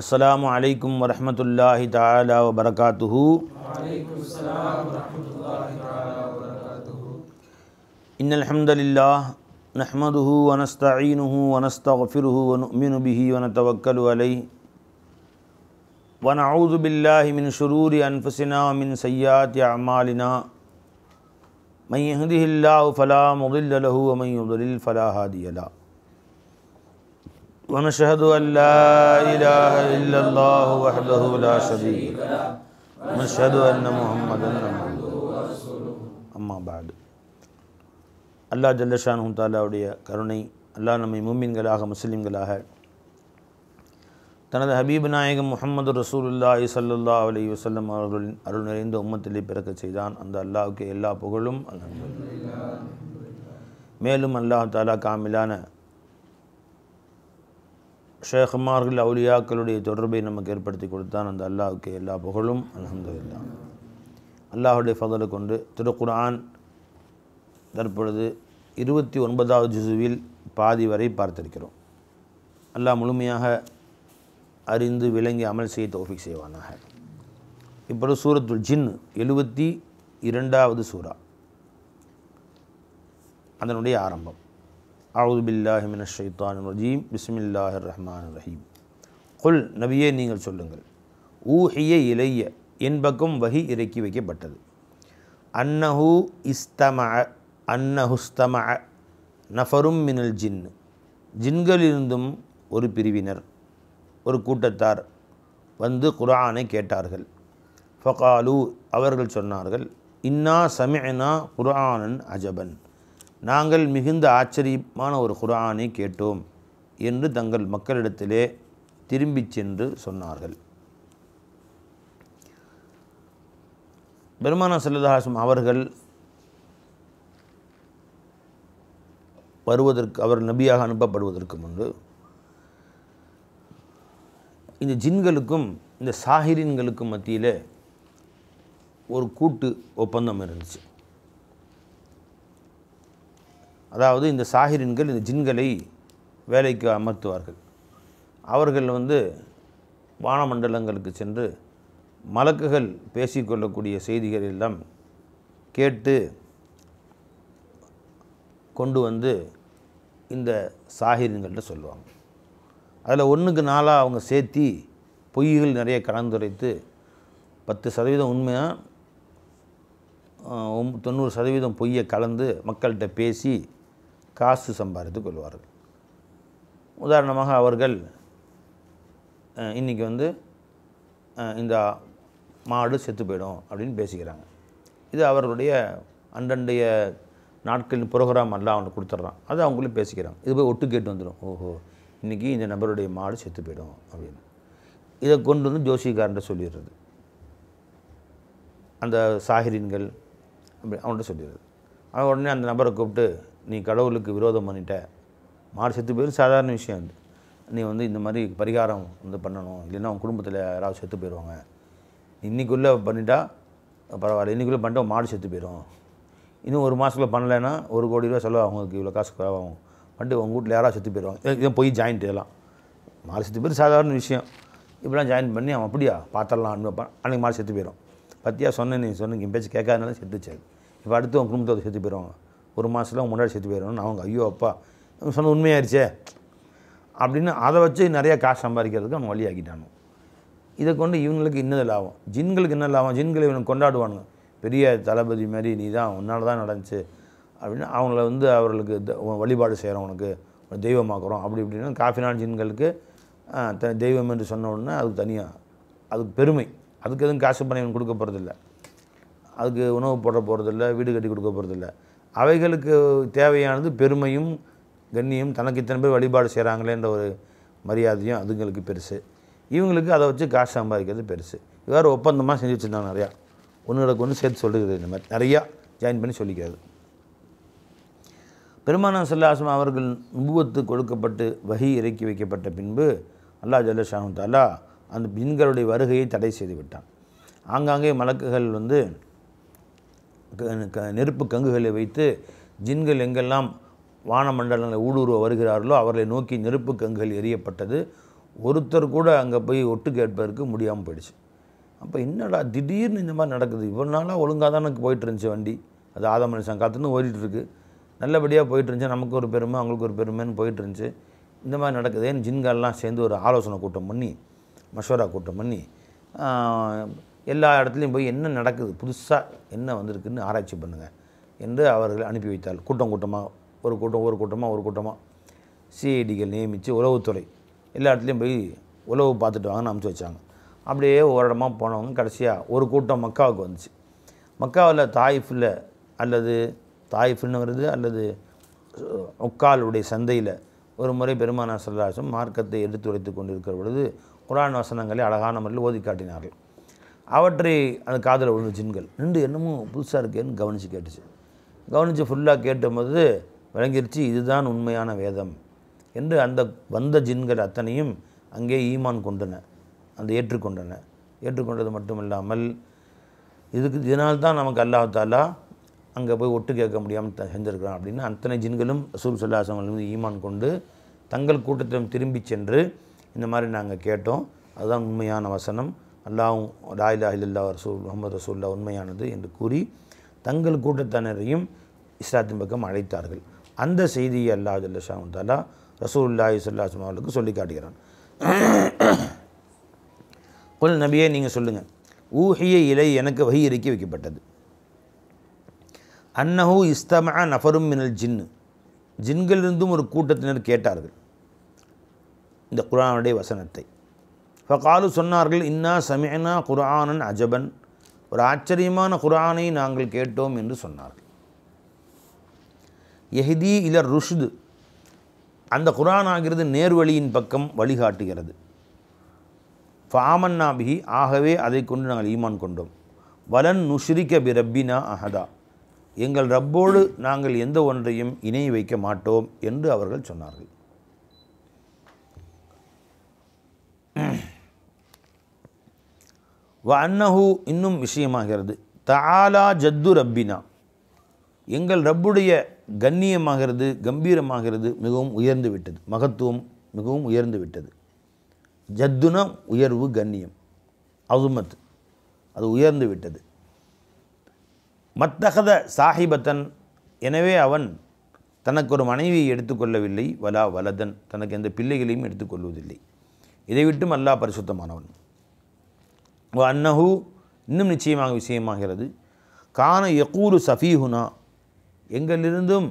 अस्सलामु अलैकुम वरहमतुल्लाहि ताला वबरकातुहु। इन्नल हम्दुलिल्लाह नहमदुहु व नस्तईनुहु व नस्तगफिरुहु व नु'मिनु बिही व नतवक्कलु अलैहि व नऊज़ु बिल्लाहि मिन शुरूरि अनफुसिना व मिन सय्यिआति अअमालिना मन यहदिहिल्लाहु फला मुदिल्ल लहु व मन युद्लिल फला हादिय लहु व नशहदु अन ला इलाहा इल्लल्लाहु वहदहु ला शरीक लहु व नशहदु अन्न मुहम्मदन अब्दुहु व रसूलुहु अम्मा बाद। அல்லாஹ் ஜல்ல ஷானுஹு தஆலாவுடைய கருணை, அல்லாஹ் நம்மை முஃமின்களாக முஸ்லிம்களாக தனது ஹபீப் நாயகம் முஹம்மது ரசூலுல்லாஹி ஸல்லல்லாஹு அலைஹி வஸல்லம் அவர்களின் அருள் நிறைந்த உம்மத்திலே பிறக்கச் செய்தான். அந்த அல்லாஹ்வுக்கு எல்லா புகழும் அல்ஹம்துலில்லாஹ். மேலும் அல்லாஹ் தஆலா காமிலான ஷேഖ்மார்கள் அவுலியாக்களுடைய தொடர்பை நமக்கு ஏற்படுத்தி கொடுத்தான். அந்த அல்லாஹ்வுக்கு எல்லா புகழும் அல்ஹம்துலில்லாஹ். அல்லாஹ்வுடைய ஃபضலை கொண்டு திருக்குர்ஆன் தற்பொழுது 29வது ஜுஸுவில் பாதி வரை பார்த்திருக்கிறோம். அல்லாஹ் முழுமையாக அறிந்து விளங்கி அமல் செய்ய தௌஃபீக் செய்வானாக. இப்பொழுது சூரத்துல் ஜின் 72வது சூரா, அதனுடைய ஆரம்பம். அஊது பில்லாஹி மினஷ் ஷைத்தானிர் ரஜீம். பிஸ்மில்லாஹிர் ரஹ்மானிர் ரஹீம். குல், நபியே நீங்கள் சொல்லுங்கள், ஊஹிய இலைய, என் பக்கம் வஹி இறக்கி வைக்கப்பட்டது. அன்னஹுஸ்தமஅ நஃபரும் மினல் ஜின், ஜின்களிலிருந்தும் ஒரு பிரிவினர், ஒரு கூட்டத்தார் வந்து குர்ஆனை கேட்டார்கள். ஃபகாலு, அவர்கள் சொன்னார்கள், இன்னா சமிஅனா குர்ஆனன் அஜபன், நாங்கள் மிகுந்த ஆச்சரியமான ஒரு குர்ஆனை கேட்டோம் என்று தங்கள் மக்களிடத்திலே திரும்பிச் சென்று சொன்னார்கள். பெருமானார் ஸல்லல்லாஹு அலைஹி வஸல்லம் அவர்கள் வருவதற்கு, அவர் நபியாக அனுப்பப்படுவதற்கு முன்பு இந்த ஜின்களுக்கும் இந்த சாஹிரின்களுக்கும் மத்தியில் ஒரு கூட்டு ஒப்பந்தம் இருந்துச்சு. அதாவது இந்த சாஹிரின்கள் இந்த ஜின்களை வேலைக்கு அமர்த்துவார்கள். அவர்கள் வானமண்டலங்களுக்கு சென்று மலக்குகள் பேசிக்கொள்ளக்கூடிய செய்திகள் எல்லாம் கேட்டு கொண்டு வந்து இந்த சாஹிரின்கள்ட்ட சொல்லுவாங்க. அதில் 1க்கு 4 அவங்க சேர்த்தி பொய்கள் நிறைய கலந்துரைத்து 10% உண்மையாக 90% பொய்யை கலந்து மக்கள்கிட்ட பேசி காசு சம்பாதித்து கொள்வார்கள். உதாரணமாக அவர்கள் இன்றைக்கி இந்த மாடு செத்து போயிடும் அப்படின்னு பேசிக்கிறாங்க. இது அவர்களுடைய அண்டண்டைய நாட்களின் ப்ரோக்ராம் எல்லாம் அவனுக்கு கொடுத்துட்றான். அது அவங்களும் பேசிக்கிறாங்க. இது போய் ஒட்டு கேட்டு வந்துடும், ஓஹோ இன்றைக்கி இந்த நபருடைய மாடு செத்து போயிடும் அப்படின்னு. இதை கொண்டு வந்து ஜோசிகாரன்ட்ட சொல்லிடுறது, அந்த சாஹிரின்கள் அப்படி அவன்கிட்ட சொல்லிடுறது. அவன் உடனே அந்த நபரை கூப்பிட்டு, நீ கடவுளுக்கு விரோதம் பண்ணிட்ட, மாடு செத்து போயிடும் சாதாரண விஷயம், நீ இந்த மாதிரி பரிகாரம் பண்ணணும், இல்லைன்னா உன் குடும்பத்தில் யாராவது செத்து போயிடுவாங்க, இன்றைக்குள்ளே பண்ணிட்டா பரவாயில்ல, இன்றைக்குள்ளே பண்ணிட்டா மாடு செத்து போயிடும், இன்னும் 1 மாதத்துக்குள்ளே பண்ணலைன்னா 1 கோடி ரூபா செலவு அவங்களுக்கு இவ்வளோ காசு ஆகும், பண்ணிட்டு உங்கள் வீட்டில் யாராவது செத்து போயிடுவாங்க. இதான் போய் ஜாயிண்ட், இதெல்லாம் மாடு செத்து போயிடும் சாதாரண விஷயம். இப்படிலாம் ஜாயின் பண்ணி அவன் அப்படியா பார்த்தரலாம் அனுப்பப்பான், அன்றைக்கி மாடு செத்து போயிடும். பற்றியா சொன்னேன், நீ சொன்ன பேச்சு கேட்காதனால செத்துச்சு. இப்போ அடுத்து உங்கள் குடும்பத்தை செத்து போயிடுவாங்க, 1 மாதத்தில் அவங்க முன்னாடி செத்து போயிடுவாங்க. அவங்க ஐயோ அப்பா சொன்ன உண்மையாயிருச்சே அப்படின்னு அதை வச்சு நிறையா காசு சம்பாதிக்கிறதுக்கு அவன் வழியாக்கிட்டானு. இதை கொண்டு இவங்களுக்கு இன்னது லாபம், ஜின்களுக்கு என்ன லாபம், ஜின்களை இவனுக்கு கொண்டாடுவானுங்க, பெரிய தளபதி மாதிரி நீ தான் உன்னால் தான் நடந்துச்சு அப்படின்னு அவங்கள அவர்களுக்கு வழிபாடு செய்கிறோம், உனக்கு தெய்வமாக்குறோம் அப்படி இப்படின்னு காஃபினான் ஜின்களுக்கு தெய்வம் என்று சொன்ன உடனே அதுக்கு தனியாக அதுக்கு பெருமை, அதுக்கு எதுவும் காசு பண்ணி இவன் கொடுக்க போகிறதில்ல, அதுக்கு உணவு போட போகிறதில்ல, வீடு கட்டி கொடுக்க போகிறதில்ல. அவைகளுக்கு தேவையானது பெருமையும் கண்ணியம், தனக்கு இத்தனை பேர் வழிபாடு செய்கிறாங்களேன்ற ஒரு மரியாதையும் அதுங்களுக்கு பெருசு. இவங்களுக்கு அதை வச்சு காசு சம்பாதிக்கிறது பெருசு. வேறு ஒப்பந்தமாக செஞ்சு வச்சுருந்தாங்க நிறையா, ஒன்று சேர்த்து சொல்லுகிறது, இந்த மாதிரி நிறையா ஜாயின் பண்ணி சொல்லிக்கிறது. பெருமானார் ஸல்லல்லாஹு அலைஹி வஸல்லம் அவர்கள் நுபுவத்து கொடுக்கப்பட்டு வஹி இறக்கி வைக்கப்பட்ட பின்பு அல்லாஹ் ஜல்ல ஷானு தஆலா அந்த ஜின்களுடைய வருகையை தடை செய்து விட்டான். ஆங்காங்கே மலக்குகள் நெருப்பு கங்குகளை வைத்து ஜின்கள் எங்கெல்லாம் வானமண்டலங்களை ஊடுருவ வருகிறார்களோ அவர்களை நோக்கி நெருப்பு கங்குகள் எரியப்பட்டது. ஒருத்தர் கூட அங்கே போய் ஒட்டு கேட்பதற்கு முடியாமல் போயிடுச்சு. அப்போ என்னடா திடீர்னு இந்த மாதிரி நடக்குது, இவ்வளோ நாளாக ஒழுங்காக தான் எனக்கு போயிட்டு இருந்துச்சு வண்டி, அது ஆதம் அலைஹிஸ்ஸலாம் காலத்துலேருந்து ஓடிட்டுருக்கு, நல்லபடியாக போயிட்டு இருந்துச்சு, நமக்கு ஒரு பெருமை அவங்களுக்கு ஒரு பெருமைன்னு போயிட்டு இருந்துச்சு, இந்த மாதிரி நடக்குதுன்னு ஜின்கள்லாம் சேர்ந்து ஒரு ஆலோசனை கூட்டம் பண்ணி மஷவரா கூட்டம் பண்ணி எல்லா இடத்துலையும் போய் என்ன நடக்குது, புதுசாக என்ன வந்திருக்குன்னு ஆராய்ச்சி பண்ணுங்கள் என்று அவர்கள் அனுப்பி வைத்தார். கூட்டமாக ஒரு கூட்டமாக சிஐடிகள் நியமித்து உளவுத்துறை எல்லா இடத்துலையும் போய் உளவு பார்த்துட்டு வாங்கன்னு அனுப்பிச்சி வச்சாங்க. அப்படியே ஒரு இடமா போனவங்க கடைசியாக ஒரு கூட்டம் மக்காவுக்கு வந்துச்சு. மக்காவில் தாயிஃபில் அல்லது தாயிஃப்னு வருது அல்லது உக்காலுடைய சந்தையில் ஒரு முறை பெருமானார் ஸல்லல்லாஹு அலைஹி வஸல்லம் மார்க்கத்தை எடுத்துரைத்து கொண்டிருக்கிற பொழுது குர்ஆன் வசனங்களை அழகான முறையில் ஓதி காட்டினார்கள். அவற்றை அந்த காதில் விழுந்த ஜின்கள் நின்று என்னமோ புதுசாக இருக்கேன்னு கவனித்து கேட்டுச்சு. கவனித்து ஃபுல்லாக கேட்டும்போது விளங்கிருச்சு இதுதான் உண்மையான வேதம் என்று அந்த வந்த ஜின்கள் அத்தனையும் அங்கே ஈமான் கொண்டன, அந்த ஏற்றுக்கொண்டது மட்டும் இல்லாமல் இதனால்தான் நமக்கு அல்லாஹ் தஆலா அங்கே போய் ஒட்டு கேட்க முடியாமல் செஞ்சுருக்கிறான் அப்படின்னு அத்தனை ஜின்களும் ரசூல் ஸல்லல்லாஹு அலைஹி வஸல்லம் ஈமான் கொண்டு தங்கள் கூட்டத்திலும் திரும்பி சென்று இந்த மாதிரி நாங்கள் கேட்டோம், அதுதான் உண்மையான வசனம், அல்லாஹ்வும் லா இலாஹா இல்லல்லாஹ் ரசூல் முஹம்மது ரசூலுல்லாஹ் உண்மையானது என்று கூறி தங்கள் கூட்டத்தினரையும் இஸ்லாத்தின் பக்கம் அழைத்தார்கள். அந்த செய்தியை அல்லாஹ் ஜல்ல ஷானஹு தஆலா ரசூலுல்லாஹி ஸல்லல்லாஹு அலைஹி வஸல்லம் அவர்களுக்கு சொல்லி காட்டுகிறான். குல் நபியே நீங்கள் சொல்லுங்கள், ஊஹிய இலை எனக்கு வஹி இறக்கி வைக்கப்பட்டது, அன்னஹு இஸ்தமஅ நஃபரும் மினல் ஜின்னு ஜின்களிலிருந்தும் ஒரு கூட்டத்தினர் கேட்டார்கள் இந்த குர்ஆனுடைய வசனத்தை. ஃபகாலு சொன்னார்கள், இன்னா சமிஅனா குர்ஆனன் அஜபன், ஒரு ஆச்சரியமான குர்ஆனை நாங்கள் கேட்டோம் என்று சொன்னார்கள். யஹ்தி இலர் ருஷ்து, அந்த குர்ஆன் ஆகிறது நேர்வழியின் பக்கம் வழிகாட்டுகிறது. ஃபாமன்னா பிஹி, ஆகவே அதை கொண்டு நாங்கள் ஈமான் கொண்டோம். வலன் நுஷ்ரிக பி ரப்பினா அஹதா, எங்கள் ரப்போடு நாங்கள் எந்த ஒன்றையும் இணை வைக்க மாட்டோம் என்று அவர்கள் சொன்னார்கள். வ அன்னஹு, இன்னும் விஷயமாகிறது, தஆலா ஜத்து ரப்பினா, எங்கள் ரப்புடைய கண்ணியமாகிறது கம்பீரமாகிறது மிகவும் உயர்ந்து விட்டது, மகத்துவம் மிகவும் உயர்ந்து விட்டது. ஜத்துனா உயர்வு, கண்ணியம், அசுமத், அது உயர்ந்து விட்டது. மத்தகத சாஹிபத்தன், எனவே அவன் தனக்கு ஒரு மனைவியை எடுத்துக்கொள்ளவில்லை, வலா வலதன், தனக்கு எந்த பிள்ளைகளையும் எடுத்துக்கொள்வதில்லை. இதை விட்டும் அல்லாஹ் பரிசுத்தமானவன். வ அன்னஹு, இன்னும் நிச்சயமாக விஷயமாகிறது, கான யகூலு சஃபீஹுனா, எங்களிலிருந்தும்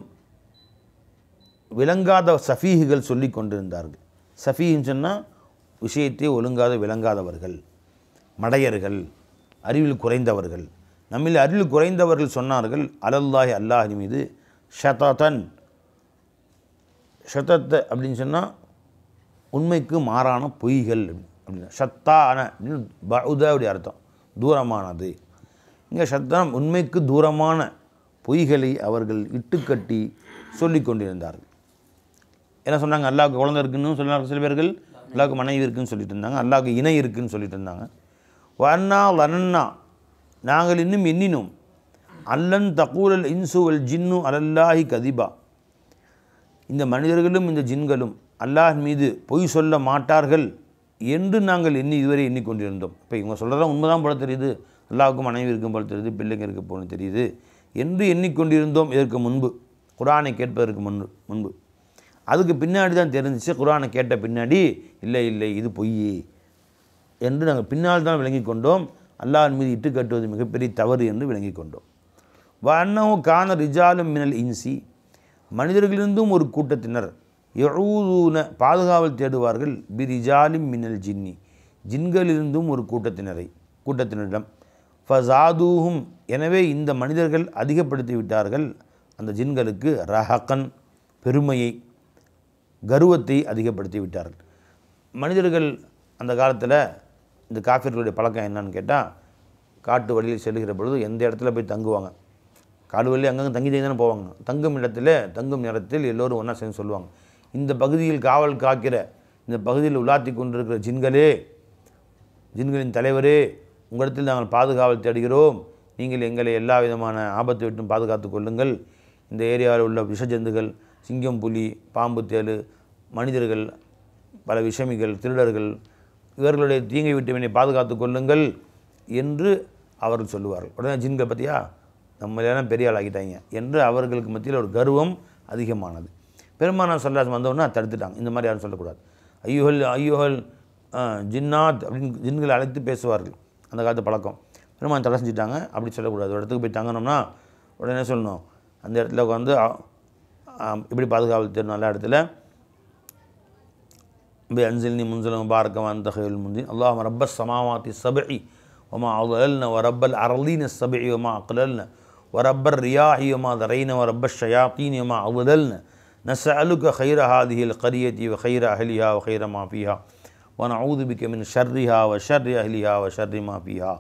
விளங்காத சஃபீஹுகள் சொல்லி கொண்டிருந்தார்கள். சஃபீன்னு சொன்னால் விஷயத்தை ஒழுங்காத விளங்காதவர்கள், மடையர்கள், அறிவில் குறைந்தவர்கள். நம்மில் அறிவில் குறைந்தவர்கள் சொன்னார்கள், அலல்லாஹி அல்லாஹின் மீது ஷதத்தன், ஷதத்த அப்படின்னு சொன்னால் உண்மைக்கு மாறான பொய்கள் அப்படின்னா, ஷத்தான அப்படின்னு பவுதாவுடைய அர்த்தம் தூரமானது. இங்கே ஷத்தான் உண்மைக்கு தூரமான பொய்களை அவர்கள் இட்டுக்கட்டி சொல்லி கொண்டிருந்தார்கள். என்ன சொன்னாங்க, அல்லாஹ்வுக்கு குழந்தை இருக்குன்னு சொன்னாங்க சில பேர்கள், அல்லாஹ்வுக்கு மனைவி இருக்குன்னு சொல்லிட்டு இருந்தாங்க, அல்லாஹ்வுக்கு இணை இருக்குன்னு சொல்லிட்டு இருந்தாங்க. வன்னா லனன்னா, நாங்கள் இன்னும் எண்ணினோம், அல்லன் தகூலல் இன்சு வல் ஜின்னு அலல்லாஹி கதிபா, இந்த மனிதர்களும் இந்த ஜின்களும் அல்லாஹ் மீது பொய் சொல்ல மாட்டார்கள் என்று நாங்கள் இதுவரை எண்ணிக்கொண்டிருந்தோம். இப்போ இவங்க சொல்கிறதா உண்மைதான் போல தெரியுது, அல்லாஹ்வுக்கு மனைவி இருக்கும் போல தெரியுது, பிள்ளைங்க இருக்க போல தெரியுது என்று எண்ணிக்கொண்டிருந்தோம். இதற்கு முன்பு, குர்ஆனை கேட்பதற்கு முன்பு. அதுக்கு பின்னாடி தான் தெரிஞ்சிச்சு, குர்ஆனை கேட்ட பின்னாடி இல்லை இது பொய் என்று நாங்கள் பின்னால் தான் விளங்கி கொண்டோம். அல்லாஹ்வின் மீது இட்டு கட்டுவது மிகப்பெரிய தவறு என்று விளங்கி கொண்டோம். வ அன்னஹு கான ரிஜாலும் மினல் இன்சி, மனிதர்களிலிருந்தும் ஒரு கூட்டத்தினர் யஊதுன, பாதுகாவல் தேடுவார்கள், பி ரிஜாலிம் மினல் ஜின்னி, ஜின்களிலிருந்தும் ஒரு கூட்டத்தினரிடம். ஃபஸாதூஹும், எனவே இந்த மனிதர்கள் அதிகப்படுத்தி விட்டார்கள் அந்த ஜின்களுக்கு ரஹகன், பெருமையை, கர்வத்தை அதிகப்படுத்தி விட்டார்கள். மனிதர்கள் அந்த காலத்தில் இந்த காஃபிர்களுடைய பழக்கம் என்னன்னு கேட்டால், காட்டு வழியில் செல்கிற பொழுது எந்த இடத்துல போய் தங்குவாங்க, காடு வழியில் அங்கங்கே தங்கி தானே போவாங்க. தங்கும் நேரத்தில் எல்லோரும் ஒன்றா சேர்ந்து சொல்லுவாங்க, இந்த பகுதியில் காவல் காக்கிற, இந்த பகுதியில் உலாத்தி கொண்டிருக்கிற ஜின்களே, ஜின்களின் தலைவரே, உங்களிடத்தில் நாங்கள் பாதுகாவல் தேடுகிறோம், நீங்கள் எங்களை எல்லா விதமான ஆபத்தை விட்டும் பாதுகாத்து கொள்ளுங்கள். இந்த ஏரியாவில் உள்ள விஷஜந்துகள், சிங்கம், புலி, பாம்பு, தேள், மனிதர்கள், பல விஷமிகள், திருடர்கள், இவர்களுடைய தீங்கை விட்டு என்னை பாதுகாத்து கொள்ளுங்கள் என்று அவர்கள் சொல்லுவார்கள். உடனே ஜின்கள் பற்றியா நம்மளெல்லாம் பெரிய ஆள் ஆகிட்டாங்க என்று அவர்களுக்கு மத்தியில் ஒரு கர்வம் அதிகமானது. பெருமானார் ஸல்லல்லாஹு அலைஹி வந்தோடனே தடுத்துட்டாங்க. இந்த மாதிரி யாரும் சொல்லக்கூடாது. ஐயோஹல் ஜின்னாத் அப்படின்னு ஜின்களை அழைத்து பேசுவார்கள். அந்த காலத்து பழக்கம். பெருமானார் தடை செஞ்சுட்டாங்க. அப்படி சொல்லக்கூடாது. ஒரு இடத்துக்கு போய் தங்கணும்னா உடனே சொல்லணும், அந்த இடத்துல உட்காந்து இப்படி பாதுகாவல் தேடணும். நல்ல இடத்துல அன்சில்னி முன்சலம் பாரக்கவான் தகவல் முந்தின் அல்லாஹ் ரப்பஸ் சமாவாத்தி சபஇ வமா அضللنا ورب الارضين السبع وما اقللنا ورب الرياح وما ذرينا ورب الشياطين وما اضللنا نسألك خير هذه القرية وخير أهلها وخير ما فيها ونعوذ بك من شرها وشر أهلها وشر ما فيها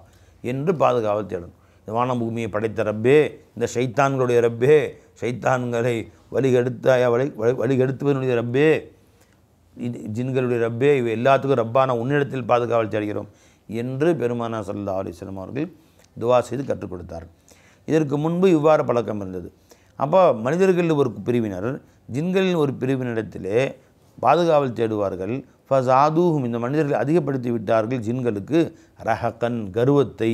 என்று பாதுகாவல் தேடணும். இந்த வானம் பூமியை படைத்த ரப்பே, இந்த ஷைத்தான்களுடைய ரப்பே, ஷைத்தான்களை வழிகெடுத்துவனுடைய ரப்பே, ஜின்களுடைய ரப்பே, இவை எல்லாத்துக்கும் ரப்பான உன்னிடத்தில் பாதுகாவல் தேடுகிறோம் என்று பெருமானார் ஸல்லல்லாஹு அலைஹி வஸல்லம் அவர்கள் துவா செய்து கற்றுக் கொடுத்தார். இதற்கு முன்பு இவ்வாறு பழக்கம் இருந்தது. அப்போ மனிதர்களில் ஒரு பிரிவினர் ஜின்களின் ஒரு பிரிவினிடத்திலே பாதுகாவல் தேடுவார்கள். ஃபஸாதூஹும், இந்த மனிதர்கள் அதிகப்படுத்தி விட்டார்கள் ஜின்களுக்கு ரஹக்கன், கர்வத்தை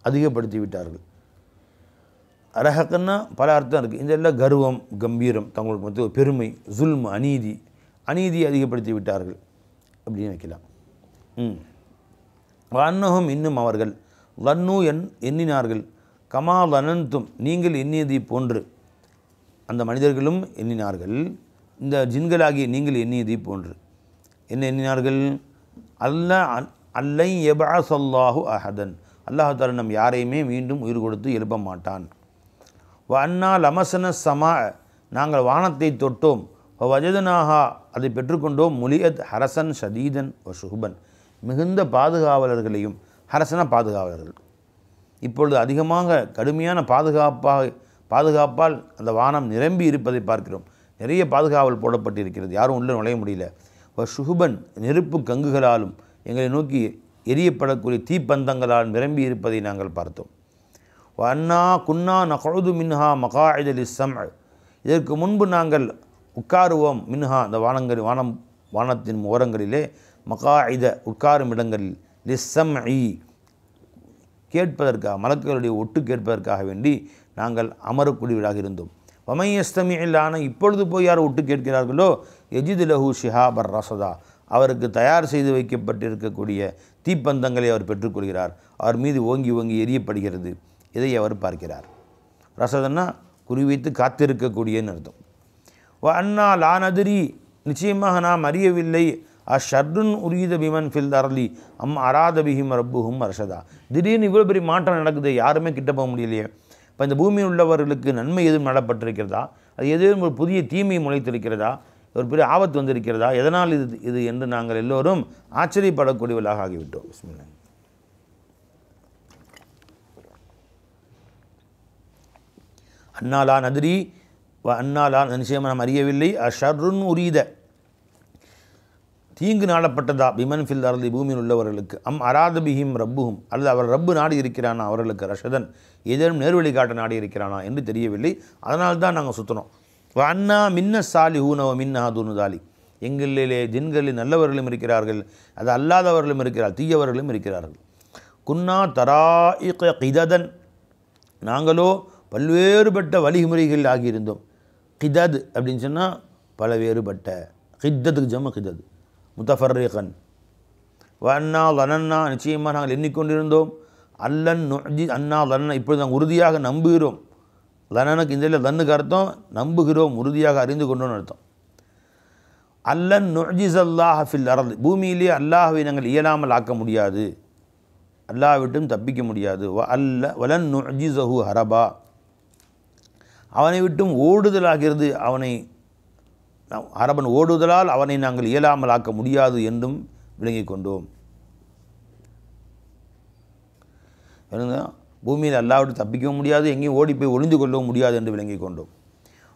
அதிகப்படுத்தி விட்டார்கள். ரஹக்கன்னா பல அர்த்தம் இருக்குது. இந்த எல்லாம் கர்வம், கம்பீரம், தங்களுக்கு மத்திய ஒரு பெருமை, ஜுல்ம், அநீதி அதிகப்படுத்தி விட்டார்கள் அப்படின்னு வைக்கலாம். வன்னஹும், இன்னும் அவர்கள் லன்னு எண்ணினார்கள், கமா லனன்தும், நீங்கள் எண்ணியதை போன்று, அந்த மனிதர்களும் எண்ணினார்கள், இந்த ஜின்களாகிய நீங்கள் எண்ணியதை போன்று. என்ன எண்ணினார்கள்? அல்லை யபஅஸல்லாஹு அஹதன், அல்லாஹ் தஆலா நம் யாரையுமே மீண்டும் உயிர் கொடுத்து எழுப்ப மாட்டான். வ அன்னா லமஸன ஸமா, நாங்கள் வானத்தை தொட்டோம். வஜதனாஹா, அதை பெற்றுக்கொண்டோம். முலியத் ஹரசன் ஷதீதன் வ ஷுஹ்பன், மிகுந்த பாதுகாவலர்களையும். ஹரசன பாதுகாவலர்கள். இப்பொழுது அதிகமாக கடுமையான பாதுகாப்பால் அந்த வானம் நிரம்பி இருப்பதை பார்க்கிறோம். நிறைய பாதுகாவல் போடப்பட்டிருக்கிறது, யாரும் உள்ளே நுழைய முடியல. ஷுஹுபன், நெருப்பு கங்குகளாலும் எங்களை நோக்கி எரியப்படக்கூடிய தீப்பந்தங்களால் நிரம்பி இருப்பதை நாங்கள் பார்த்தோம். அண்ணா குன்னா நகழுது மின்ஹா மகாஇத லிஸ்ஸம், இதற்கு முன்பு நாங்கள் உட்காருவோம். மின்ஹா, அந்த வானத்தின் ஓரங்களிலே, மகாஇத உட்காரும் இடங்களில், லிஸ்ஸம்இ கேட்பதற்காக, மலக்குகளுடைய ஒட்டு கேட்பதற்காக வேண்டி நாங்கள் அமரக்கூடியவர்களாக இருந்தோம். வமையஸ்தமி இல்லான, இப்பொழுது போய் யார் ஒட்டு கேட்கிறார்களோ, எஜித் லஹு ஷிஹாபர் ரசதா, அவருக்கு தயார் செய்து வைக்கப்பட்டிருக்கக்கூடிய தீப்பந்தங்களை அவர் பெற்றுக்கொள்கிறார். அவர் மீது ஓங்கி ஓங்கி எரியப்படுகிறது. இதை அவர் பார்க்கிறார். ரசதன்னா குறிவைத்து காத்திருக்கக்கூடியன்னு அர்த்தம். அண்ணா லானதிரி, நிச்சயமாக நாம் அறியவில்லை, அஷர்ருன் உரீத பிமன் ஃபில் அர்லி அராத பிஹிம் ரப்புஹும் ரஷதா, திடீர்னு இவ்வளோ பெரிய மாற்றம் நடக்குது, யாருமே கிட்ட போக முடியலையே. இப்போ இந்த பூமியில் உள்ளவர்களுக்கு நன்மை எதுவும் நடப்பட்டிருக்கிறதா, அது எதுவும் ஒரு புதிய தீமை முளைத்திருக்கிறதா, ஒரு பெரிய ஆபத்து வந்திருக்கிறதா, எதனால் இது என்று நாங்கள் எல்லோரும் ஆச்சரியப்படக்கூடியவர்களாக ஆகிவிட்டோம். பிஸ்மில்லா. அன்னாலா நதிரி அன்னாலா, நிச்சயமாக நாம் அறியவில்லை, அஷர்ருன் உரீத, தீங்கு நாடப்பட்டதா, பிமன் ஃபில் அர்லி, பூமியில் உள்ளவர்களுக்கு, அராத பிஹிம் ரப்புஹும், அல்லது அவர் ரப்பு நாடி இருக்கிறானா அவர்களுக்கு, ரஷதன் ஏதேனும் நேர்வழி காட்ட நாடி இருக்கிறானா என்று தெரியவில்லை. அதனால்தான் நாங்கள் சுற்றினோம். அண்ணா மின்ன சாலி ஹூனவ மின்னா தூனுதாலி, எங்களிலே ஜின்களில் நல்லவர்களும் இருக்கிறார்கள், அது அல்லாதவர்களும் இருக்கிறார்கள், தீயவர்களும் இருக்கிறார்கள். குன்னா தராஇக கிததன், நாங்களோ பல்வேறுபட்ட வழிமுறைகள் ஆகியிருந்தோம். கிதத் அப்படின்னு சொன்னால் பல வேறுபட்ட, கித்தத்துக்கு ஜம கிதத், முத்தஃபர்ரிகன். வன்னா லனன்னா, நிச்சயமாக நாங்கள் எண்ணிக்கொண்டிருந்தோம். அல்லன் நுஜி அன்னா லன்னா, இப்பொழுது நாங்கள் உறுதியாக நம்புகிறோம். லனனுக்கு இந்த லன்னுக்கு அர்த்தம் நம்புகிறோம், உறுதியாக அறிந்து கொண்டோன்னு அர்த்தம். அல்லன் நுஜிஸ் அல்லாஹ் ஃபில் அர்ல், பூமியிலே அல்லாஹ்வை நாங்கள் இயலாமல் ஆக்க முடியாது, அல்லாஹ் விட்டும் தப்பிக்க முடியாது. வலன் நுஜிஸஹு ஹரபா, அவனை விட்டும் ஓடுதலாகிறது, அவனை அரபன் ஓடுதலால் அவனை நாங்கள் இயலாமல் ஆக்க முடியாது என்றும் விளங்கிக் கொண்டோம். பூமியில் அல்லாஹ்விட்டு தப்பிக்கவும் முடியாது, எங்கேயும் ஓடி போய் ஒளிந்து கொள்ளவும் முடியாது என்று விளங்கிக் கொண்டோம்.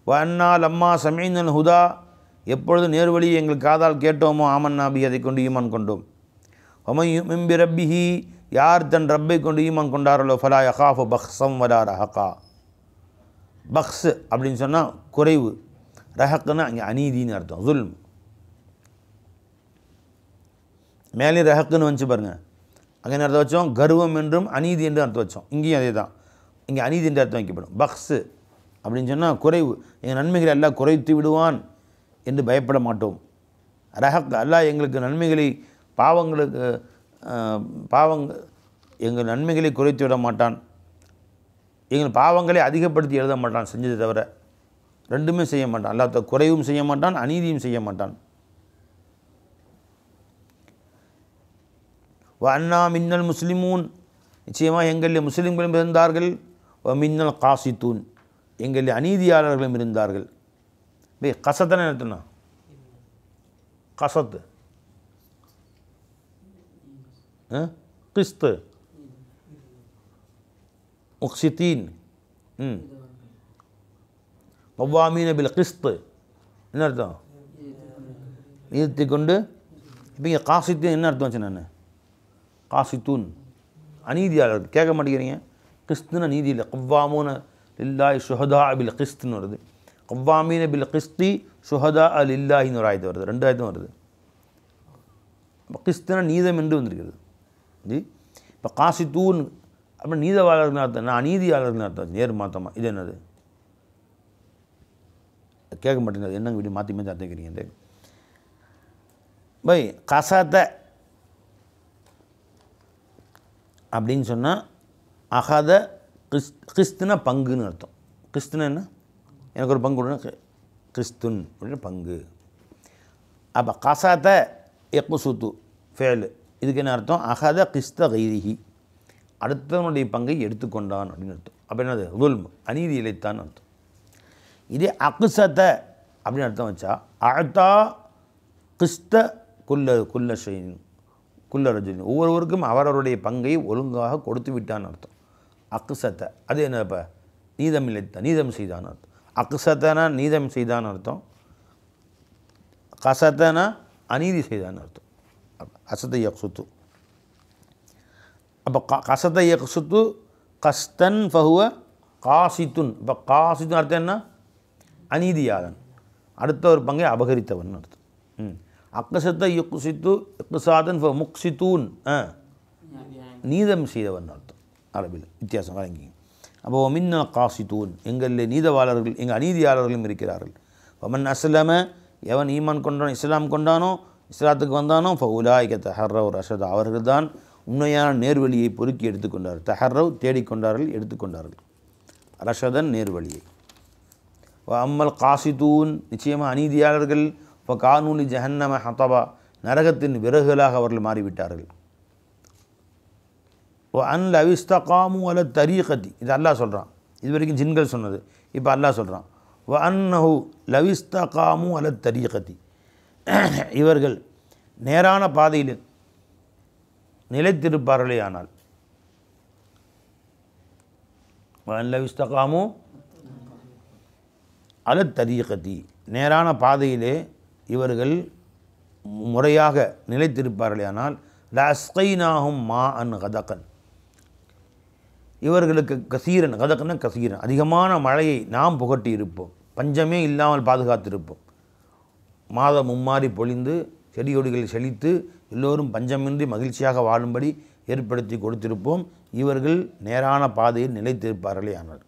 வன்னா லம்மா சமீனல் ஹுதா, எப்பொழுது நேர்வழி எங்கள் காதால் கேட்டோமோ, ஆமன் நாபி, அதை கொண்டு ஈமான் கொண்டோம். ஒமையும்பி ரப்பிஹி, யார் தன் ரப்பை கொண்டு ஈமான் கொண்டார்களோ, ஃபலா யகாஃபு பக்ஸம் வலா ரஹகா, பக்ஸ் அப்படின்னு சொன்னால் குறைவு, ரஹக்குன்னா அங்கே அநீதின்னு அர்த்தம், ஜுல்ம். மேலே ரஹக்குன்னு வந்துச்சு பாருங்கள், அங்கே என்ன அர்த்தம் வச்சோம்? கர்வம் என்றும் அநீதி என்றும் அர்த்தம் வச்சோம். இங்கேயும் அதே தான், இங்கே அநீதி என்று அர்த்தம் வைக்கப்படும். பக்ஸு அப்படின்னு சொன்னால் குறைவு, எங்கள் நன்மைகளை எல்லாம் குறைத்து விடுவான் என்று பயப்பட மாட்டோம். ரஹக் அல்லாஹ் எங்களுக்கு நன்மைகளை எங்கள் நன்மைகளை குறைத்து விட மாட்டான், எங்கள் பாவங்களை அதிகப்படுத்தி எழுத மாட்டான் செஞ்சதை தவிர. ரெண்டுமே செய்ய மாட்டான் அல்லாஹ், குறைவும் செய்ய மாட்டான், அநீதியும் செய்ய மாட்டான். அண்ணா மின்னல் முஸ்லிமூன், நிச்சயமாக எங்களில் முஸ்லீம்களும் இருந்தார்கள். மின்னல் காசித்தூன், எங்களில் அநீதியாளர்களும் இருந்தார்கள். கசத்தனை நிறுத்தினா கசத்து கிஸ்து முக்சித்தீன் கவ்வாமீன பில் கிஸ்து என்ன அர்த்தம்? நிறுத்தி கொண்டு. இப்போ இங்கே காசித்தீன் என்ன அர்த்தம் வச்சு? நான் காசித்தூன் அநீதியாளர்கள். கேட்க மாட்டேங்கிறீங்க. கிஸ்துன்னு நீதி இல்லை, கவ்வாமூன லில்லாஹி ஷுஹதா பில் கிஸ்துன்னு வருது. கவ்வாமீன பில் கிஸ்தி ஷுஹதா லில்லாஹின்னு ஒரு ஆயத்து வருது, 2 ஆயத்தும் வருது. இப்போ கிஸ்துனா நீதம் என்று வந்திருக்கிறது. ஜி இப்போ காசித்தூன் அப்புறம் நீதவாளர்கள் அர்த்தம், நான் அநீதியாளர்கள் அர்த்தம், நேர் மாற்றமா. இது என்னது? கேட்க மாட்டேங்குது. என்னங்க வீடு மாற்றி மாற்றி அர்த்தம் பை கசத்தை அப்படின்னு சொன்னால் அகத கிறிஸ்துனா பங்குன்னு அர்த்தம். கிறிஸ்துனா என்ன? எனக்கு ஒரு பங்கு கொடுனா கிறிஸ்துன் அப்படின்னு பங்கு. அப்போ கசத்தை எக்குசுத்து ஃபேலு, இதுக்கு என்ன அர்த்தம்? அகத கிஸ்த கைரிஹி, அடுத்தவனுடைய பங்கை எடுத்துக்கொண்டான் அப்படின்னு அர்த்தம். அப்போ என்னது? துல்ம், அநீதி இழைத்தான் அர்த்தம். இதே அக்குசத்தை அப்படின்னு அர்த்தம் வச்சா அழ்த்தா கிஸ்த குல்ல ஷைன் குல்ல ரஜினி, ஒவ்வொருவருக்கும் அவரவருடைய பங்கை ஒழுங்காக கொடுத்து விட்டான்னு அர்த்தம். அக்குசத்தை அது என்ன? இப்போ நீதம் இழைத்தான், நீதம் செய்தான் அர்த்தம். அக்குசத்தனா நீதம் செய்தான் அர்த்தம், கசத்தனா அநீதி செய்தான் அர்த்தம். அசத்தை யக்சுத்து. அப்போ கசத்தை யக்சுத்து கஸ்தன் ஃபஹுவ காசித்துன். இப்போ காசித்துன் அர்த்தம் என்ன? அநீதியாளன், அடுத்த ஒரு பங்கை அபகரித்தவன் அர்த்தம். அக்கசத்தை யுக்சித்து இக்சாதன் முக்சித்தூன், நீதம் செய்தவன் அர்த்தம். அரபில் வித்தியாசம் வழங்கி. அப்போ மின்ன காசித்தூன், எங்களில் நீதவாளர்கள், எங்கள் அநீதியாளர்களும் இருக்கிறார்கள். வமன் அஸ்லம, எவன் ஈமான் கொண்டானோ, இஸ்லாம் கொண்டானோ, இஸ்லாத்துக்கு வந்தானோ, ஃபவுலாய்க தஹர்ரவ் ரஷத், அவர்கள் தான் உண்மையான நேர்வழியை பொறுக்கி எடுத்துக்கொண்டார்கள். தஹர்ரவ் தேடிக்கொண்டார்கள், எடுத்துக்கொண்டார்கள். ரஷதன் நேர்வழியை. அம்மல் காசித்தூன், நிச்சயமாக அநீதியாளர்கள், இப்போ கானூலி ஜஹன்னம ஹத்தபா, நரகத்தின் விறகுகளாக அவர்கள் மாறிவிட்டார்கள். ஓ அன் லவிஸ்தகாமு அல தரீகத்தி, இது அல்லாஹ் சொல்கிறான். இது வரைக்கும் ஜின்கள் சொன்னது, இப்போ அல்லாஹ் சொல்கிறான். வ அன்னஹு லவிஸ்தகாமு அல தரீகத்தி, இவர்கள் நேரான பாதையில் நிலைத்திருப்பார்களே ஆனால். வ அன் லவிஸ்தகாமு அல தரீகத்தி, நேரான பாதையிலே இவர்கள் முறையாக நிலைத்திருப்பார்களே ஆனால். லஸ்கைனாஹும் மா அன் கதகன், இவர்களுக்கு கசீரன், கதக்கன கசீரன், அதிகமான மழையை நாம் புகட்டி இருப்போம், பஞ்சமே இல்லாமல் பாதுகாத்திருப்போம். மாதம் மும்மாறி பொழிந்து செடியொடிகள் செழித்து எல்லோரும் பஞ்சமின்றி மகிழ்ச்சியாக வாழும்படி ஏற்படுத்தி கொடுத்திருப்போம். இவர்கள் நேரான பாதையில் நிலைத்திருப்பார்களே ஆனால்.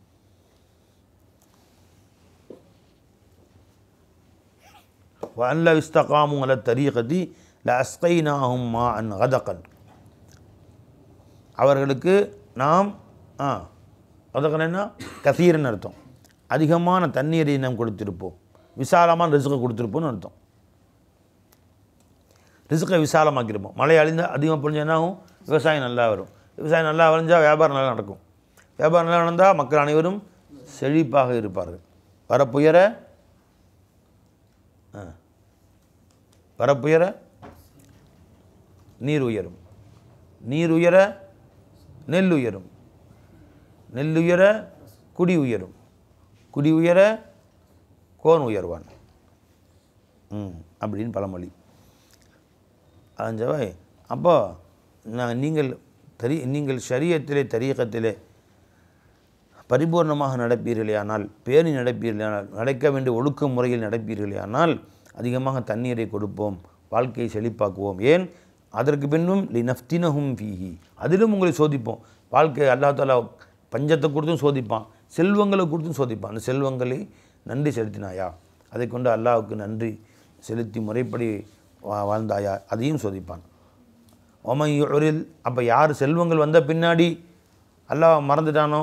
வஅன் லவ் இஸ்தகாமு அல தரீகதி லஅஸ்கைனாஹும் மா அன் கதகன், அவர்களுக்கு நாம் கதகன் என்ன? கசீரன் அர்த்தம், அதிகமான தண்ணீரை நாம் கொடுத்திருப்போம், விசாலமான ரிஸ்கை கொடுத்துருப்போம்னு அர்த்தம். ரிஸ்கை விசாலமாக்கியிருப்போம். மழை அழிந்தால் அதிகமாக பொழிஞ்சா என்ன ஆகும்? விவசாயம் நல்லா வரும். விவசாயம் நல்லா விளைஞ்சால் வியாபாரம் நல்லா நடக்கும். வியாபாரம் நல்லா நடந்தால் மக்கள் அனைவரும் செழிப்பாக இருப்பார்கள். வரப்புயர நீர் உயரும், நீர் உயர நெல் உயரும், நெல் உயர குடி உயரும், குடி உயர கோன் உயர்வான் அப்படின்னு பழமொழி. அஞ்சவாய். அப்போ நீங்கள் ஷரியத்திலே தரீகத்திலே பரிபூர்ணமாக நடப்பீர்களே ஆனால், பேணி நடப்பீர்களே ஆனால், நடக்க வேண்டிய ஒழுக்க முறையில் நடப்பீர்களே ஆனால் அதிகமாக தண்ணீரை கொடுப்போம், வாழ்க்கையை செழிப்பாக்குவோம். ஏன்? அதற்கு பின்னும் லினஃப்தினஹும் ஃபீஹி, அதிலும் உங்களை சோதிப்போம். வாழ்க்கை அல்லாஹ் தஆலா பஞ்சத்தை கொடுத்தும் சோதிப்பான், செல்வங்களை கொடுத்தும் சோதிப்பான். அந்த செல்வங்களை நன்றி செலுத்தினாயா, அதை கொண்டு அல்லாஹ்வுக்கு நன்றி செலுத்தி முறைப்படி வாழ்ந்தாயா, அதையும் சோதிப்பான். ஒமையுரில், அப்போ யார் செல்வங்கள் வந்த பின்னாடி அல்லாஹ் மறந்துட்டானோ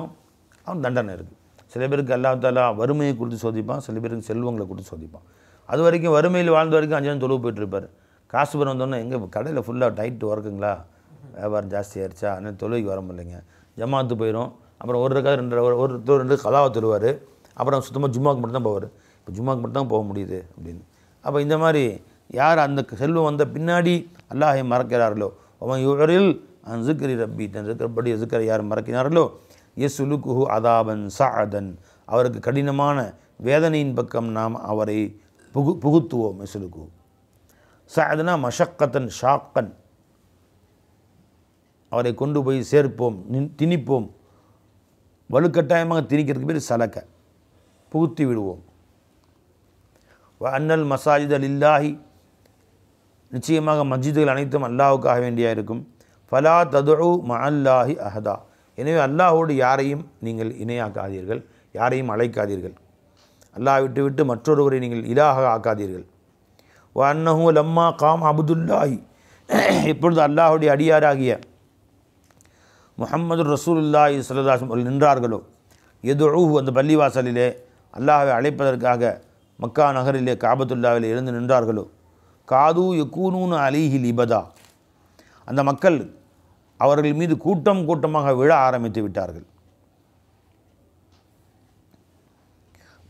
அவன் தண்டனை இருக்குது. சில பேருக்கு அல்லாஹ் தஆலா வறுமையை கொடுத்து சோதிப்பான், சில பேருக்கு செல்வங்களை கொடுத்து சோதிப்பான். அது வரைக்கும் வறுமையில் வாழ்ந்த வரைக்கும் 5 நாள் தொழுவு போயிட்டுருப்பார். காசு பணம் வந்தோன்னே எங்கே கடையில் ஃபுல்லாக டைட்டு ஒர்க்குங்களா, வியாபாரம் ஜாஸ்தி ஆயிடுச்சா, அதனால் தொழுகைக்கு வர முடியலைங்க, ஜமாத்து போயிடும். அப்புறம் ஒரு ரக்கா 2 கலாவை தொழுவார். அப்புறம் சுத்தமாக ஜும்மாவுக்கு மட்டும் தான் போவார். இப்போ ஜும்மாவுக்கு மட்டும் தான் போக முடியுது அப்படின்னு. அப்போ இந்த மாதிரி யார் அந்த செல்வம் வந்த பின்னாடி அல்லாஹை மறக்கிறார்களோ, அவன் யுரில் அன் ஸிக்ரி ரப்பி, தன் ஸிக்ரப்படி ஸிக்ரை யார் மறக்கிறார்களோ, யஸ்லுகுஹு அதாபன் ஸஅதன், அவருக்கு கடினமான வேதனையின் பக்கம் நாம் அவரை புகுத்துவோம். யஸ்லுகுஹு ஸஅதனா மஷக்கத்தன் ஷாக்கன், அவரை கொண்டு போய் சேர்ப்போம், திணிப்போம். வலுக்கட்டாயமாக திணிக்கிறதுக்கு பேர் சலக்க, புகுத்தி விடுவோம். அன்னல் மசாஜித் லில்லாஹி, நிச்சயமாக மஸ்ஜிதுகள் அனைத்தும் அல்லாஹ்வுக்காக வேண்டியா இருக்கும். ஃபலா ததுஉ மஅல்லாஹி அஹதா, எனவே அல்லாஹ்வோடு யாரையும் நீங்கள் இணையாக்காதீர்கள், யாரையும் அழைக்காதீர்கள். அல்லாஹ் விட்டு மற்றொருவரை நீங்கள் இலாஹ ஆக்காதீர்கள். வ அன்னஹு லம்மா காம் அப்துல்லாஹி, இப்பொழுது அல்லாஹ்வுடைய அடியாராகிய முஹம்மது ரசூலுல்லாஹி ஸல்லல்லாஹு அலைஹி வஸல்லம் நின்றார்களோ, யதுஊஹு, அந்த பள்ளிவாசலிலே அல்லாஹ்வை அழைப்பதற்காக மக்கா நகரிலே காபத்துல்லாவிலே எழுந்து நின்றார்களோ, காது யகூனூன அலைஹி லிபதா, அந்த மக்கள் அவர்கள் மீது கூட்டம் கூட்டமாக விழ ஆரம்பித்து விட்டார்கள்.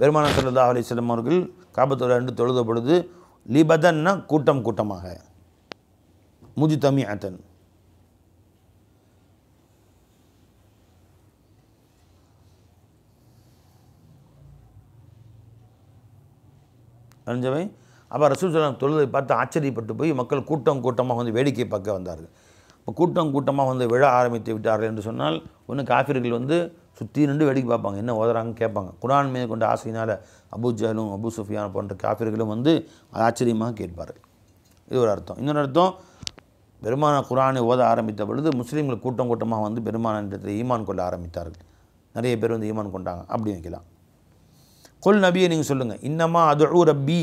பெருமானார் ஸல்லல்லாஹு அலைஹி வஸல்லம் அவர்கள் காபத்துல்லா என்று தொழுத பொழுது லிபதன்னா கூட்டம் கூட்டமாக, முஜ்தமிஅத்தன், அறிஞ்சவை. அப்போ ரசூல் ஸல்லல்லாஹு அலைஹி வஸல்லம் தொழுதை பார்த்து ஆச்சரியப்பட்டு போய் மக்கள் கூட்டம் கூட்டமாக வந்து வேடிக்கை பார்க்க வந்தார்கள். இப்போ கூட்டம் கூட்டமாக வந்து விழ ஆரம்பித்து விட்டார்கள் என்று சொன்னால், ஒன்று காஃபிர்கள் வந்து சுற்றி நின்று வேடிக்கை பார்ப்பாங்க, என்ன ஓதுறாங்கன்னு கேட்பாங்க. குர்ஆன் மீது கொண்ட ஆசையினால் அபூ ஜஹலும் அபூ சுஃபியான் போன்ற காஃபிர்களும் வந்து ஆச்சரியமாக கேட்பார்கள். இது ஒரு அர்த்தம். இன்னொரு அர்த்தம், பெருமானார் குர்ஆனை ஓத ஆரம்பித்த பொழுது முஸ்லீம்கள் கூட்டம் கூட்டமாக வந்து பெருமானாரிடத்தில் ஈமான் கொள்ள ஆரம்பித்தார்கள். நிறைய பேர் வந்து ஈமான் கொண்டாங்க, அப்படி வைக்கலாம். கொல் நபியை நீங்கள் சொல்லுங்கள், இன்னமா அதுஉ ரப்பி,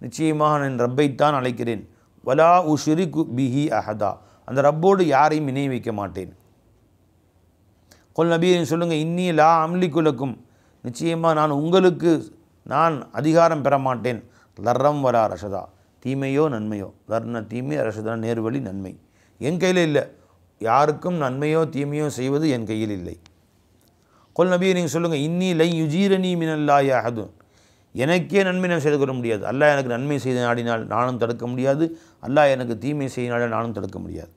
நிச்சயமாக நான் ரப்பைத்தான் அழைக்கிறேன். வலா உஷ்ரிகு பிஹி அஹதா, அந்த ரப்போடு யாரையும் இணை வைக்க மாட்டேன். கொல் நபியை நீங்கள் சொல்லுங்கள், இன்னி லா அம்லிகுலக்கும், நிச்சயமாக நான் உங்களுக்கு நான் அதிகாரம் பெற மாட்டேன். லர்ரம் வலா ரஷதா, தீமையோ நன்மையோ, லர்ன தீமை, ரஷதா நேர்வழி நன்மை என் கையில் இல்லை. யாருக்கும் நன்மையோ தீமையோ செய்வது என் கையில் இல்லை. கொல் நபியை நீங்கள் சொல்லுங்கள், இன்னி லை யுஜீரணி மினல்லாஹி அஹதுன், எனக்கே நன்மை நான் செய்து கொள்ள முடியாது. அல்லாஹ் எனக்கு நன்மை செய்த நாடினால் நானும் தடுக்க முடியாது, அல்லாஹ் எனக்கு தீமை செய்த நாடினால் நானும் தடுக்க முடியாது.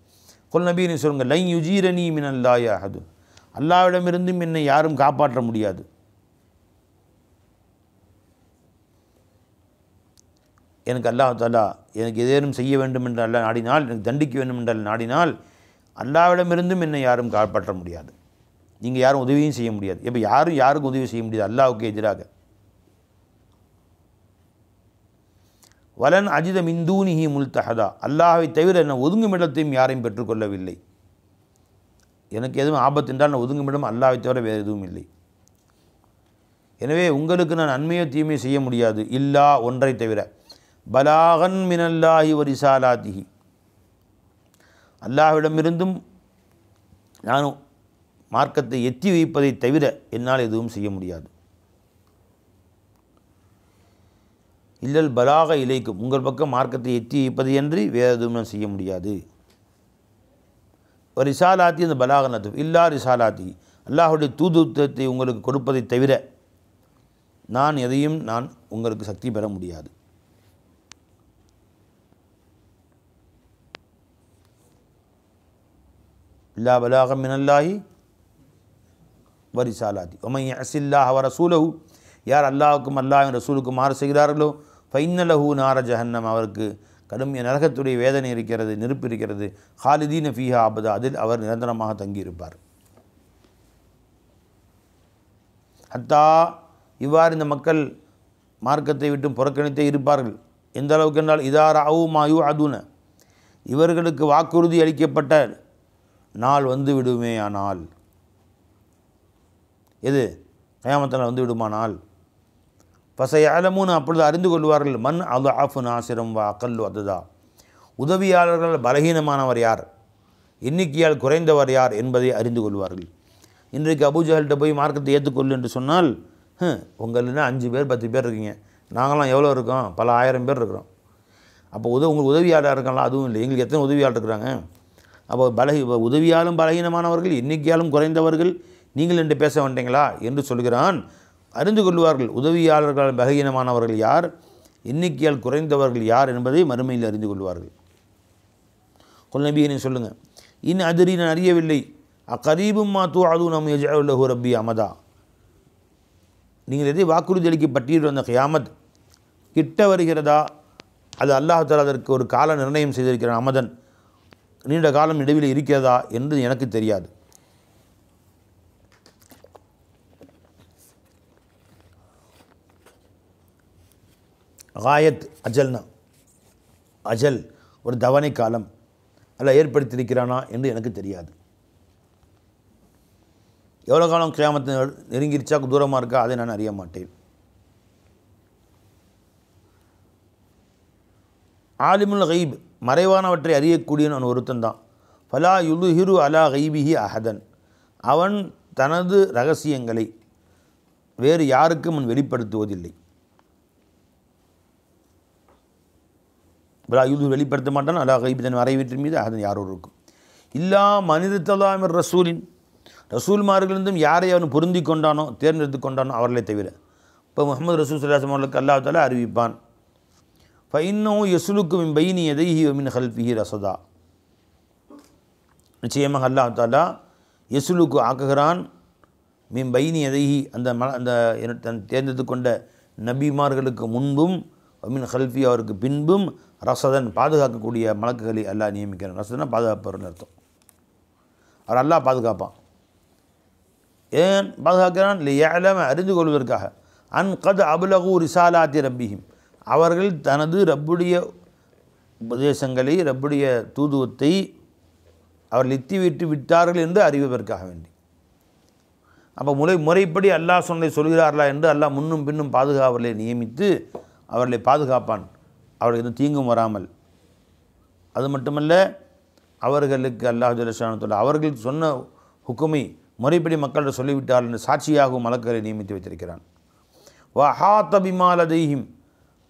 கொல் நபியை நீங்கள் சொல்லுங்கள், லை யுஜீரணி மினல்லாஹி அஹதுன், அல்லாஹ்விடமிருந்தும் என்னை யாரும் காப்பாற்ற முடியாது. எனக்கு அல்லாஹ் தஆலா எனக்கு ஏதேனும் செய்ய வேண்டும் என்று அல்லாஹ் நாடினால், எனக்கு தண்டிக்க வேண்டும் என்று நாடினால், அல்லாஹ்விடமிருந்தும் என்னை யாரும் காப்பாற்ற முடியாது. நீங்கள் யாரும் உதவியும் செய்ய முடியாது. இப்போ யாருக்கும் உதவி செய்ய முடியாது அல்லாஹ்வுக்கு எதிராக. வலன் அஜித மின்தூனிஹி முல்தஹதா, அல்லாஹ்வை தவிர நான் ஒதுங்கும் இடத்தையும் யாரையும் பெற்றுக்கொள்ளவில்லை. எனக்கு எதுவும் ஆபத்து என்றால் நான் ஒதுங்கும் இடம் அல்லாஹ்வை தவிர வேறு எதுவும் இல்லை. எனவே உங்களுக்கு நான் நன்மையோ தீமையோ செய்ய முடியாது, இல்லா ஒன்றை தவிர, பலாகன் மினல்லாஹி வ ரிசாலாத்திஹி, அல்லாஹ்விடமிருந்தும் நான் மார்க்கத்தை எத்தி வைப்பதை தவிர என்னால் எதுவும் செய்ய முடியாது. இல்லல் பலாக இலைக்கும், உங்கள் பக்கம் மார்க்கத்தை எத்தி வைப்பது என்று வேறு எதுவும் நான் செய்ய முடியாது. ஒரு ரிசாலாத்தி, அந்த பலாகனத்து இல்லா ரிசாலாத்தி, அல்லாஹுடைய தூதுத்துவத்தை உங்களுக்கு கொடுப்பதை தவிர நான் எதையும் நான் உங்களுக்கு சக்தி பெற முடியாது. இல்லா பலாக மினல்லாஹி வ ரிசாலாத்தி வ மன் யஅஸில்லாஹ வ ரசூலஹு, யார் அல்லாஹ்வுக்கும் அல்லாஹ்வின் ரசூலுக்கும் மாறு செய்கிறார்களோ, ஃபைன்ன லஹு நார ஜஹன்னம், அவருக்கு கடும் நரகத்துடைய வேதனை இருக்கிறது, நெருப்பு இருக்கிறது. ஹாலிதீன ஃபீஹா அபதா, அதில் அவர் நிரந்தரமாக தங்கியிருப்பார். ஹத்தா, இவ்வாறு இந்த மக்கள் மார்க்கத்தை விட்டு புறக்கணித்தே இருப்பார்கள். எந்த அளவுக்கு என்றால், இதார அவு மாயு அதுன, இவர்களுக்கு வாக்குறுதி அளிக்கப்பட்ட நாள் வந்து விடுமே ஆனால், எது கயாமத்தில் வந்து விடுமானால், ஃபஸயஅலமூன அப்பொழுது அறிந்து கொள்வார்கள், மன் அضஅஃபு நாசிரம் வ அகல்லு அததா, உதவியாளர்கள் பலகீனமானவர் யார், எண்ணிக்கையால் குறைந்தவர் யார் என்பதை அறிந்து கொள்வார்கள். இன்றைக்கு அபூஜஹல்கிட்ட போய் மார்க்கத்தை ஏற்றுக்கொள்ளு என்று சொன்னால், உங்களில் 5 பேர் 10 பேர் இருக்கீங்க, நாங்களாம் எவ்வளோ இருக்கோம், பல ஆயிரம் பேர் இருக்கிறோம். அப்போ உங்களுக்கு உதவியாளர் இருக்கலாம், அதுவும் இல்லை, எங்களுக்கு எத்தனை உதவியாளர் இருக்கிறாங்க. அப்போ உதவியாலும் பலகீனமானவர்கள், எண்ணிக்கையாலும் குறைந்தவர்கள் நீங்கள் என்று பேச வேண்டீங்களா என்று சொல்கிறான். அறிந்து கொள்வார்கள் உதவியாளர்கள் பலகீனமானவர்கள் யார், எண்ணிக்கையால் குறைந்தவர்கள் யார் என்பதை மறுமையில் அறிந்து கொள்வார்கள். கொல் நபியை சொல்லுங்கள், அதிரி நான் அறியவில்லை, அக்கரீபும் மா தூ அது நம் யஜ்அலு ரப்பி அமதா, நீங்கள் எதை வாக்குறுதி அளிக்கப்பட்டீர்கள் அந்த கியாமத் கிட்ட வருகிறதா, அது அல்லாஹ் தஆலா அதற்கு ஒரு கால நிர்ணயம் செய்திருக்கிறான், அமதன் நீண்ட காலம் இடைவெளி இருக்கிறதா என்று எனக்கு தெரியாது. காயத் அஜல்னா, அஜல் ஒரு தவணை காலம் அல்ல ஏற்படுத்தியிருக்கிறானா என்று எனக்கு தெரியாது. எவ்வளோ காலம் கியாமத்து நெருங்கிருச்சா தூரமாக இருக்கா அதை நான் அறிய மாட்டேன். ஆலிமுல் கைப் மறைவானவற்றை அறியக்கூடியவன் ஒருத்தன் தான். ஃபலா யுதுஹிரு அலா கைபிஹி அஹதன், அவன் தனது இரகசியங்களை வேறு யாருக்கும் அவன் வெளிப்படுத்துவதில்லை. ஃபலா யுது வெளிப்படுத்த மாட்டான், அலா கைபி தன் மறைவீட்டின் மீது அஹதன் யாரோ இருக்கும். இல்லா மனிதத்தலாமிர் ரசூலின், ரசூல்மார்களிருந்தும் யாரை அவன் பொருந்தி கொண்டானோ தேர்ந்தெடுத்து கொண்டானோ அவர்களை தவிர. இப்போ முஹம்மது ரசூல் ஸல்லல்லாஹு அலைஹி வஸல்லம் அவர்களுக்கு அல்லாஹ் தஆலா அறிவிப்பான், ஃபஇன்னஹு யஸ்லுக்கு மின் பைனி யதைஹி வ மின் ஹல்ஃபிஹி ரஸதா, நிச்சயமாக அல்லாஹ் தஆலா யஸ்லுக்கு ஆக்குகிறான், மின் பைனி யதைஹி அந்த தன் தேர்ந்தெடுத்து கொண்ட நபிமார்களுக்கு முன்பும், மின் ஹல்ஃபி அவருக்கு பின்பும், ரஸதன் பாதுகாக்கக்கூடிய மலக்குகளை அல்லாஹ் நியமிக்கிறான். ரஸதனா பாதுகாப்பவர்னு அர்த்தம். அவர் அல்லாஹ் பாதுகாப்பான். ஏன் பாதுகாக்கிறான்? லியஅலம அறிந்து கொள்வதற்காக, அன் கத் அபுலகு ரிசாலாத்தி ரப்பிஹிம், அவர்கள் தனது ரப்புடைய உபதேசங்களை ரப்புடைய தூதுவத்தை அவர்கள் எத்திவிட்டு விட்டார்கள் என்று அறிவதற்காக வேண்டி. அப்போ முறைப்படி அல்லாஹ் சொன்னதை சொல்கிறார்களா என்று அல்லாஹ் முன்னும் பின்னும் பாதுகாவலை நியமித்து அவர்களை பாதுகாப்பான், அவர்களுக்கு எதுவும் தீங்கும் வராமல். அது மட்டுமல்ல, அவர்களுக்கு அல்லாஹ் ஜல்ல ஷானஹு அவர்கள் சொன்ன ஹுக்குமை முறைப்படி மக்களிடம் சொல்லிவிட்டார்கள் என்று சாட்சியாகவும் மலக்குகளை நியமித்து வைத்திருக்கிறான். வஹாத பிமா லதைஹிம்,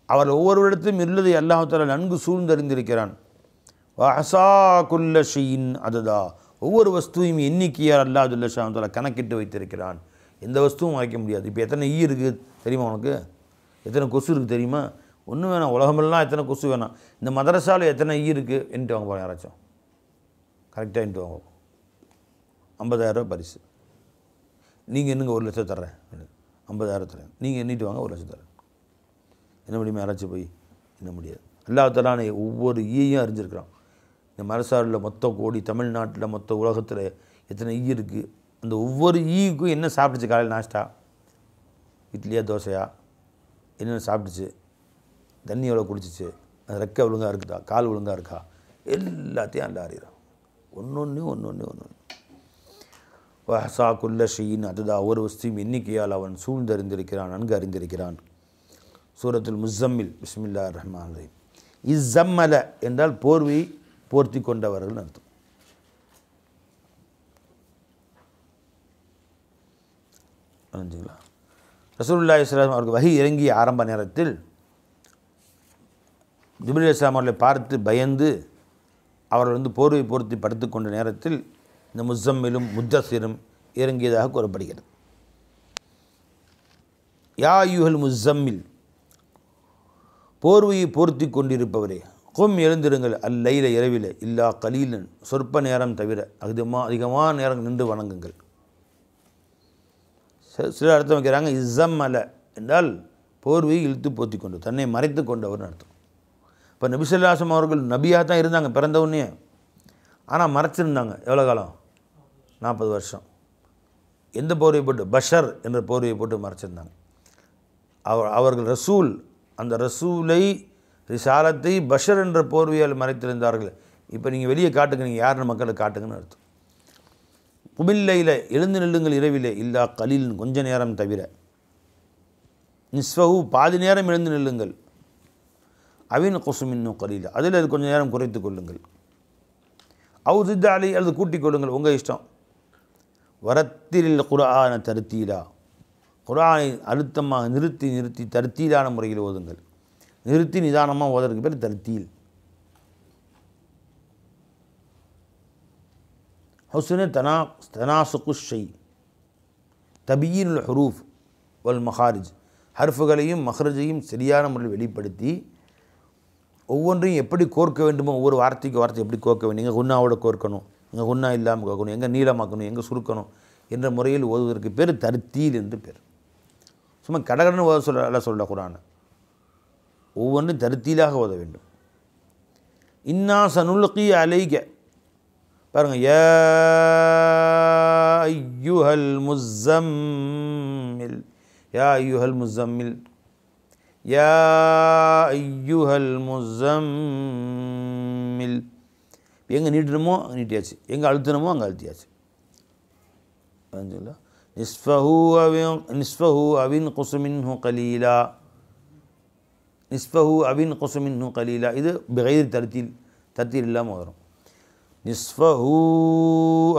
அவர்கள் ஒவ்வொருவரிடத்திலும் இருந்ததை அல்லாஹ் தஆலா நன்கு சூழ்ந்தறிந்திருக்கிறான். வஹஸா குல்ல ஷைஇன் அததா, ஒவ்வொரு வஸ்துவையும் எண்ணிக்கையால் அல்லாஹ் ஜல்ல ஷானஹு கணக்கிட்டு வைத்திருக்கிறான். எந்த வஸ்துவும் மறைக்க முடியாது. இப்போ எத்தனை ஈ இருக்குது தெரியுமா உனக்கு? எத்தனை கொசு இருக்குது தெரியுமா? ஒன்றும் வேணாம், உலகமெல்லாம் எத்தனை கொசு வேணாம், இந்த மதரசாவில் எத்தனை ஈ இருக்குது எண்ணிட்டு வாங்க போகிறேன். யாராச்சும் கரெக்டாக எண்ணிட்டு வாங்க. 50,000 ரூபா பரிசு. நீங்கள் என்னங்க 1 லட்சம் தர்றேன், 50,000 தரேன், நீங்கள் எண்ணிட்டு வாங்க 1 லட்சம் தரேன். என்ன முடியுமா? யாராச்சும் போய் என்ன முடியாது. அல்லாஹ் தஆலா ஒவ்வொரு ஈயும் அறிஞ்சிருக்கிறான். இந்த மதரசாவில் மொத்த கோடி, தமிழ்நாட்டில் மொத்த உலகத்தில் எத்தனை ஈ இருக்குது, அந்த ஒவ்வொரு ஈக்கும் என்ன சாப்பிட்டுச்சு, காலையில் நாஷ்டா இட்லியா தோசையா, என்னென்ன சாப்பிட்டுச்சு, தண்ணி எவ்வளோ குடிச்சிச்சு, அது ரெக்கை ஒழுங்காக இருக்குதா, கால் ஒழுங்காக இருக்கா, எல்லாத்தையும் அல்லாஹ் அறிகிறான். ஒன்று வஹஸா குல்ல ஷைஇன் அததா, ஒரு வஸ்துவின் எண்ணிக்கையால் அவன் சூழ்ந்தறிந்திருக்கிறான், நன்கு அறிந்திருக்கிறான். சூரத்துல் முஸம்மில், பிஸ்மில்லாஹிர் ரஹ்மானிர் ரஹீம். இஸ்ஸம்மல என்றால் போர்வை போர்த்தி கொண்டவர்கள் அர்த்தம். புரிஞ்சுங்களா? ரசூலுல்லாஹி ஸல்லல்லாஹு அலைஹி வஸல்லம் அவருக்கு வஹி இறங்கிய ஆரம்ப நேரத்தில் ஜிப்ரீல் அலைஹிஸ்ஸலாம் அவர்களை பார்த்து பயந்து அவர்கள் போர்வை போர்த்தி படுத்து கொண்ட நேரத்தில் இந்த முஸம்மிலும் முத்தஸிரும் இறங்கியதாக கூறப்படுகிறது. யா அய்யுஹல் முஸம்மில், போர்வையை போர்த்தி கொண்டிருப்பவரே, கும் எழுந்திருங்கள், அல்லைல இரவில், இல்லா கலீலன் சொற்ப நேரம் தவிர அதிகமான நேரம் நின்று வணங்குங்கள். சில அர்த்தம் வைக்கிறாங்க. இஸ்ஸம்மல என்றால் போர்வையை இழுத்து போர்த்தி கொண்டு, தன்னை மறைத்து கொண்டவர்னு அர்த்தம். இப்போ நபி ஸல்லல்லாஹு அலைஹி வஸல்லம் அவர்கள் நபியாக தான் இருந்தாங்க பிறந்தவுடனே, ஆனால் மறைச்சிருந்தாங்க. எவ்வளோ காலம்? 40 வருஷம். எந்த போர்வை போட்டு? பஷர் என்ற போர்வையை போட்டு மறைச்சிருந்தாங்க. அவர்கள் ரசூல், அந்த ரசூலை ரிசாலத்தை பஷர் என்ற போர்வையால் மறைத்திருந்தார்கள் இப்போ நீங்கள் வெளியே காட்டுங்க, நீங்கள் யாருன்னு மக்களுக்கு காட்டுங்கன்னு அர்த்தம். குமில்லையில் எழுந்து நில்லுங்கள் இரவிலே இல்லா கலீல் கொஞ்ச நேரம் தவிர, நிஸ்வஹு பாதி நேரம் எழுந்து நில்லுங்கள், அவின் குசுமின்னு கலீல அதில் அது கொஞ்சம் நேரம் குறைத்து கொள்ளுங்கள், அவு சித்த அலி அல்லது கூட்டிக் கொள்ளுங்கள், உங்கள் இஷ்டம். வரத்திலில் குர்ஆன தர்த்தீலா குர்ஆனை அழுத்தமாக நிறுத்தி நிறுத்தி தர்த்தீலான முறையில் ஓதுங்கள். நிறுத்தி நிதானமாக ஓதுறதுக்கு பேர் தர்த்தீல். ஹுஸ்னு தனாசுக்கு ஷை தபீனுல் ஹுரூஃப் வல் மஹாரிஜ் ஹர்ஃபுகளையும் மஹ்ரஜையும் சரியான முறையில் வெளிப்படுத்தி ஒவ்வொன்றையும் எப்படி கோர்க்க வேண்டுமோ, ஒவ்வொரு வார்த்தைக்கு வார்த்தை எப்படி கோர்க்க வேண்டும், எங்கே குன்னாவோட கோர்க்கணும், எங்கே குன்னா இல்லாமல் கோர்க்கணும், எங்கே நீளமாக்கணும், எங்கே சுருக்கணும் என்ற முறையில் ஓதுவதற்கு பேர் தர்த்தீல் என்று பேர். சும்மா கடகடன்னு ஓத சொல்ல குர்ஆனை ஒவ்வொன்றும் தர்த்தீலாக ஓத வேண்டும். இன்னா சனுல்கி அலைக பாருங்கள், யா அய்யுஹல் முஸம்மில், யா அய்யுஹல் முஸம்மில், யா அய்யுஹல் முஸம்மில். எங்கே நீட்டணுமோ அங்கே நீட்டியாச்சு, எங்கே அழுத்தணுமோ அங்கே அழுத்தியாச்சு. நிஸ்ஃபஹு அவின் குசுமின்ஹு கலீலா, நிஸ்ஃபஹு அவின் குசுமின்ஹு கலீலா. இது பிகைர் தர்த்தீல், தர்த்தீல் இல்லாமல் வரும். நிஸ்ஃபஹு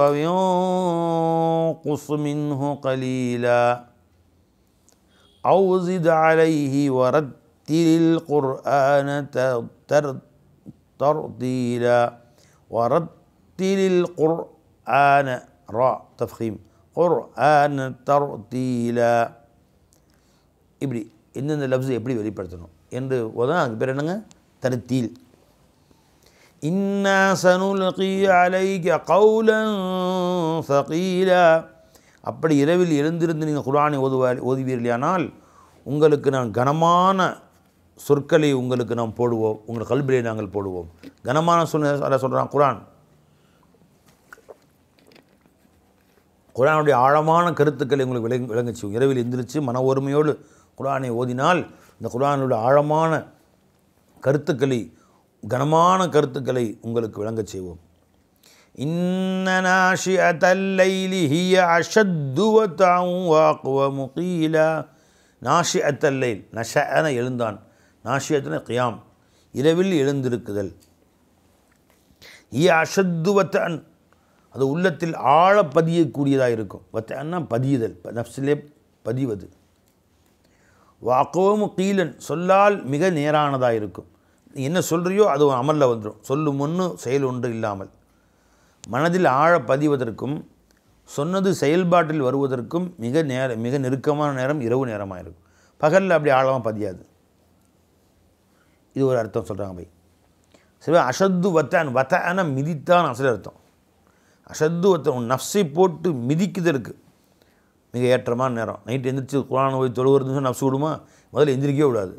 அவின் குசுமின்ஹு கலீலா அவு ஸித் அலைஹி வரத்திலில் குர்ஆன தர்தீலா. வரத்திலில் குர்ஆன ரா தஃப்ஹீம் குர்ஆன தர்தீலா. இப்படி எந்தெந்த லஃப்ஸை எப்படி வெளிப்படுத்தணும் என்று ஓதான் அதுக்கு பேர் என்னங்க, தர்த்தீல். இன்னா சனுல்கி அலைக கௌலன் ஸகீலா. அப்படி இரவில் எழுந்திருந்து நீங்கள் குர்ஆனை ஓதுவீர்களானால் உங்களுக்கு நான் கனமான சொற்களை உங்களுக்கு நாம் போடுவோம், உங்கள் கல்பிலே நாங்கள் போடுவோம். கனமான சொல்ல சொல்கிறான் குர்ஆனுடைய ஆழமான கருத்துக்களை உங்களுக்கு விளங்க செய்வோம். இரவில் எந்திரிச்சு மன ஒருமையோடு குர்ஆனை ஓதினால் இந்த குர்ஆனுடைய ஆழமான கருத்துக்களை, கனமான கருத்துக்களை உங்களுக்கு விளங்க செய்வோம். இன்ன நாஷிஅத்தல் லைலி ஹிய அஷத்து வதஅன் வஅக்வமு கீலா. நாஷிஅத்தல் லைல், நஷஅன எழுந்தான், நாஷிஅத்துன கியாம் இரவில் எழுந்திருக்குதல், ஹிய அஷத்து வதஅன் அது உள்ளத்தில் ஆழ பதியக்கூடியதாக இருக்கும். வத்தன்னா பதியுதல், நஃப்ஸிலே பதிவது. வஅக்வமு கீலன் சொல்லால் மிக நேரானதாக இருக்கும். நீ என்ன சொல்கிறியோ அது அமலில் வந்துடும். சொல்லும் ஒன்று செயல் ஒன்று இல்லாமல் மனதில் ஆழ பதிவதற்கும் சொன்னது செயல்பாட்டில் வருவதற்கும் மிக நெருக்கமான நேரம் இரவு நேரமாக இருக்கும். பகலில் அப்படி ஆழமாக பதியாது. இது ஒரு அர்த்தம் சொல்கிறாங்க பை. சரி, அஷத்து வத்தான், வத்தான மிதித்தான் அசல் அர்த்தம். அஷத்து வத்தான் நஃப்ஸை போட்டு மிதிக்குதற்கு மிக ஏற்றமான நேரம். நைட்டு எந்திரிச்சு குர்ஆன் ஓதி தொழுகிறதுன்னு நஃப்ஸ் விடுமா? முதல்ல எந்திரிக்கவே விடாது.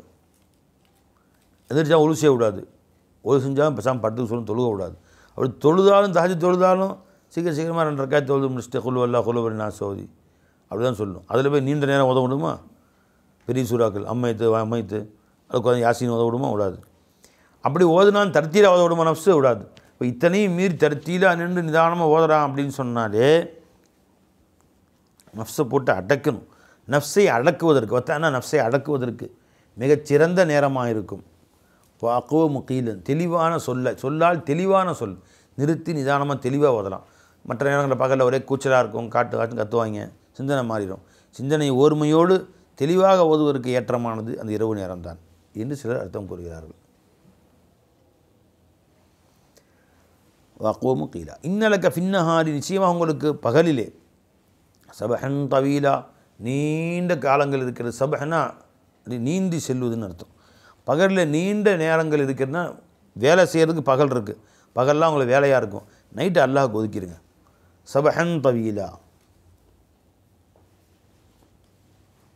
எந்திரிச்சா ஒழு செய்ய விடாது. ஒழு செஞ்சாலும் பேசாமல் படுத்துக்கு சொல்லணும், தொழுக விடாது. அப்படி தொழுதாலும் தஹஜ்ஜுத் தொழுதாலும் சீக்கிரமாக 2 ரக்காத் தொழுது முடிச்சுட்டு குல் வல்லா குல் வல்லா சோதி அப்படி தான் சொல்லணும். அதில் போய் நீண்ட நேரம் உதவ விடுமா? பெரிய சூறாக்கள் அம்மைத்து அது கொஞ்சம் யாசின் உதவ விடுமா? விடாது. அப்படி ஓதுனாலும் தர்த்தீலாக உதவ விடுமா? நஃப்ஸு விடாது. இப்போ இத்தனையும் மீறி தர்த்தீலாக நின்று நிதானமாக ஓதுறான் அப்படின்னு சொன்னாலே நஃப்ஸை போட்டு அடக்கணும். நஃப்ஸை அடக்குவதற்கு வத்தானா நஃப்ஸை அடக்குவதற்கு மிகச்சிறந்த நேரமாக இருக்கும். வஅக்வமு கீலன் தெளிவான சொல்லால் தெளிவான சொல் நிறுத்தி நிதானமாக தெளிவாக ஓதலாம். மற்ற நேரங்களில் பகலில் ஒரே கூச்சலாக இருக்கும், கத்துவாங்க, சிந்தனை மாறிடும். சிந்தனை ஓர்மையோடு தெளிவாக ஓதுவதற்கு ஏற்றமானது அந்த இரவு நேரம்தான் என்று சிலர் அர்த்தம் கூறுகிறார்கள். வஅக்வமு கீலா இன்னலக ஃபின்னஹாரி நிச்சயமாக உங்களுக்கு பகலிலே சபஹன் தவீலா நீண்ட காலங்கள் இருக்கிறது. சபஹனா நீந்தி செல்வதுன்னு அர்த்தம். பகலில் நீண்ட நேரங்கள் இருக்கிறதுனா வேலை செய்கிறதுக்கு பகல் இருக்குது. பகல்லாம் உங்களுக்கு வேலையாக இருக்கும். நைட்டு அல்லாஹ்க்கு ஒதுக்கிடுங்க. சபஹன் தவீலா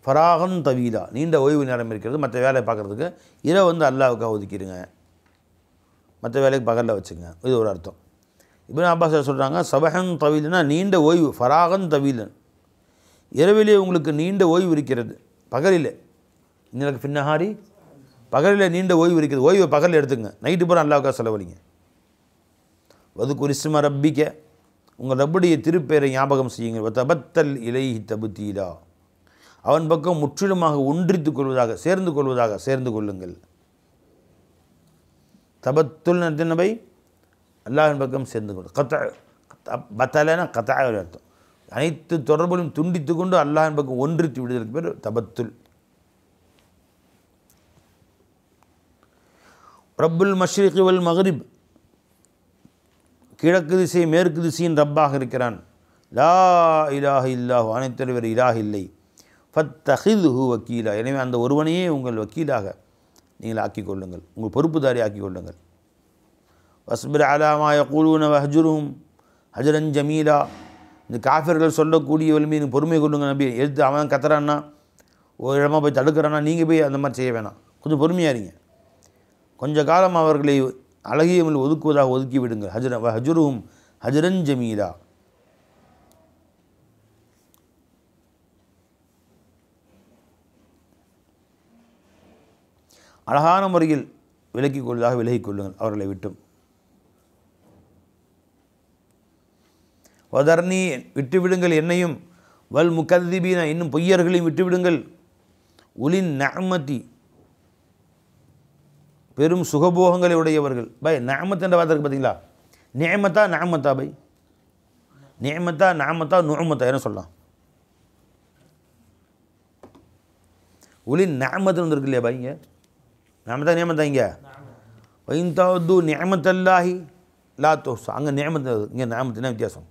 ஃபராகன் தவீலா நீண்ட ஓய்வு நேரம் இருக்கிறது. மற்ற வேலையை பார்க்குறதுக்கு இரவு அல்லாஹ்வுக்காக ஒதுக்கிடுங்க. மற்ற வேலைக்கு பகலில் வச்சுங்க. இது ஒரு அர்த்தம். இப்னு அப்பாஸ் சொல்கிறாங்க சபஹன் தவீலனா நீண்ட ஓய்வு, ஃபராகன் தவீலன் இரவிலே உங்களுக்கு நீண்ட ஓய்வு இருக்கிறது. பகலில் இன்னலுக்கு ஃபின்னஹாரி பகலில் நீண்ட ஓய்வு இருக்கிறது. ஓய்வை பகலில் எடுத்துங்க. நைட்டு பூரா அல்லாஹ்வுக்காக செலவழிங்க. வதுக்குர் இஸ்ம ரப்பிக்க, உங்கள் ரப்புடைய திருப்பெயரை ஞாபகம் செய்யுங்கள். தபத்தல் இலைஹி தபுத்தீலா, அவன் பக்கம் முற்றிலுமாக ஒன்றித்து கொள்வதாக, சேர்ந்து கொள்ளுங்கள். தபத்துல் நபை அல்லாஹின் பக்கம் சேர்ந்து கொள். பத்தலைனா கத்தாய அர்த்தம், அனைத்து தொடர்புகளும் துண்டித்து கொண்டு அல்லாஹின் பக்கம் ஒன்றித்து விடுதலுக்கு பேர் தபத்துல். ரப்புல் மஷ்ரிகி வல் மக்ரிப், கிழக்கு திசை மேற்கு திசையின் ரப்பாக இருக்கிறான். லா இலாஹ இல்லாஹு, அனைத்து வேறு இலாஹ இல்லை. ஃபத்தஹிதுஹு வக்கீலா, எனவே அந்த ஒருவனையே உங்கள் வக்கீலாக நீங்கள் ஆக்கிக் கொள்ளுங்கள், உங்கள் பொறுப்புதாரி ஆக்கிக் கொள்ளுங்கள். வஸ்பிர் அலா மா யகூலூன வஹ்ஜுர்ஹும் ஹஜ்ரன் ஜமீலா, இந்த காஃபிர்கள் சொல்லக்கூடிய மீது பொறுமை கொள்ளுங்க நபி. எடுத்து அவன் கத்துறான்னா, ஒரு இடமா போய் தடுக்கிறான்னா, நீங்கள் போய் அந்த மாதிரி செய்ய வேணாம், கொஞ்சம் பொறுமையாக இருங்க. கொஞ்ச காலம் அவர்களை அழகியமில் ஒதுக்குவதாக ஒதுக்கி விடுங்கள். ஹஜ்ருஹும் ஹஜ்ரன் ஜமீலா, அழகான முறையில் விலக்கிக் கொள்வதாக விலகிக் கொள்ளுங்கள் அவர்களை விட்டும். வதர்னி, விட்டுவிடுங்கள் என்னையும், வல் முகத்திபீன, இன்னும் பொய்யர்களையும் விட்டுவிடுங்கள். உலின் நஅமதி, பெரும் சுகபோகங்களை உடையவர்கள். பை நஅமத் என்ற வார்த்தை பார்த்தீங்களா, நிஅமத்தா நஅமத்தா, பை நிஅமத்தா நஅமத்தா நுஅமத்தா என்ன சொல்லலாம்? உலின் நஅமத்து வந்துருக்கு இல்லையா பை, இங்கே நிஅமத்தா நிஅமத்தா, இங்கே வைந்தாது நிஅமத்தல்லாஹி லா துஹ்ஸா, அங்கே நிஅமத்து, இங்கே நிஅமத்து, என்ன வித்தியாசம்?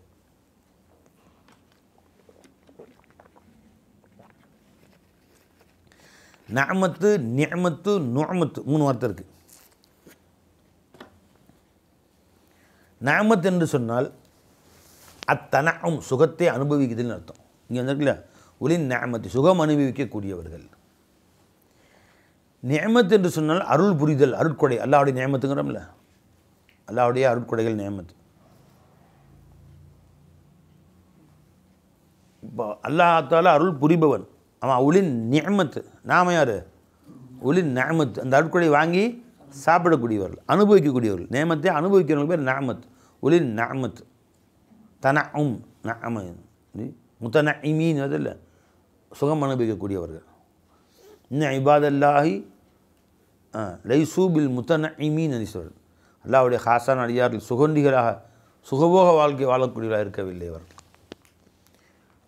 நஅமத்து நிஅமத்து நுஅமத்து 3 வார்த்தை இருக்குது. நஅமத் என்று சொன்னால் அத்தனஅம், சுகத்தை அனுபவிக்குதுன்னு அர்த்தம். இங்கே வந்துருக்குல்ல, உலின் நஅமத்தி, சுகம் அனுபவிக்கக்கூடியவர்கள். நிஅமத் என்று சொன்னால் அருள் புரிதல், அருட்கொடை, அல்லாஹ்வுடைய நிஅமத்துங்கிறோம்ல, அல்லாஹ்வுடைய அருட்கொடைகள் நிஅமத். இப்போ அல்லாஹ் தஆலா அருள் புரிபவன் அவன். உலின் நிஅமத், நாம யார்? உலின் நஅமத், அந்த அருட்கொடை வாங்கி சாப்பிடக்கூடியவர்கள், அனுபவிக்கக்கூடியவர்கள். நியமத்தை அனுபவிக்கிறவங்க பேர் நஅமத். உலின் நஅமத், தனஉம் நஅம, முத்தனஇமீன், அதில் சுகம் அனுபவிக்கக்கூடியவர்கள். இன்ன இபாதல்லாஹி லைசூ பில் முத்தனஇமீன் என்று சொல்கிறார். அல்லாஹ்வுடைய ஹாசான அடியார்கள் சுகண்டிகளாக சுகபோக வாழ்க்கை வாழக்கூடியவர்களாக இருக்கவில்லை. அவர்கள்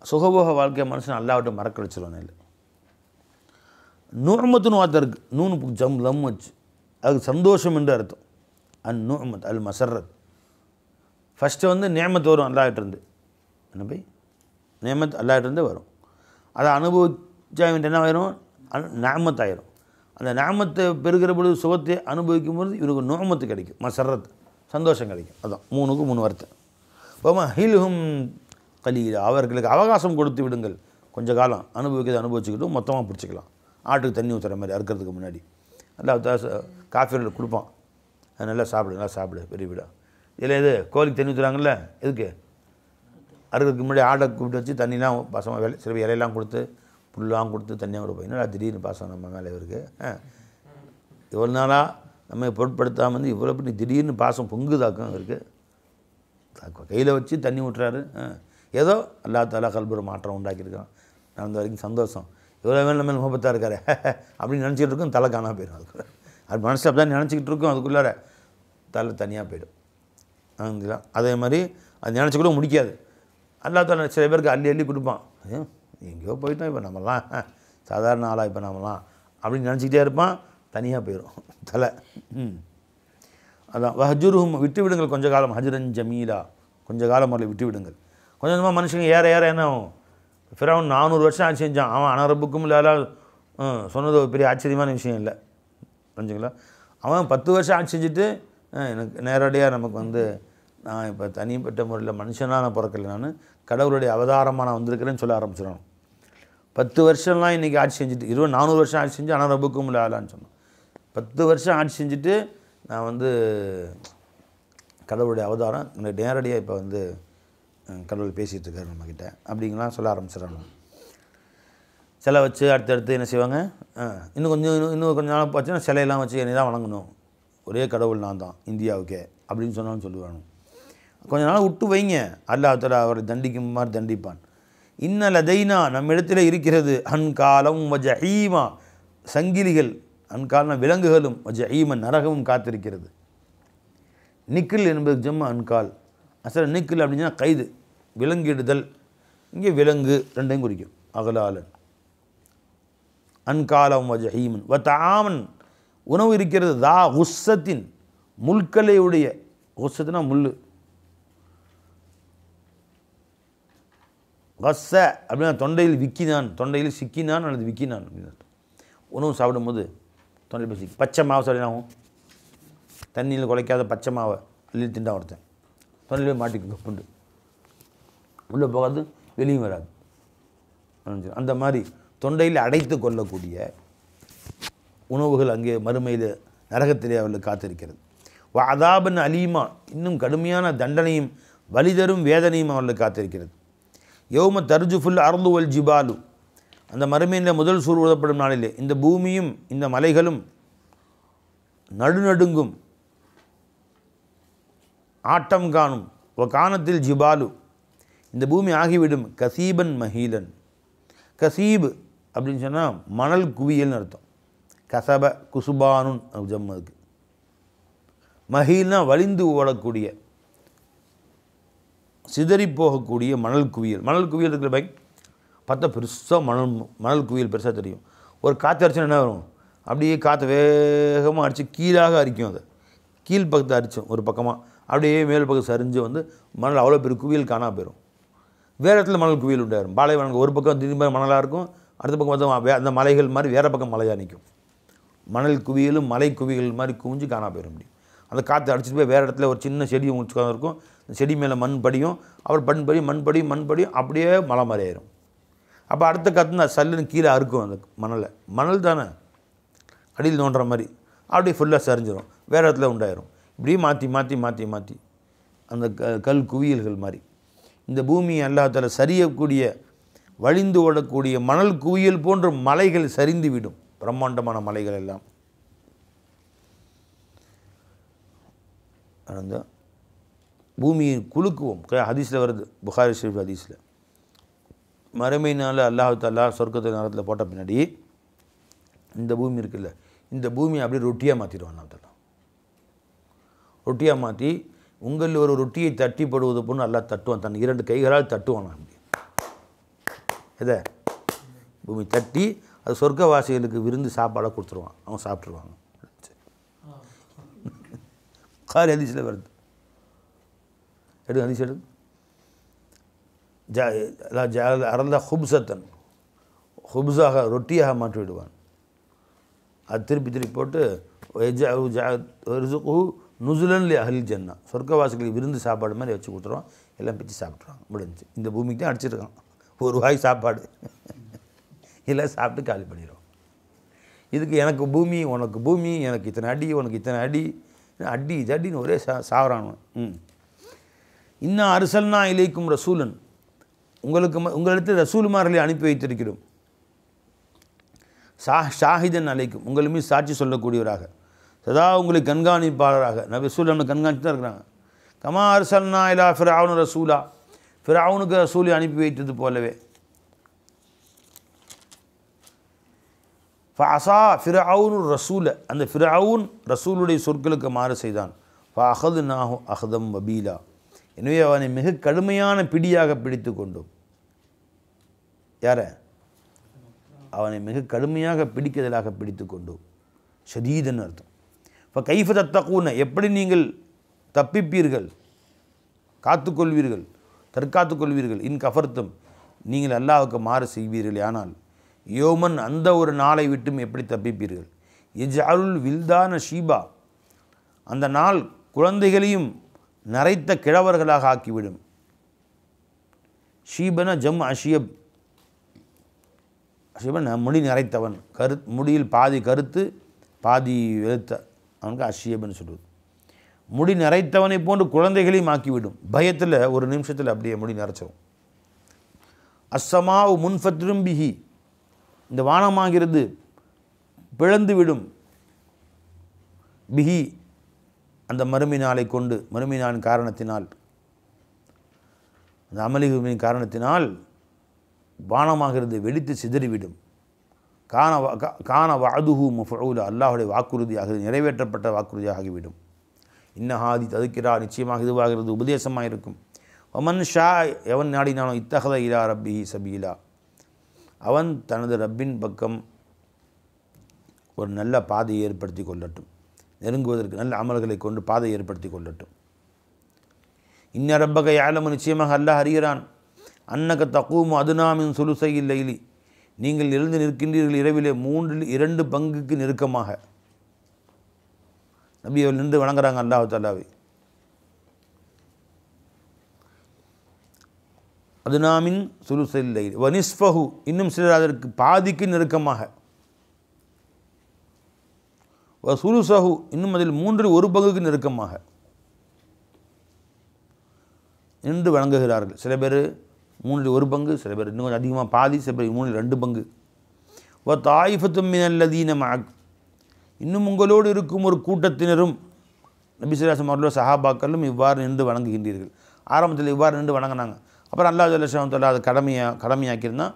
சுகபோக வாழ்க்கை மனுஷன் அல்லாஹ்விட்ட மறக்க வச்சிருவானே இல்லை. நுஅமத்துன்னு வார்த்தை இருக்குது, நூனு ஜம் லம் வச்சு, அதுக்கு சந்தோஷம் என்று அர்த்தம். நுஅமத் அல் மசரத். ஃபஸ்ட்டு வந்து நியமத்து வரும் அல்லாஹ்கிட்டேருந்து, என்ன போய் நியமத் அல்லாஹ்கிட்டேருந்து வரும். அதை அனுபவிச்சா என்ன ஆயிரும்? நஅமத் ஆயிரும். அந்த நஅமத்தை பெறுகிற பொழுது, சுகத்தை அனுபவிக்கும் பொழுது இவருக்கு நுஅமத்து கிடைக்கும், மசரத், சந்தோஷம் கிடைக்கும். அதுதான் 3க்கு 3 வார்த்தை. வமஹில்ஹும் கலீலா, அவர்களுக்கு அவகாசம் கொடுத்து விடுங்கள், கொஞ்சம் காலம் அனுபவிக்கிறது அனுபவிச்சுக்கிட்டும் மொத்தமாக பிடிச்சிக்கலாம். ஆட்டுக்கு தண்ணி ஊற்றுற மாதிரி அறுக்கிறதுக்கு முன்னாடி அல்லாஹ் காஃபிர்களுக்கு கொடுப்பான், அது நல்லா சாப்பிடு பெரிய வீடா. இதில் எது கோழிக்கு தண்ணி ஊற்றுறாங்கல்ல, எதுக்கு? அறுக்கிறதுக்கு முன்னாடி ஆட்டை கூப்பிட்டு வச்சு தண்ணிலாம் பாசமாக சில இலையெல்லாம் கொடுத்து புல்லாம் கொடுத்து தண்ணியாக கொடுப்போம். என்னடா திடீர்னு பாசம் நம்ம மேலே இவருக்கு? இவ்வளோ நாளாக நம்ம பொருட்படுத்தாமல் வந்து இவ்வளோ பண்ணி திடீர்னு பாசம் பொங்குதாக்கும் இவருக்கு. கையில் வச்சு தண்ணி ஊட்டுறாரு. ஏதோ அல்லாஹ் தஆலா கல்புர மாற்றம் உண்டாக்கியிருக்கான், நடந்த வரைக்கும் சந்தோஷம். இவ்வளோ வேலை நம்ம முகப்பத்தாக இருக்காரு அப்படின்னு நினச்சிக்கிட்டு இருக்கும், தலை காணாமல் போயிடும். அதுக்குள்ளே அது மனசு அப்படி தான் நினச்சிக்கிட்டு இருக்கும், அதுக்குள்ளார தலை தனியாக போயிடும். அதே மாதிரி அது நினச்சிக்கூட முடிக்காது. அல்லாஹ் தஆலா சில பேருக்கு அள்ளி அள்ளி கொடுப்பான். எங்கேயோ போயிட்டோம், இப்போ நம்மலாம் சாதாரண ஆளாக இப்போ நம்மலாம் அப்படின்னு நினச்சிக்கிட்டே இருப்பான், தனியாக போயிடும் தலை. அதான் வஹ்ஜுர்ஹும், விட்டு விடுங்கள் கொஞ்ச காலம், ஹஜ்ரன் ஜமீலா, கொஞ்சம் காலம் அவர்களை விட்டு விடுங்கள். கொஞ்சம் கொஞ்சமாக மனுஷங்க ஏற என்ன ஆகும்? ஃபிரௌன் 400 வருஷம் ஆட்சி செஞ்சான், அவன் அனரப்புக்கும் இல்லாத சொன்னது ஒரு பெரிய ஆச்சரியமான விஷயம் இல்லை, புரிஞ்சுங்களா? அவன் 10 வருஷம் ஆட்சி செஞ்சுட்டு எனக்கு நேரடியாக நமக்கு வந்து நான் இப்போ தனிப்பட்ட முறையில் மனுஷனாக நான் பிறக்கலை, நான் கடவுளுடைய அவதாரமாக நான் வந்திருக்கிறேன்னு சொல்ல ஆரம்பிச்சிடணும். 10 வருஷம்லாம் இன்றைக்கி ஆட்சி செஞ்சுட்டு 400 வருஷம் ஆட்சி செஞ்சு அனரப்புக்கும் இல்லாதான்னு சொன்னான். 10 வருஷம் ஆட்சி செஞ்சுட்டு நான் வந்து கடவுளுடைய அவதாரம், நேரடியாக இப்போ வந்து கடவுள் பேசிகிட்டு இருக்காரு நம்மக்கிட்ட அப்படிங்கலாம் சொல்ல ஆரம்பிச்சிடறாங்க. சிலை வச்சு அடுத்தடுத்து என்ன செய்வாங்க, இன்னும் கொஞ்சம் நாள் போச்சுன்னா சிலையெல்லாம் வச்சு என்னை தான் வணங்கணும், ஒரே கடவுள் நான் தான் இந்தியாவுக்கே அப்படின்னு சொன்னாலும் சொல்லுவாங்க. கொஞ்ச நாள் விட்டு வைங்க, அல்லாஹ் தஆலா அவரை தண்டிக்குமாறு தண்டிப்பான். இன்ன லதைனா நம்மிடத்தில் இருக்கிறது அன்காலம் வஜஹீமா சங்கிலிகள், அன்காலன விலங்குகளும், வஜஹீமன் நரகமும் காத்திருக்கிறது. நிக்கில் என்பது ஜம்மு அன்கால், அசல் நிக்கில் அப்படின்னா கைது விலங்கிடுதல், இங்கே விலங்கு ரெண்டையும் குறிக்கும். அகலாலன் அன்காலம் வஜஹீமன் வத்தாமன் உணவு இருக்கிறது. தா உஸ்ஸத்தின் முள்கலையுடைய, உஸ்ஸத்துனா முள், வஸ்ஸ அப்படின்னா தொண்டையில் விக்கினான், தொண்டையில் சிக்கினான் அல்லது விக்கினான் அப்படின்னு. உணவு சாப்பிடும்போது தொண்டையில் போய் சிக்கி. பச்சை மாவு சாப்பிடாகும், தண்ணியில் குலைக்காத பச்சை மாவை அள்ளி திண்டா ஒருத்தன் தொண்டையிலே மாட்டிக்கு புண்டு, உள்ளே போகாது வெளியும் வராது. அந்த மாதிரி தொண்டையில் அடைத்து கொள்ளக்கூடிய உணவுகள் அங்கே மறுமையில் நரகத்திலே அவர்களுக்கு காத்திருக்கிறது. அதாபன் அலீமா இன்னும் கடுமையான தண்டனையும் வலிதரும் வேதனையும் அவர்களுக்கு காத்திருக்கிறது. யௌம தர்ஜுஃபுல் அர்து வல் ஜிபாலு, அந்த மறுமையில் முதல் சூர் ஊதப்படும் நாளிலே இந்த பூமியும் இந்த மலைகளும் நடுநடுங்கும், ஆட்டம் காணும். கானத்தில் ஜிபாலு, இந்த பூமி ஆகிவிடும் கசீபன் மஹீலன். கசீபு அப்படின்னு சொன்னால் மணல் குவியல்னு அர்த்தம். கசப குசுபானுன் ஜம்முக்கு. மஹீல்னா வலிந்து ஓடக்கூடிய, சிதறி போகக்கூடிய மணல் குவியல். மணல் குவியல் இருக்கிற பைக் பார்த்தா பெருசாக மணல் குவியல் பெருசாக தெரியும். ஒரு காற்று அடிச்சுன்னா என்ன வரும், அப்படியே காற்று வேகமாக அடித்து கீழாக அரிக்கும். அதை கீழ் பக்கத்தை அரிச்சோம் ஒரு பக்கமாக, அப்படியே மேல் பக்கம் சரிஞ்சு வந்து மணல் அவ்வளோ பெரிய குவியல் காணா போயிடும். வேறு இடத்துல மணல் குவியல் உண்டாயிரும். பாலைவனம் ஒரு பக்கம் திரும்ப மணலாக இருக்கும், அடுத்த பக்கம் பார்த்தா அந்த மலைகள் மாதிரி வேறு பக்கம் மலையாக நிற்கும். மணல் குவியலும் மலை குவியல் மாதிரி குவிஞ்சு காணா போயிடும். அப்படி அந்த காற்று அடிச்சுட்டு போய் வேறு இடத்துல ஒரு சின்ன செடி முடிச்சுக்காக இருக்கும், அந்த செடி மேலே மண் படியும், அப்புறம் மண் படியும், அப்படியே மலை மாதிரி ஆயிரும். அப்போ அடுத்த காற்று சல்லுன்னு கீழே அறுக்கும் அந்த மணலை. மணல் தானே அடியில் தோன்ற மாதிரி அப்படியே ஃபுல்லாக சரிஞ்சிடும், வேறு இடத்துல உண்டாயிரும். இப்படியே மாற்றி மாற்றி மாற்றி மாற்றி அந்த கல் குவியல்கள் மாதிரி இந்த பூமியை அல்லாஹ் தஆலா சரியக்கூடிய வழிந்து ஓடக்கூடிய மணல் குவியல் போன்ற மலைகள் சரிந்து விடும். பிரம்மாண்டமான மலைகள் எல்லாம் அந்த பூமியை குலுக்குவோம். ஹதீஸில் வருது, புகாரி ஷரீஃப் ஹதீஸில், மறுமையினால் அல்லாஹ் தஆலா சொர்க்கத்து நரகத்தில் போட்ட பின்னாடி இந்த பூமி இருக்குல்ல, இந்த பூமியை அப்படியே ரொட்டியாக மாற்றிடுவான். அல்லாஹ் தஆலா ரொட்டியாக மாற்றி உங்களில் ஒரு ரொட்டியை தட்டி போடுவது போன்னு அல்லாஹ் தட்டுவான், தன் 2 கைகளால் தட்டுவான். அப்படி எதை பூமி தட்டி அது சொர்க்கவாசிகளுக்கு விருந்து சாப்பாடாக கொடுத்துருவான், அவங்க சாப்பிட்ருவாங்க. காரி ஹதீஸில் வருது, ஹதீஸ் எடு. அரந்தா ஹுப்சத்தன், ஹுப்ஸாக ரொட்டியாக மாற்றி விடுவான். அது திருப்பி போட்டு நுசுலன்லி அஹில் ஜன்னா, சொர்க்கவாசிகளுக்கு விருந்து சாப்பாடு மாதிரி வச்சு கொடுத்துருவான், எல்லாம் பிச்சு சாப்பிட்ருவாங்க. முடிஞ்சு. இந்த பூமிக்கு தான் அடிச்சிருக்கான் ஒரு வாய் சாப்பாடு, எல்லாம் சாப்பிட்டு காலி பண்ணிடுவோம். இதுக்கு எனக்கு பூமி, உனக்கு பூமி, எனக்கு இத்தனை அடி, உனக்கு இத்தனை அடி, அடி ஜடின்னு ஒரே சாவரானுவன். இன்னும் அரசல்னா இலைக்கும் ரசூலன், உங்களிடத்தில் ரசூலுமார்களை அனுப்பி வைத்திருக்கிறோம். ஷாஹிதன் அலைக்கும், உங்களுமே சாட்சி சொல்லக்கூடியவராக, சதா உங்களை கண்காணிப்பாளராக. நபி ரசூல் நம்ம கண்காணித்து தான் இருக்கிறாங்க. கமா அரசல்னா இலா ஃபிரௌன ரசூலா, ஃபிரௌனுக்கு ரசூலை அனுப்பி வைத்தது போலவே. ஃபஅஸா ஃபிரௌனு ரசூல, அந்த ஃபிரௌன் ரசூலுடைய சொற்களுக்கு மாறு செய்தான். ஃபஅஹதுனாஹு அஹதம் வபீலா, எனவே அவனை மிக கடுமையான பிடியாக பிடித்து கொண்டோம். யார? அவனை மிக கடுமையாக பிடிக்கதலாக பிடித்து கொண்டோம். ஷதீதன் அர்த்தம். இப்போ கைஃப தத்தக்கூன, எப்படி நீங்கள் தப்பிப்பீர்கள், காத்துக்கொள்வீர்கள், தற்காத்துக்கொள்வீர்கள். இன் கஃபர்த்தம், நீங்கள் அல்லாஹ்வுக்கு மாறு செய்வீர்கள். ஆனால் யோமன், அந்த ஒரு நாளை விட்டும் எப்படி தப்பிப்பீர்கள். இஜ்அலுல் வில்தான ஷீபா, அந்த நாள் குழந்தைகளையும் நரைத்த கிழவர்களாக ஆக்கிவிடும். ஷீபன ஜம் அஷியப், அஷிபன் முடி நரைத்தவன், முடியில் பாதி கருத்து பாதி வெளுத்த, அவனுக்கு அஷியப்னு சொல்லுவது. முடி நரைத்தவனை போன்று குழந்தைகளையும் ஆக்கிவிடும். பயத்தில் ஒரு நிமிஷத்தில் அப்படியே முடி நரைச்சவும். அஸ்ஸமாவு முன்ஃபத்ரும் பிஹி, இந்த வானமாகிறது பிளந்து விடும். பிஹி, அந்த மறுமை நாளை கொண்டு, மறுமை நாளின் காரணத்தினால். அந்த அமளிகளின் காரணத்தினால் வானமாகிறது வெடித்து சிதறிவிடும். கான வஅதுஹு மஃஊல, அல்லாஹுடைய வாக்குறுதியாக நிறைவேற்றப்பட்ட வாக்குறுதியாக ஆகிவிடும். இன்னஹாதி ததுக்கிறா, நிச்சயமாக இதுவாகிறது உபதேசமாக இருக்கும். ஒமன் ஷா, எவன் நாடினாலும் இத்தகத இலா ரப்பிஹி சபீலா, அவன் தனது ரப்பின் பக்கம் ஒரு நல்ல பாதையை ஏற்படுத்தி கொள்ளட்டும், நெருங்குவதற்கு நல்ல அமல்களை கொண்டு பாதை ஏற்படுத்தி கொள்ளட்டும். இன்ன ரப்பக யாலமு, நிச்சயமாக அல்லாஹ் அறிகிறான். அன்னக தகூமு அதுனாமின் சுலுசையில் லைலி, நீங்கள் எழுந்து நிற்கின்றீர்கள் இரவிலே 2 பங்குக்கு நெருக்கமாக. நபி அவர்கள் நின்று வணங்குறாங்க அல்லாஹ் தஆலாவை. அதுனாமின் சுலுசையில் லைலி வனிஸ்ஃபஹு, இன்னும் சிலர் அதற்கு பாதிக்கு நெருக்கமாக. சுலுசஹு, இன்னும் அதில் 1/3 பங்குக்கு நெருக்கமாக நின்று வணங்குகிறார்கள். சில பேர் 1/3 பங்கு, சில பேர் இன்னும் கொஞ்சம் அதிகமாக பாதி, சில பேர் 2 பங்கு. தாயிஃபத்தும் மினல்லதீன மஅக், இன்னும் உங்களோடு இருக்கும் ஒரு கூட்டத்தினரும், நபி ஸல்லல்லாஹு அலைஹி வஸல்லம் சஹாபாக்களும் இவ்வாறு நின்று வணங்குகின்றீர்கள். ஆரம்பத்தில் இவ்வாறு நின்று வணங்கினாங்க. அப்புறம் அல்லாஹ் ஜல்லல்லாஹு தஆலா அதை கடமையாக்கியிருந்தான்.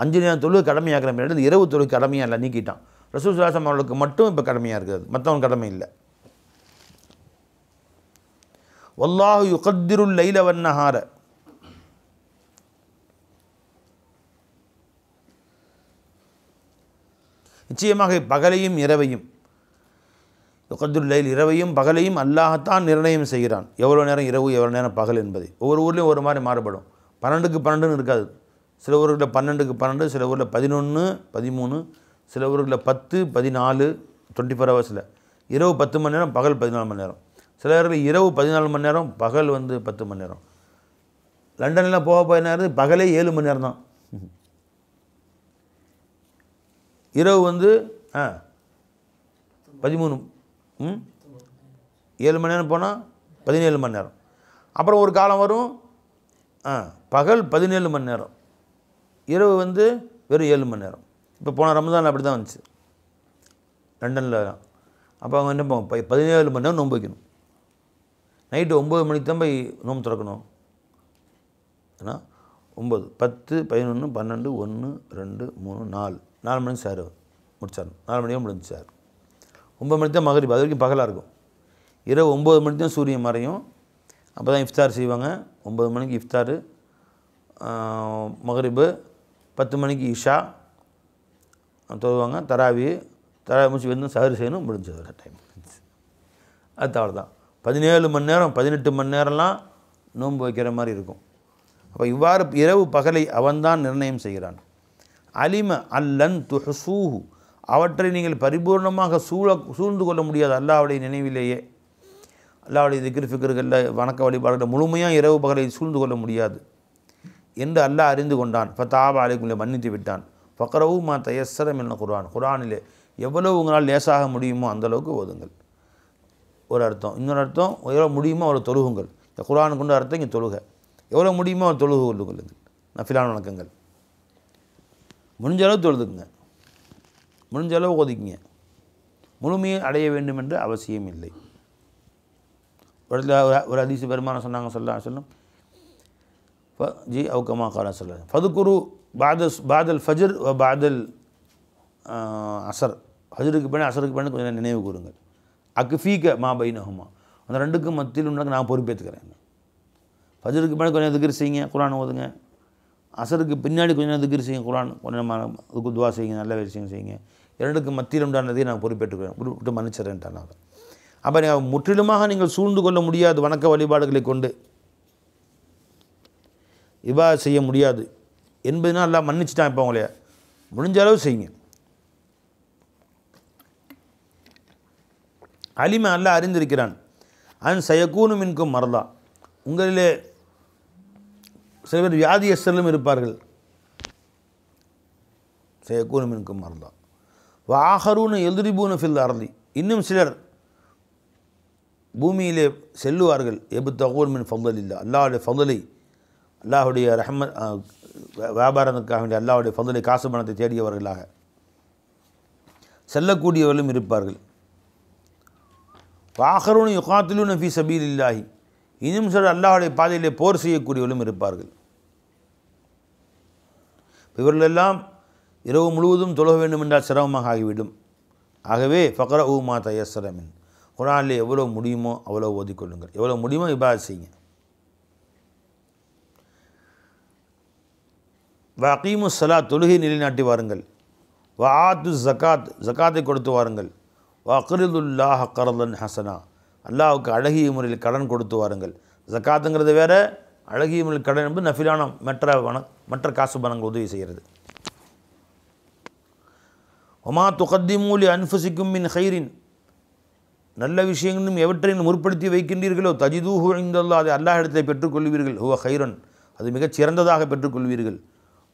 5 நேரம் தொழுகை கடமையாக்கிற மாதிரி இரவு தொழுகை கடமையாக இல்லை, நீக்கிட்டான். ரசூல் ஸல்லல்லாஹு அலைஹி வஸல்லம் அவர்களுக்கு மட்டும் இப்போ கடமையாக இருக்குது, மற்றவங்க கடமை இல்லை. வல்லாஹு யுகத்திருல் லைல வன்னஹார, நிச்சயமாக பகலையும் இரவையும், யுகத்திருல் லைல், இரவையும் பகலையும் அல்லாஹத்தான் நிர்ணயம் செய்கிறான். எவ்வளோ நேரம் இரவு எவ்வளோ நேரம் பகல் என்பதை ஒவ்வொரு ஊர்லேயும் ஒரு மாதிரி மாறுபடும். 12க்கு 12ன்னு இருக்காது. சில ஊர்களில் 12க்கு 12, சில ஊரில் 11, 13, சில ஊர்களில் 10, 14, 24 ஹவர்ஸில். இரவு 10 மணி நேரம், பகல் 14 மணி நேரம். சில நேரத்தில் இரவு 14 மணி நேரம், பகல் 10 மணி நேரம். லண்டனில் போக நேரம் பகலே 7 மணி நேரம் தான். இரவு 13, 7 மணி நேரம் போனால் 17 மணி நேரம். அப்புறம் ஒரு காலம் வரும் பகல் 17 மணி நேரம், இரவு வெறும் 7 மணி நேரம். இப்போ போன ரமதான் அப்படி தான் வந்துச்சு லண்டனில். அப்போ அவங்க என்ன 17 மணி நேரம் நோன்பு வைக்கணும். நைட்டு 9 மணிக்கு தான் போய் நோன்பு திறக்கணும். ஏன்னா 9, 10, 11, 12, 1, 2, 3, 4 மணிக்கு சார் முடிச்சார். 4 மணியாக முடிஞ்சு சார். 9 மணிக்கு தான் மகரிப், அது வரைக்கும் பகலாக இருக்கும். இரவு 9 மணிக்கு தான் சூரியன் மறையும். அப்போ தான் இஃப்தார் செய்வாங்க. 9 மணிக்கு இஃப்தார், மகரிபு, 10 மணிக்கு இஷா தொழுவாங்க. தராவி முடிச்சு சஹர் செய்யணும், முடிஞ்சது டைம். அது தவறு தான். 17 மணி நேரம் 18 மணி நேரம்லாம் நோன்பு வைக்கிற மாதிரி இருக்கும். அப்போ இவ்வாறு இரவு பகலை அவன்தான் நிர்ணயம் செய்கிறான். அலிம அல்லன் துஹ்சூஹு, அவற்றை நீங்கள் பரிபூர்ணமாக சூழ்ந்து கொள்ள முடியாது அல்லாஹ்வுடைய நினைவிலேயே. அல்லாஹ்வுடைய திக்ர் ஃபிக்ர்களில் வணக்க வழிபாடுகளில் முழுமையாக இரவு பகலை சூழ்ந்து கொள்ள முடியாது என்று அல்லாஹ் அறிந்து கொண்டான். ஃபதாப அலைக்கும், மன்னித்து விட்டான். ஃபக்ரவு மா தயஸ்ஸர மினல் குர்ஆன், குர்ஆனிலே எவ்வளவு உங்களால் லேசாக முடியுமோ அந்தளவுக்கு ஓதுங்கள். ஒரு அர்த்தம். இன்னொரு அர்த்தம், எவ்வளோ முடியுமோ அவ்வளோ தொழுகுங்கள். இந்த குர்ஆனுக்கு கொண்ட அர்த்தம் இங்கே தொழுக. எவ்வளோ முடியுமோ அவ்வளோ தொழுகு கொள்ளுங்கள். நஃபிலான வணக்கங்கள் முடிஞ்ச அளவு தொழுதுக்குங்க, முடிஞ்ச அளவு ஓதிக்குங்க. முழுமையை அடைய வேண்டும் என்று அவசியம் இல்லை. ஒரு ஹதீஸ் பெருமான சொன்னாங்க ஸல்லல்லாஹு அலைஹி வஸல்லம், ஜி அவுகமா கால ஸல்லல்லாஹு அலைஹி வஸல்லம், ஃபதுகுரு பாதல் ஃபஜ்ர் வ பாதல் அசர், ஃபஜ்ருக்கு பின்னாடி அசருக்கு பின்னாடி கொஞ்சம் நினைவு கூறுங்கள். அக்ஃபீக மா பைனஹுமா, அந்த 2க்கும் மத்தியில் உனக்கு நான் பொறுப்பேற்றுக்கிறேன். ஃபஜ்ருக்கு பின்னாடி கொஞ்சம் திக்ர் செய்யுங்க, குர்ஆன் ஓதுங்க. அசருக்கு பின்னாடி கொஞ்சம் திக்ர் செய்யுங்க, குர்ஆன் கொஞ்சம் அதுக்கு துவா செய்யுங்க, நல்ல விஷயம் செய்யுங்க. 2க்கும் மத்தியில் உண்டானதையும் நான் பொறுப்பேற்றுக்கிறேன், விட்டு மன்னிச்சிடறேன்ட்டான். அப்போ நீங்கள் முற்றிலுமாக நீங்கள் சூழ்ந்து கொள்ள முடியாது, வணக்க வழிபாடுகளை கொண்டு இவ்வாறு செய்ய முடியாது என்பதுனால் எல்லாம் மன்னிச்சிட்டான். இப்போ உங்களைய முடிஞ்ச அளவு செய்யுங்க. அலிம அல்லாஹ் அறிந்திருக்கிறான். அன் சயக்கூனு மின்கும் மர்தா, உங்களிலே சில பேர் வியாதியஸ்தர்களும் இருப்பார்கள். சயக்கூனு மின்கும் மர்தா வாஹரூனு எல்ரிபூனு ஃபில் அர்தி, இன்னும் சிலர் பூமியிலே செல்லுவார்கள். எபுத்தகூன் மின் ஃபضலில்லா, அல்லாஹ்வுடைய ஃபضலை, அல்லாஹ்வுடைய ரஹ்மத் வியாபாரத்துக்காக வேண்டிய அல்லாஹ்வுடைய ஃபضலை, காசு பணத்தை தேடியவர்களாக செல்லக்கூடியவர்களும் இருப்பார்கள். வாஹரூன் யுகாத்திலூன ஃபீ சபீலில்லாஹி, இன்னும் சிலர் அல்லாஹ்வுடைய பாதையிலே போர் செய்யக்கூடியவர்களும் இருப்பார்கள். இவர்களெல்லாம் இரவு முழுவதும் தொழ வேண்டும் என்றால் சிரமமாக ஆகிவிடும். ஆகவே ஃபக்ரஊ மா தயஸ்ஸர மின், குர்ஆனில் எவ்வளோ முடியுமோ அவ்வளோ ஓதிக்கொள்ளுங்கள், எவ்வளோ முடியுமோ இபாதத் செய்யுங்க. வ அகீமு ஸலாத், தொழுகை நிலைநாட்டி வாருங்கள். வ ஆத்து ஜகாத், ஜகாத்தை கொடுத்து வாருங்கள். வ அக்ரிதுல்லாஹ கர்தன் ஹசனா, அல்லாஹ்வுக்கு அழகிய முறையில் கடன் கொடுத்து வாருங்கள். ஜகாத்துங்கிறது வேற, அழகிய முறையில் கடன் என்பது நஃபிலான மற்ற காசு பணங்கள் உதவி செய்கிறது. ஒமா துகத்திமூ லி அன்ஃபுசிக்கும் மின் ஹைரின், நல்ல விஷயங்களும் எவற்றையும் முற்படுத்தி வைக்கின்றீர்களோ தஜிதூஹு இன்தல்லாஹ், அதை அல்லாஹ் இடத்தை பெற்றுக்கொள்வீர்கள். ஹுவ ஹைரன், அது மிகச் சிறந்ததாக பெற்றுக்கொள்வீர்கள்.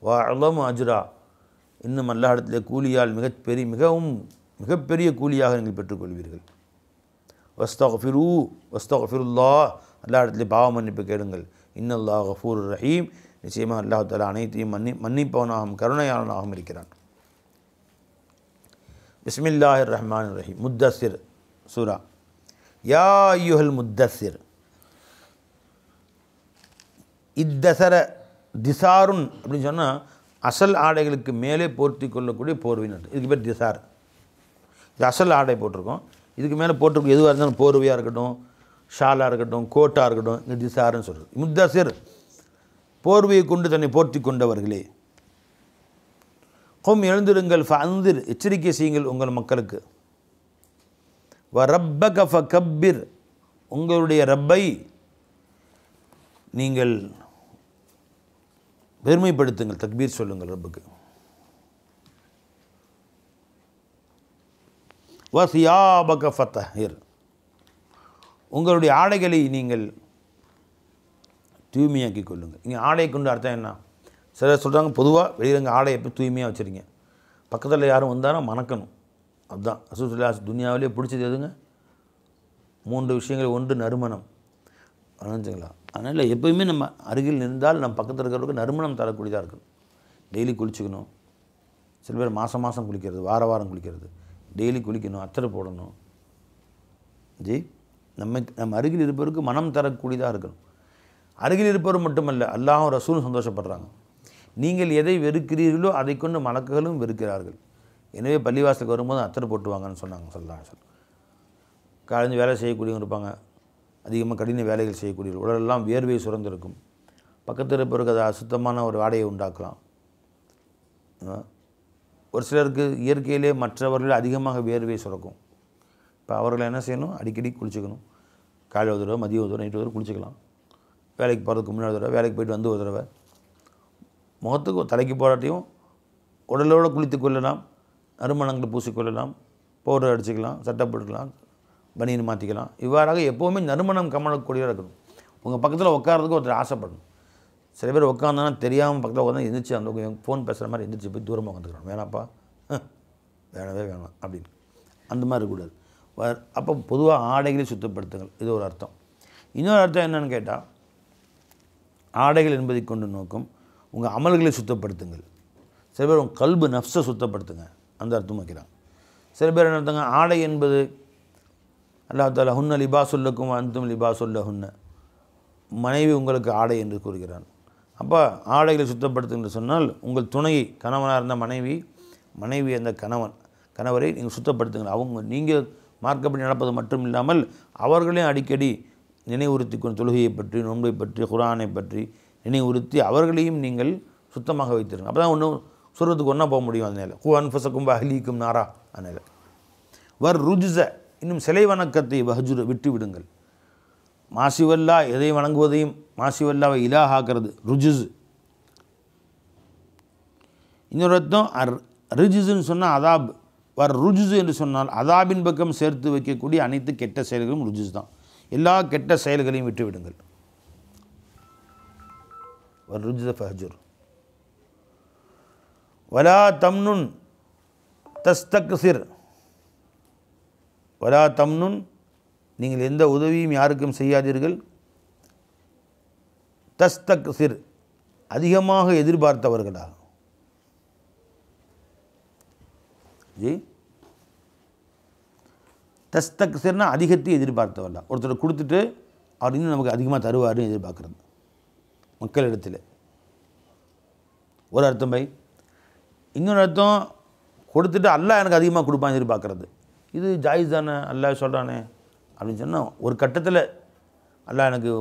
வ அலமு அஜ்ரா, இன்னும் அல்லாஹ் இடத்திலே கூலியால் மிகப்பெரிய கூலியாக நீங்கள் பெற்றுக்கொள்வீர்கள். வஸ்தக்ஃபிருல்லாஹ், அல்லாஹ் இடத்திலே பாவ மன்னிப்பு கேளுங்கள். இன்னல்லாஹ் கஃபூர் ரஹீம், நிச்சயமாக அல்லாஹ் தஆலா அனைத்தையும் மன்னிப்பவனாகவும் கருணையாளனாகவும் இருக்கிறான். பிஸ்மில்லாஹிர் ரஹ்மானிர் ரஹீம். முத்தஸிர் சூரா. யா அய்யுஹல் முத்தஸிர், இத்தசர திசாருன் அப்படின்னு சொன்னால் அசல் ஆடைகளுக்கு மேலே போர்த்தி கொள்ளக்கூடிய போர்வைன்னு, இதுக்கு பேர் திசார். இது அசல் ஆடை போட்டிருக்கோம், இதுக்கு மேலே போட்டிருக்கோம் எதுவாக இருந்தாலும் போர்வையாக இருக்கட்டும், ஷாலாக இருக்கட்டும், கோட்டாக இருக்கட்டும், இங்கே திசாருன்னு சொல்கிறது. முத்தஸிர், போர்வையை கொண்டு தன்னை போர்த்தி கொண்டவர்களே. கும், எழுந்திருங்கள். ஃபஅன்திர், எச்சரிக்கை செய்யுங்கள் உங்கள் மக்களுக்கு. வ ரப்பக ஃபகப்பிர், உங்களுடைய ரப்பை நீங்கள் பெருமைப்படுத்துங்கள், தக்பீர் சொல்லுங்கள் ரப்புக்கு. வ சியாபக ஃபதஹிர், உங்களுடைய ஆடைகளை நீங்கள் தூய்மையாக்கி கொள்ளுங்கள். இங்கே ஆடை கொண்டு அர்த்தம் என்ன? சிலர் சொல்கிறாங்க பொதுவாக வெளியிறங்க ஆடையை எப்போ தூய்மையாக வச்சுருங்க, பக்கத்தில் யாரும் வந்தாலும் மணக்கணும். அதுதான் ரசூலுல்லாஹ் துனியாவிலே பிடிச்சது எதுங்க? 3 விஷயங்கள். ஒன்று நறுமணம், நினச்சிங்களா? அதனால் எப்போயுமே நம்ம அருகில் இருந்தால் நம்ம பக்கத்தில் இருக்கிறவருக்கு நறுமணம் தரக்கூடியதாக இருக்கணும். டெய்லி குளிச்சுக்கணும். சில பேர் மாதம் குளிக்கிறது, வாரம் குளிக்கிறது, டெய்லி குளிக்கணும், அத்தரை போடணும். நம்ம அருகில் இருப்பவருக்கு மனம் தரக்கூடியதாக இருக்கணும். அருகில் இருப்பவர் மட்டுமல்ல, அல்லாஹ்வும் ரசூலும் சந்தோஷப்படுறாங்க. நீங்கள் எதை வெறுக்கிறீர்களோ அதை கொண்டு மலக்குகளும் வெறுக்கிறார்கள். எனவே பள்ளிவாசலுக்கு வரும்போது அத்தரை போட்டு வாங்கன்னு சொன்னாங்க ஸல்லல்லாஹு அலைஹி வஸல்லம். காலையில் வேலை செய்யக்கூடியவங்க இருப்பாங்க, அதிகமாக கடின வேலைகள் செய்யக்கூடியவர்கள், உடலெல்லாம் வேர்வை சுரந்திருக்கும். பக்கத்தில் இருப்பவருக்கு அதை அசுத்தமான ஒரு வாடையை உண்டாக்கலாம். ஒரு சிலருக்கு இயற்கையிலே மற்றவர்கள் அதிகமாக வேர்வை சுரக்கும். இப்போ அவர்களை என்ன செய்யணும்? அடிக்கடி குளிச்சுக்கணும். காலையில் ஒரு தடவை, மதியம் ஒரு தடவை, நைட்டு ஒரு தடவை குளிச்சுக்கலாம். வேலைக்கு போகிறதுக்கு முன்னாடி ஒரு தடவை, வேலைக்கு போய்ட்டு வந்து ஒரு தடவை. முகத்துக்கு தலைக்கு போராட்டியும் உடலோடு குளித்து கொள்ளலாம், நறுமணங்களை பூசிக்கொள்ளலாம், பவுடர் அடிச்சுக்கலாம், சட்டை போட்டுக்கலாம், பனியன் மாற்றிக்கலாம். இவ்வாறாக எப்போவுமே நறுமணம் கமலக்கூடியதாக இருக்கணும். உங்கள் பக்கத்தில் உட்காரதுக்கு ஒருத்தர் ஆசைப்படணும். சில பேர் உட்காந்தானா தெரியாமல் பக்கத்தில் உட்காந்து எந்திரிச்சு அந்த ஃபோன் பேசுகிற மாதிரி எந்திரிச்சு போய் தூரமாக உட்காந்துக்கிறோம். வேணாப்பா, வேணவே வேணாம் அப்படின்னு, அந்த மாதிரி இருக்கக்கூடாது. அப்போ பொதுவாக ஆடைகளை சுத்தப்படுத்துங்கள், இது ஒரு அர்த்தம். இன்னொரு அர்த்தம் என்னென்னு கேட்டால், ஆடைகள் என்பதை கொண்டு நோக்கம் உங்கள் அமல்களை சுத்தப்படுத்துங்கள். சில பேர் உங்கள் கல்பு நஃப்ஸை சுத்தப்படுத்துங்க, அந்த அர்த்தம் வைக்கிறாங்க. சில பேர் என்ன அர்த்தங்க, ஆடை என்பது அல்லாஹ் தஆலா ஹுன்ன லிபாசுல்லக்கும் அன்தும் லிபாசுல்லஹுன்ன, மனைவி உங்களுக்கு ஆடை என்று கூறுகிறான். அப்போ ஆடைகளை சுத்தப்படுத்துங்க சொன்னால் உங்கள் துணையை, கணவனாக இருந்த மனைவி அந்த கணவரை நீங்கள் சுத்தப்படுத்துங்கள். நீங்கள் மார்க்கப்படி நடப்பது மட்டும் இல்லாமல் அவர்களையும் அடிக்கடி நினைவுறுத்தி கொண்டு தொழுகையை பற்றி, நோன்பை பற்றி, குர்ஆனை பற்றி நினைவுறுத்தி அவர்களையும் நீங்கள் சுத்தமாக வைத்திருங்க. அப்போ தான் ஒன்றும் சொல்கிறதுக்கு ஒன்றா போக முடியும். அதனால் கு அன்ஃபுஸக்கும் வஅஹ்லீக்கும் நாரா. அதனால் வர் ருஜ்ஸ, இன்னும் சிலை வணக்கத்தை வஹ்ஜுர, விட்டு விடுங்கள். மாசிவல்லா, எதை வணங்குவதையும் மாசிவல்லாவை இலாஹாக்கிறது ருஜுஸ். இன்னொரு அர்த்தம் ரிஜுஸ்ன்னு சொன்னால் அதாப். வர் ருஜுஸ் என்று சொன்னால் அதாபின் பக்கம் சேர்த்து வைக்கக்கூடிய அனைத்து கெட்ட செயல்களும் ருஜுஸ் தான். எல்லா கெட்ட செயல்களையும் விட்டு விடுங்கள். வர் ருஜுஸ ஃபஹ்ஜுர். வலா தம்னுன் தஸ்தக்சிர். வலா தம்னுன், நீங்கள் எந்த உதவியும் யாருக்கும் செய்யாதீர்கள். தஸ்தக்சிர், அதிகமாக எதிர்பார்த்தவர்களா. தஸ்தக்சிர்னா அதிகத்தை எதிர்பார்த்தவர்களா. ஒருத்தர் கொடுத்துட்டு அவர் இன்னும் நமக்கு அதிகமாக தருவார்னு எதிர்பார்க்குறது மக்களிடத்தில். ஒரு அர்த்தம் பை. இன்னொரு அர்த்தம் கொடுத்துட்டு அல்லாஹ் எனக்கு அதிகமாக கொடுப்பான்னு எதிர்பார்க்குறது. இது ஜாயிஸ் தானே, அல்லாஹ் சொல்கிறானே அப்படின்னு சொன்னால் ஒரு கட்டத்தில் அல்லாஹ் எனக்கு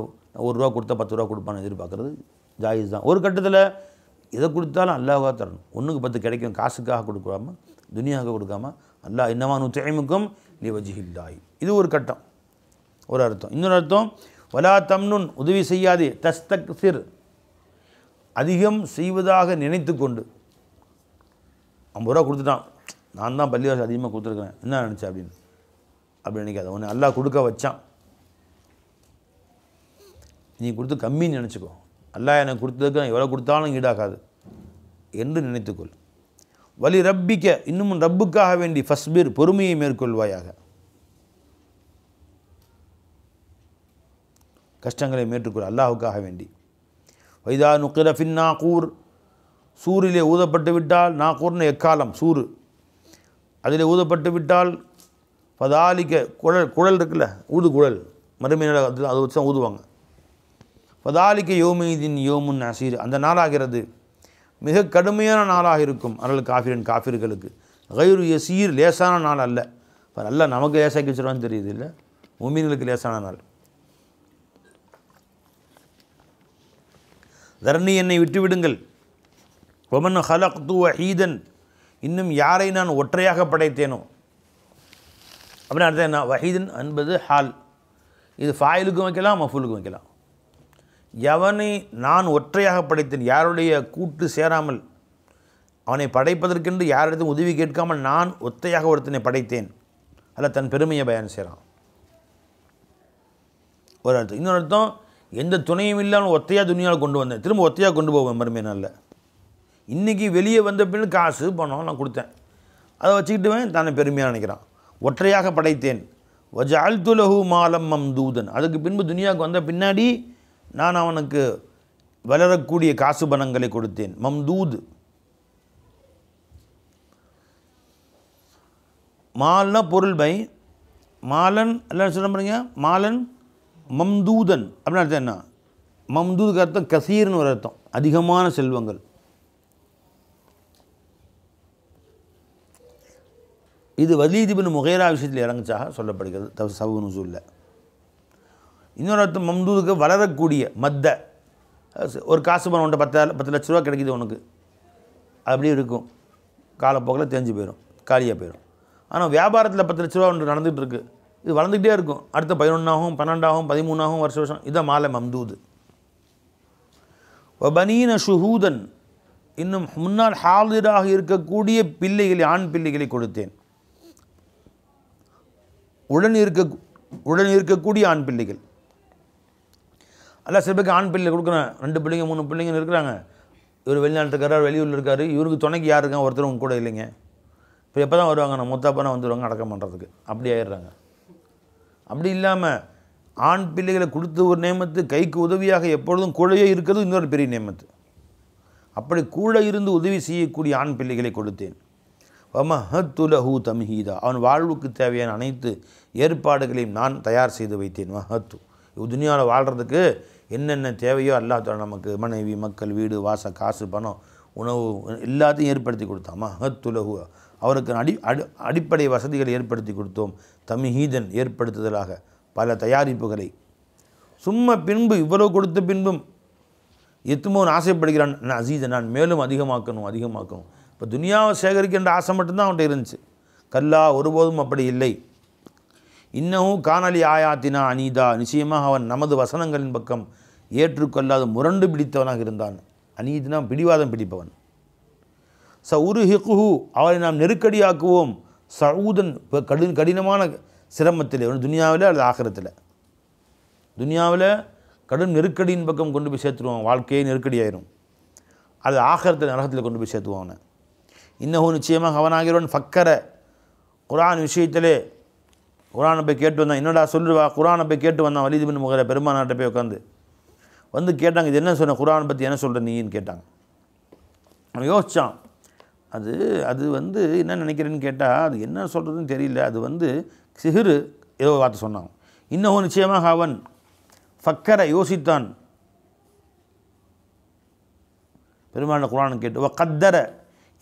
1 ரூபா கொடுத்தா 10 ரூபா கொடுப்பான்னு எதிர்பார்க்குறது ஜாயிஸ் தான். ஒரு கட்டத்தில் எதை கொடுத்தாலும் அல்லாஹ்வாக தரணும். 1க்கு 10 கிடைக்கும், காசுக்காக கொடுக்காம துனியாவுக்கு கொடுக்காம அல்லாஹ் இன்னமா நுத்இமுக்கும் லிவஜ்ஹில்லாஹி. இது ஒரு கட்டம், ஒரு அர்த்தம். இன்னொரு அர்த்தம் வலா தம்னுன், உதவி செய்யாதே, தஸ்தக்சிர், அதிகம் செய்வதாக நினைத்து கொண்டு. 50 ரூபா கொடுத்துட்டான், நான் தான் பள்ளிவாசல் அதிகமாக கொடுத்துருக்குறேன், என்ன நினச்சேன் அப்படின்னு நினைக்காத. ஒன்று அல்லாஹ் கொடுக்க வச்சான், நீ கொடுத்து கம்மின்னு நினச்சிக்கோ. அல்லாஹ் எனக்கு கொடுத்ததுக்கு எவ்வளோ கொடுத்தாலும் ஈடாகாது என்று நினைத்துக்கொள். வலி ரப்பிக்க, இன்னும் ரப்புக்காக வேண்டி ஃபஸ்பிர், பொறுமையை மேற்கொள்வாயாக, கஷ்டங்களை மேற்கொள் அல்லாஹுக்காக வேண்டி. வைதா நுக்கிர ஃபின் நாகூர், சூரிலே ஊதப்பட்டு விட்டால், நாகூர்னு எக்காலம் சூறு, அதில் ஊதப்பட்டு விட்டால், பதாலிக்க குழல் இருக்குல்ல, ஊதுகுழல், மறுமையினால் அதை வச்சு தான் ஊதுவாங்க. பதாலிக்க யோமீதின் யோமுன் அசீர், அந்த நாளாகிறது மிக கடுமையான நாளாக இருக்கும். அருள் காஃபிர்களுக்கு. கைரு யசீர், லேசான நாள் அல்ல. இப்போ நல்லா நமக்கு லேசாக்கி வச்சுருவான்னு தெரியுது இல்லை, முமீன்களுக்கு லேசான நாள். தர்ணி, என்னை விட்டுவிடுங்கள். ஒமன் ஹலக்து வஹீதன், இன்னும் யாரை நான் ஒற்றையாக படைத்தேனோ அப்படின்னு அர்த்தம் என்ன? வஹீதன் என்பது ஹால், இது ஃபாயிலுக்கும் வைக்கலாம் மஃபூலுக்கும் வைக்கலாம். எவனை நான் ஒற்றையாக படைத்தேன், யாருடைய கூட்டு சேராமல், அவனை படைப்பதற்கென்று யாரிடத்தும் உதவி கேட்காமல் நான் ஒத்தையாக ஒருத்தனை படைத்தேன், அல்ல தன் பெருமையை பயன் செய்கிறான். ஒரு அர்த்தம். இன்னொரு அர்த்தம், எந்த துணையும் இல்லாமல் ஒத்தையாக துணியால் கொண்டு வந்தேன், திரும்ப ஒத்தையாக கொண்டு போவேன் மறுமை நாளில். இன்றைக்கி வெளியே வந்த பின் காசு பணம் நான் கொடுத்தேன், அதை வச்சுக்கிட்டுவேன் தானே பெருமையாக நினைக்கிறான். ஒற்றையாக படைத்தேன். வஜஅல்து லஹு மாலம் மம்தூதன், அதுக்கு பின்பு துனியாவுக்கு வந்த பின்னாடி நான் அவனுக்கு வளரக்கூடிய காசு பணங்களை கொடுத்தேன். மம்தூத், மால்னா பொருள் பை, மாலன் எல்லாம் சொல்ல போகிறீங்க, மாலன் மம்தூதன் அப்படின்னு அர்த்தம் என்ன? மம்தூதுக்கு அர்த்தம் கசீர்னு ஒரு அர்த்தம், அதிகமான செல்வங்கள். இது வலீத் இப்னு முகைரா விஷயத்தில் இறங்குச்சாக சொல்லப்படுகிறது சபு நுசூலில். இன்னொரு அர்த்தம் மம்தூதுக்கு வளரக்கூடிய, மத்த, ஒரு காசு பணம் உன்ட்ட 10 லட்ச ரூபா கிடைக்கிது உனக்கு, அப்படி இருக்கும், காலப்போக்கில் தேஞ்சு போயிடும், காலியாக போயிடும். ஆனால் வியாபாரத்தில் 10 லட்ச ரூபா ஒன்று நடந்துகிட்டு இருக்குது, இது வளர்ந்துக்கிட்டே இருக்கும், அடுத்த 11ஆகும் 12ஆகும் 13ஆகும் வருஷம், இதான் மாலை மம்தூது. வபனீன ஷுஹூதன், இன்னும் முன்னால் ஹாலிராக இருக்கக்கூடிய பிள்ளைகளை, ஆண் பிள்ளைகளை கொடுத்தேன். உடன் இருக்கக்கூடிய ஆண் பிள்ளைகள். அல்ல சில பேருக்கு ஆண் பிள்ளை கொடுக்குறேன், 2 பிள்ளைங்க 3 பிள்ளைங்கன்னு இருக்கிறாங்க. இவர் வெளிநாட்டுக்காரர், வெளியூரில் இருக்கார், இவருக்கு துணைக்கு யார் இருக்காங்க, ஒருத்தர் உங்க கூட இல்லைங்க. இப்போ எப்போ தான் வருவாங்க, நான் முத்தாப்பனா வந்துடுவாங்க அடக்கம் பண்ணுறதுக்கு, அப்படி ஆயிடுறாங்க. அப்படி இல்லாமல் ஆண் பிள்ளைகளை கொடுத்து ஒரு நேமத்து, கைக்கு உதவியாக எப்பொழுதும் கூடவே இருக்கிறது இன்னொரு பெரிய நேமத்து. அப்படி கூட இருந்து உதவி செய்யக்கூடிய ஆண் பிள்ளைகளை கொடுத்தேன். வமஹத்து லஹு தம்ஹீதா, அவன் வாழ்வுக்கு தேவையான அனைத்து ஏற்பாடுகளையும் நான் தயார் செய்து வைத்தேன். மஹத்து, துனியாவில் வாழ்கிறதுக்கு என்னென்ன தேவையோ அல்லாஹ் நமக்கு மனைவி, மக்கள், வீடு, வாச, காசு, பணம், உணவு எல்லாத்தையும் ஏற்படுத்தி கொடுத்தான். மஹத்து லஹு, அவருக்கு அடிப்படை வசதிகளை ஏற்படுத்தி கொடுத்தோம். தம்ஹீதன், ஏற்படுத்துதலாக பல தயாரிப்புகளை. சும்மா பின்பு, இவ்வளவு கொடுத்த பின்பும் எத்துமோன்னு ஆசைப்படுகிறான், அசீதை, நான் மேலும் அதிகமாக்கணும். இப்போ துனியாவை சேகரிக்கின்ற ஆசை மட்டும்தான் அவன்கிட்ட இருந்துச்சு. கல்லா, ஒருபோதும் அப்படி இல்லை. இன்னமும் காணலி ஆயாத்தினா அனீதா, நிச்சயமாக அவன் நமது வசனங்களின் பக்கம் ஏற்றுக்கொள்ளாத முரண்டு பிடித்தவனாக இருந்தான். அனீதினா பிடிவாதம் பிடிப்பவன். சஉருஹிகுஹு, அவரை நாம் நெருக்கடியாக்குவோம். சஊதன், கடினமான சிரமத்தில், துனியாவில் அல்லது ஆகிரத்தில். துனியாவில் கடும் நெருக்கடியின் பக்கம் கொண்டு போய் சேர்த்துருவான், வாழ்க்கையே நெருக்கடியாயிரும். அது ஆகிரத்தில் நரகத்தில் கொண்டு போய் சேர்த்துவான் அவனை. இன்னமும் நிச்சயமாக அவனாகிறவன் ஃபக்கர, குர்ஆன் விஷயத்திலே குர்ஆனை போய் கேட்டு வந்தான். என்னடா சொல்லுவா, குர்ஆனை போய் கேட்டு வந்தான். வலீத் இப்னு முகிரா பெருமானார்ட்ட போய் உட்காந்து கேட்டாங்க, இது என்ன சொன்ன, குர்ஆனை பற்றி என்ன சொல்கிற நீன்னு கேட்டாங்க. அவன் யோசித்தான். அது என்ன நினைக்கிறேன்னு கேட்டால், அது என்ன சொல்கிறதுன்னு தெரியல, அது சிஹ்ரு ஏதோ வார்த்தை சொன்னான். இன்னமும் நிச்சயமாக அவன் ஃபக்கர யோசித்தான், பெருமான குர்ஆன் கேட்டு, கத்தர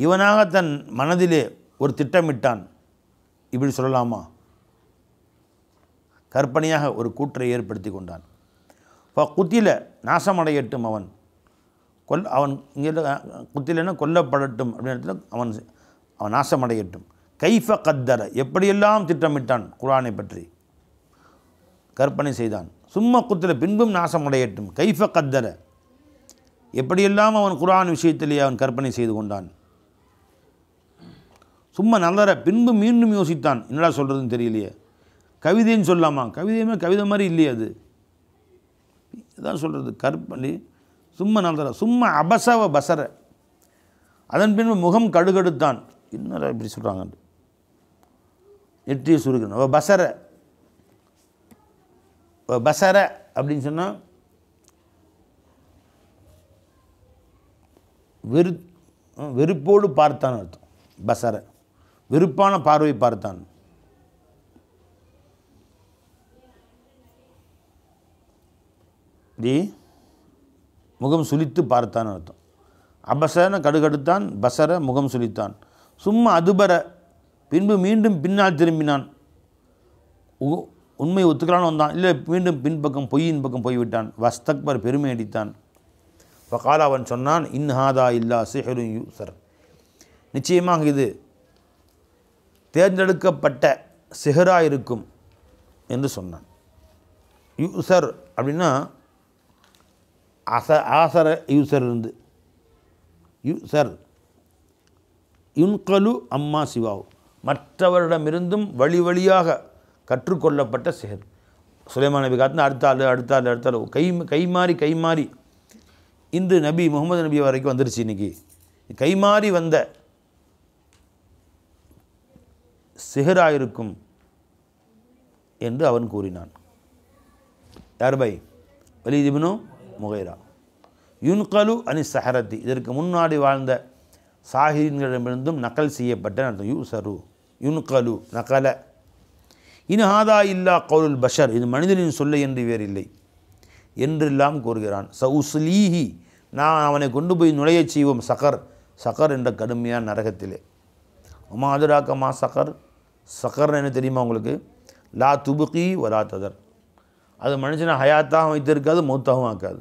இவனாக தன் மனதிலே ஒரு திட்டமிட்டான். இப்படி சொல்லலாமா? கற்பனையாக ஒரு கூற்றை ஏற்படுத்தி கொண்டான். குத்தில நாசமடையட்டும் அவன், அவன் இங்கே குத்திலன்னா கொல்லப்படட்டும் அப்படின்னு அவன் நாசமடையட்டும். கைஃப கத்தர எப்படியெல்லாம் திட்டமிட்டான் குர்ஆனை பற்றி கற்பனை செய்தான். சும்மா குத்தில பின்பும் நாசமடையட்டும். கைஃப கத்தர எப்படியெல்லாம் அவன் குர்ஆன் விஷயத்திலேயே அவன் கற்பனை செய்து கொண்டான். சும்மா நல்லற பின்பு மீண்டும் யோசித்தான். என்னடா சொல்கிறதுன்னு தெரியலையே, கவிதைன்னு சொல்லலாமா? கவிதை மாதிரி இல்லையே, அது இதான் சொல்கிறது கற்பனை. சும்மா நல்லற சும்மா அபசவ பசர அதன் பின்பு முகம் கடுகடுத்தான். என்னடா இப்படி சொல்கிறாங்க, நெற்றியை சுருக்கணும். பசர பசர அப்படின்னு சொன்னால் வெறுப்போடு பார்த்தான் அர்த்தம். பசர வெறுப்பான பார்வை பார்த்தான். இப்படி முகம் சுளித்து பார்த்தான் அர்த்தம். அபசன கடுகடுத்தான், பசர முகம் சுளித்தான். சும்மா அதுபர பின்பு மீண்டும் பின்னால் திரும்பினான். உண்மை ஒத்துக்கலான்னு வந்தான், இல்லை மீண்டும் பின்பக்கம் பொய்யின் பக்கம் போய்விட்டான். வஸ்தக்பர் பெருமை அடித்தான். ஃபகால அவன் சொன்னான், இன்ஹாதா இல்லா சிஹ்ரு யூசர், நிச்சயமாக இது தேர்ந்தெடுக்கப்பட்ட சிஹராக இருக்கும் என்று சொன்னான். யூசர் அப்படின்னா ஆசர யூசர் இருந்து யூசர் யுன்கலு அம்மா சிவாவு, மற்றவரிடமிருந்தும் வழி வழியாக கற்றுக்கொள்ளப்பட்ட சிஹர். சுலைமான் நபி காத்தின அடுத்த ஆள் கை மாறி இன்று நபி முகமது நபி வரைக்கும் வந்துருச்சு. இன்றைக்கி கைமாறி வந்த சிஹராக இருக்கும் என்று அவன் கூறினான். யார் பை? Walid ibn Mughira. யுன்கலு அனி சஹரத்தி, இதற்கு முன்னாடி வாழ்ந்த சாஹிரின்களிடமிருந்தும் நக்கல் செய்யப்பட்ட அர்த்தம். யூசரு யுன்கலு நகல. இன்ஹாதா இல்லா கவுலுல் பஷர், இது மனிதனின் சொல்லை என்று வேறில்லை என்றெல்லாம் கூறுகிறான். சவுஸ்லீஹி, நான் அவனை கொண்டு போய் நுழையச் செய்வோம் சகர் என்ற கடுமையான நரகத்திலே. உமா அதுராக்கமா சகர் என்ன தெரியுமா உங்களுக்கு? லா துபுகி வரா ததர், அது மனுஷனை ஹயாத்தாகவும் வைத்திருக்காது, மௌத்தாகவும் ஆக்காது.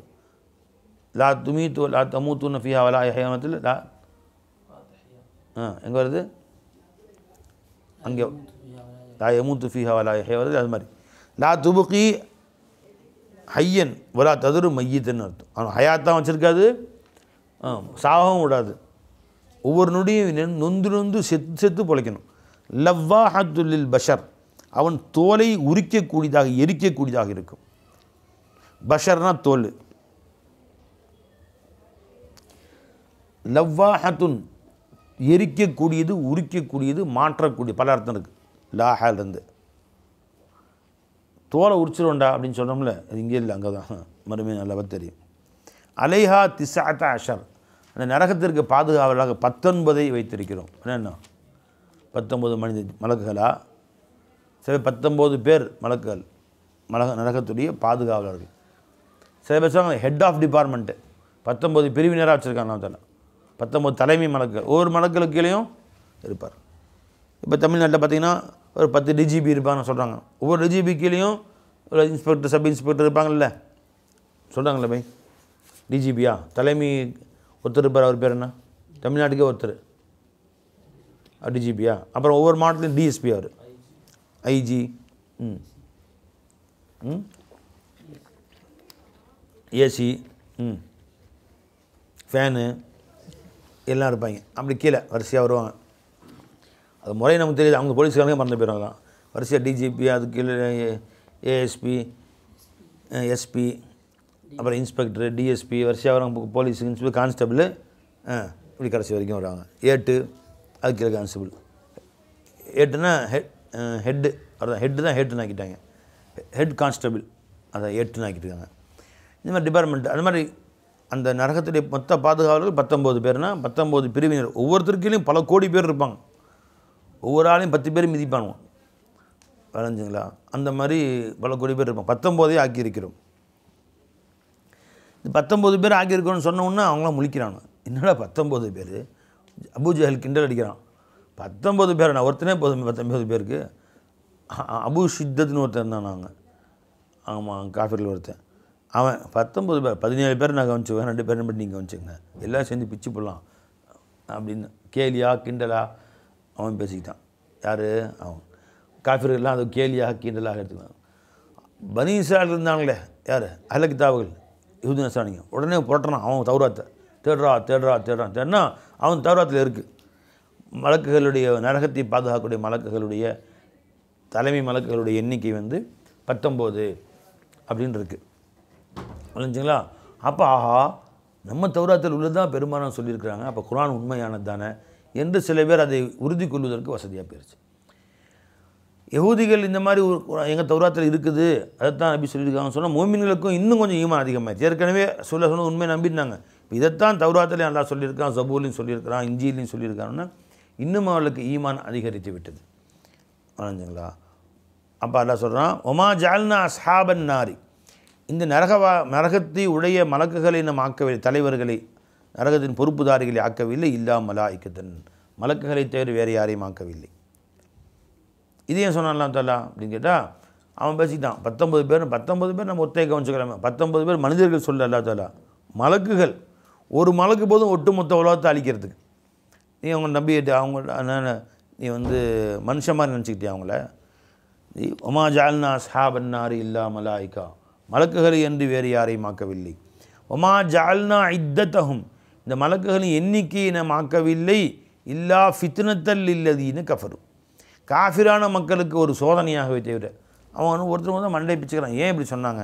லா துமீத்து லா தமூத்து நஃபியா வலா ஹயாமத்தில் லா எங்கே வருது? அங்கே லா யமூத்து ஃபீஹா வலா ஹயா வருது. அது மாதிரி லா துபுகி ஹையன் வலா ததுரு மையத்துன்னு அர்த்தம். அவன் ஹயாத்தான் வச்சுருக்காது, சாகவும் விடாது. ஒவ்வொரு நொடியும் நொந்து செத்து பிழைக்கணும். லவ்வாஹத்துல்லில் பஷர், அவன் தோலை உரிக்கக்கூடியதாக எரிக்கக்கூடியதாக இருக்கும். பஷர்னா தோல். லவ்வாஹத்துன் எரிக்கக்கூடியது, உரிக்கக்கூடியது, மாற்றக்கூடிய பல அர்த்தம் இருக்குது. லாஹிலிருந்து தோலை உரிச்சிருவோண்டா அப்படின்னு சொல்கிறோம்ல, அது இங்கே இல்லை, அங்கே தான் மறுமையும் நல்லவா தெரியும். அலைஹா திஸ்அத அஷர், அந்த நரகத்திற்கு பாதுகாவலாக 19 வைத்திருக்கிறோம். என்னென்னா 19 மனித மலக்குகளா? சில 19 பேர் மலக்குகள், நரகத்துடைய பாதுகாவலர்கள். சில பேர் சொல்லுவாங்க ஹெட் ஆஃப் டிபார்ட்மெண்ட்டு, 19 பிரிவினராக வச்சுருக்காங்க. நான் 19 தலைமை மலக்குகள், ஒவ்வொரு மலக்களுக்கு கீழேயும் இருப்பார். இப்போ தமிழ்நாட்டில் பார்த்திங்கன்னா ஒரு 10 டிஜிபி இருப்பாங்கன்னு சொல்கிறாங்க. ஒவ்வொரு டிஜிபி கீழேயும் ஒரு இன்ஸ்பெக்டர், சப் இன்ஸ்பெக்டர் இருப்பாங்கல்ல, சொல்கிறாங்களே பை. டிஜிபியா தலைமை ஒருத்தர் இருப்பார், அவர் பேர் என்ன? தமிழ்நாட்டுக்கே ஒருத்தர் டிஜிபியா. அப்புறம் ஒவ்வொரு மாவட்டத்துலையும் டிஎஸ்பி, அவர் ஐஜி, ஏசி, ஃபேனு எல்லாம் இருப்பாங்க. அப்படி கீழே வரிசையாக வருவாங்க. அது முறை நமக்கு தெரியுது, அவங்க போலீஸ்காரங்க மறந்து போயிடுவாங்க. வரிசையாக டிஜிபி, அதுக்கு கீழே ஏஎஸ்பி, எஸ்பி, அப்புறம் இன்ஸ்பெக்டரு, டிஎஸ்பி, வரிசையாக வருவாங்க. போலீஸ், இன்ஸ்பெக்டர், கான்ஸ்டபிள், இப்படி கடைசி வரைக்கும் வருவாங்க. ஏட்டு, அதுக்கு கீழே கான்ஸ்டபிள். ஏட்டுனா ஹெட்டு, அதுதான் ஹெட்டு தான் ஹெட்டுன்னு ஆக்கிட்டாங்க. ஹெட் கான்ஸ்டபிள் அதை ஏட்டுன்னு ஆக்கிட்டுருக்காங்க. இந்த மாதிரி டிபார்ட்மெண்ட். அது மாதிரி அந்த நரகத்துடைய மொத்த பாதுகாவலர்கள் 19 பேர்னா 19 பிரிவினர். ஒவ்வொருத்தருக்கையும் பல கோடி பேர் இருப்பாங்க. ஒவ்வொரு ஆளையும் 10 பேர் மிதிப்பானுவோம், விளைஞ்சுங்களா? அந்த மாதிரி பல கோடி பேர் இருப்பாங்க. 19 ஆக்கியிருக்கிறோம். 19 பேர் ஆக்கியிருக்கோன்னு சொன்னோன்னா அவங்களாம் முழிக்கிறானு. என்னடா 19 பேர்? அபூஜஹல் கிண்டல் அடிக்கிறான். 19 பேர் நான் ஒருத்தனே போதும் 19 பேருக்கு. அபு ஷித்தத்னு ஒருத்தன் இருந்தான். நாங்கள் ஆமாம் காஃபிரில் ஒருத்தன் அவன் 19 பேர் 17 பேர் நான் கவனிச்சுவேன், 2 பேர் மட்டும் நீங்கள் கவனிச்சுங்க, எல்லாம் சேர்ந்து பிச்சு போடலாம் அப்படின்னு கேலியா கிண்டலா அவன் பேசிக்கிட்டான். யார்? அவன் காஃபிர்கள்லாம் அது கேலியாக கிண்டலாக எடுத்துக்கலாம். பனி இஸ்ராயேல் இருந்தாங்களே யார்? அஹ்ல கிதாபுகள் யூத நஸ்ரானிங்க உடனே புரட்டுறான் அவன் தௌராத்தை. தேடுனா அவன் தௌராத்தில் இருக்குது. மலக்குகளுடைய நரகத்தை பாதுகாக்கக்கூடிய மலக்குகளுடைய தலைமை மலக்குகளுடைய எண்ணிக்கை 19 அப்படின்னு இருக்குது. புரிஞ்சுங்களா? அப்போ ஆஹா நம்ம தௌராத்தில் உள்ளதான் பெரும்பாலும் சொல்லியிருக்கிறாங்க, அப்போ குர்ஆன் உண்மையானது தானே என்று சில பேர் அதை உறுதி கொள்வதற்கு வசதியாக போயிடுச்சு. யஹூதிகள் இந்த மாதிரி எங்கள் தௌராத்தில் இருக்குது அதைத்தான் நபி சொல்லியிருக்காங்க சொன்னால் மோமின்களுக்கும் இன்னும் கொஞ்சம் ஈமான் அதிகமாகிடுச்சு. ஏற்கனவே சொன்ன உண்மையை நம்பினாங்க. இதைத்தான் தௌராத்திலே அல்லாஹ் சொல்லியிருக்கான், ஜபூர்லையும் சொல்லியிருக்கிறான், இஞ்சிலையும் சொல்லியிருக்காங்கன்னா இன்னும் அவர்களுக்கு ஈமான் அதிகரித்து விட்டது. புரிஞ்சுங்களா? அப்போ அல்லாஹ் சொல்கிறான், ஒமா ஜால்னா அஸ்ஹாபன் நாரி, இந்த நரகத்தை உடைய மலக்குகளை நாம் ஆக்கவில்லை, தலைவர்களை நரகத்தின் பொறுப்புதாரிகளை ஆக்கவில்லை, இல்லா மலாய்க்கத்தன், மலக்குகளை தவிர வேறு யாரையும் ஆக்கவில்லை. இது ஏன் சொன்னான் அல்லாஹ் தஆலா அப்படின்னு கேட்டால் அவன் பேசிட்டான். 19 பேர் நம்ம ஒத்தையை கவனிச்சுக்கலாமே. 19 பேர் மனிதர்கள் சொல்ல அல்லாஹ் தஆலா, மலக்குகள் ஒரு மலக்கு போதும் ஒட்டுமொத்த உலகத்தை அழிக்கிறதுக்கு. நீ அவங்க நம்பிட்டு அவங்க நீ மனுஷன் மாதிரி நினச்சிக்கிட்டே அவங்கள. ஒமா ஜால்னா அஸ்ஹாபன் நாரி இல்லா மலாய்க்கா, மலக்குகளை என்று வேறு யாரையும் ஆக்கவில்லை. ஒமா ஜால்னா இத்தத்தஹும், இந்த மலக்குகளின் எண்ணிக்கையை நாம் ஆக்கவில்லை, இல்லா ஃபித்னத்தல் இல்லதீன கஃபரு, காஃபிரான மக்களுக்கு ஒரு சோதனையாகவே தவிர. அவன் ஒருத்தர் மண்டை பிச்சுக்கிறான், ஏன் இப்படி சொன்னாங்க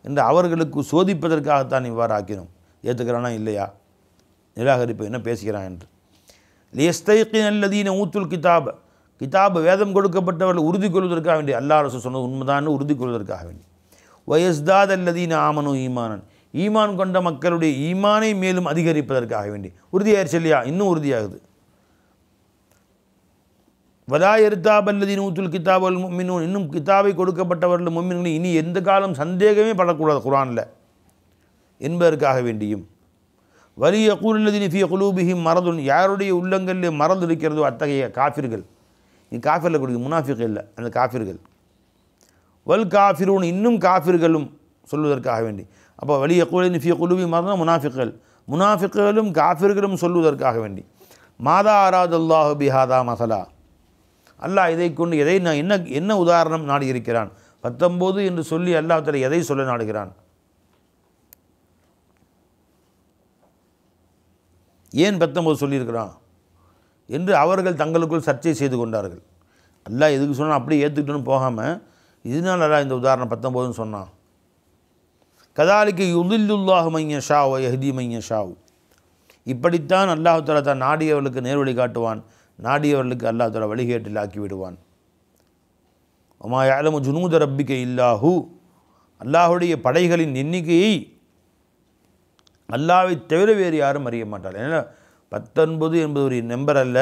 என்று அவர்களுக்கு சோதிப்பதற்காகத்தான் இவ்வாறு ஆக்கினோம். ஏற்றுக்கிறானா இல்லையா, நிராகரிப்பு என்ன பேசுகிறான் என்று. லியஸ்தைகின அல்லதீன ஊத்துல் கிதாப் வேதம் கொடுக்கப்பட்டவர்கள் உறுதி கொள்வதற்காக வேண்டி, அல்லாஹ் ரசூல் சொன்னது உண்மைதான் உறுதி கொள்வதற்காக வேண்டி. வயஸ்தாத் அல்லதீன ஆமனு ஈமானன், ஈமான் கொண்ட மக்களுடைய ஈமானை மேலும் அதிகரிப்பதற்காக வேண்டி. உறுதியாயிருச்சு இல்லையா? இன்னும் உறுதியாகுது. வலா எர்தாப் அல்லதீன ஊத்துல் கிதாப் வல் முஃமினூன், இன்னும் கிதாபை கொடுக்கப்பட்டவர்கள் முஃமின்கள் இனி எந்த காலம் சந்தேகமே படக்கூடாது குர்ஆனில் என்பதற்காக வேண்டியும். வலி யகூல் அல்லதீன ஃபீ குலூபிஹிம் மரதுன், யாருடைய உள்ளங்களில் மறந்து இருக்கிறதோ அத்தகைய காஃபிர்கள், நீ காஃபிரில் கொடுக்க முனாஃபிக் இல்லை, அந்த காஃபிர்கள். வல் காஃபிரூன், இன்னும் காஃபிர்களும் சொல்வதற்காக வேண்டி. அப்போ வலி யகூல் ஃபீ குலூபி மரதுன் முனாஃபிக்களும் காஃபிர்களும் சொல்வதற்காக வேண்டி. மாதா அராதல்லாஹு பிஹாதா மசலா, அல்லாஹ் இதை கொண்டு எதை நான் என்ன உதாரணம் நாடி இருக்கிறான். 19 என்று சொல்லி அல்லாஹ் தஆலா எதை சொல்ல நாடுகிறான்? ஏன் 19 சொல்லியிருக்கிறான் என்று அவர்கள் தங்களுக்குள் சர்ச்சை செய்து கொண்டார்கள். அல்லாஹ் எதுக்கு சொன்னால் அப்படியே ஏற்றுக்கிட்டுன்னு போகாமல், இதனால் அல்லாஹ் இந்த உதாரணம் 19ன்னு சொன்னான். கதாலிக்கு யுதில்லுல்லாஹு மன் யஷா வ யஹ்தி மன் யஷா, இப்படித்தான் அல்லாஹ் தஆலா தான் நாடியவர்களுக்கு நேர்வழி காட்டுவான், நாடியவர்களுக்கு அல்லாஹ் தஆலா வழிகேட்டில் ஆக்கி விடுவான். ஒமா யஅலமு ஜுனூத ரப்பிக இல்லாஹு, அல்லாஹுடைய படைகளின் எண்ணிக்கையை அல்லாஹ்வை தவிர வேறு யாரும் அறிய மாட்டார். ஏன்னா 19 என்பது ஒரு நம்பர் அல்ல,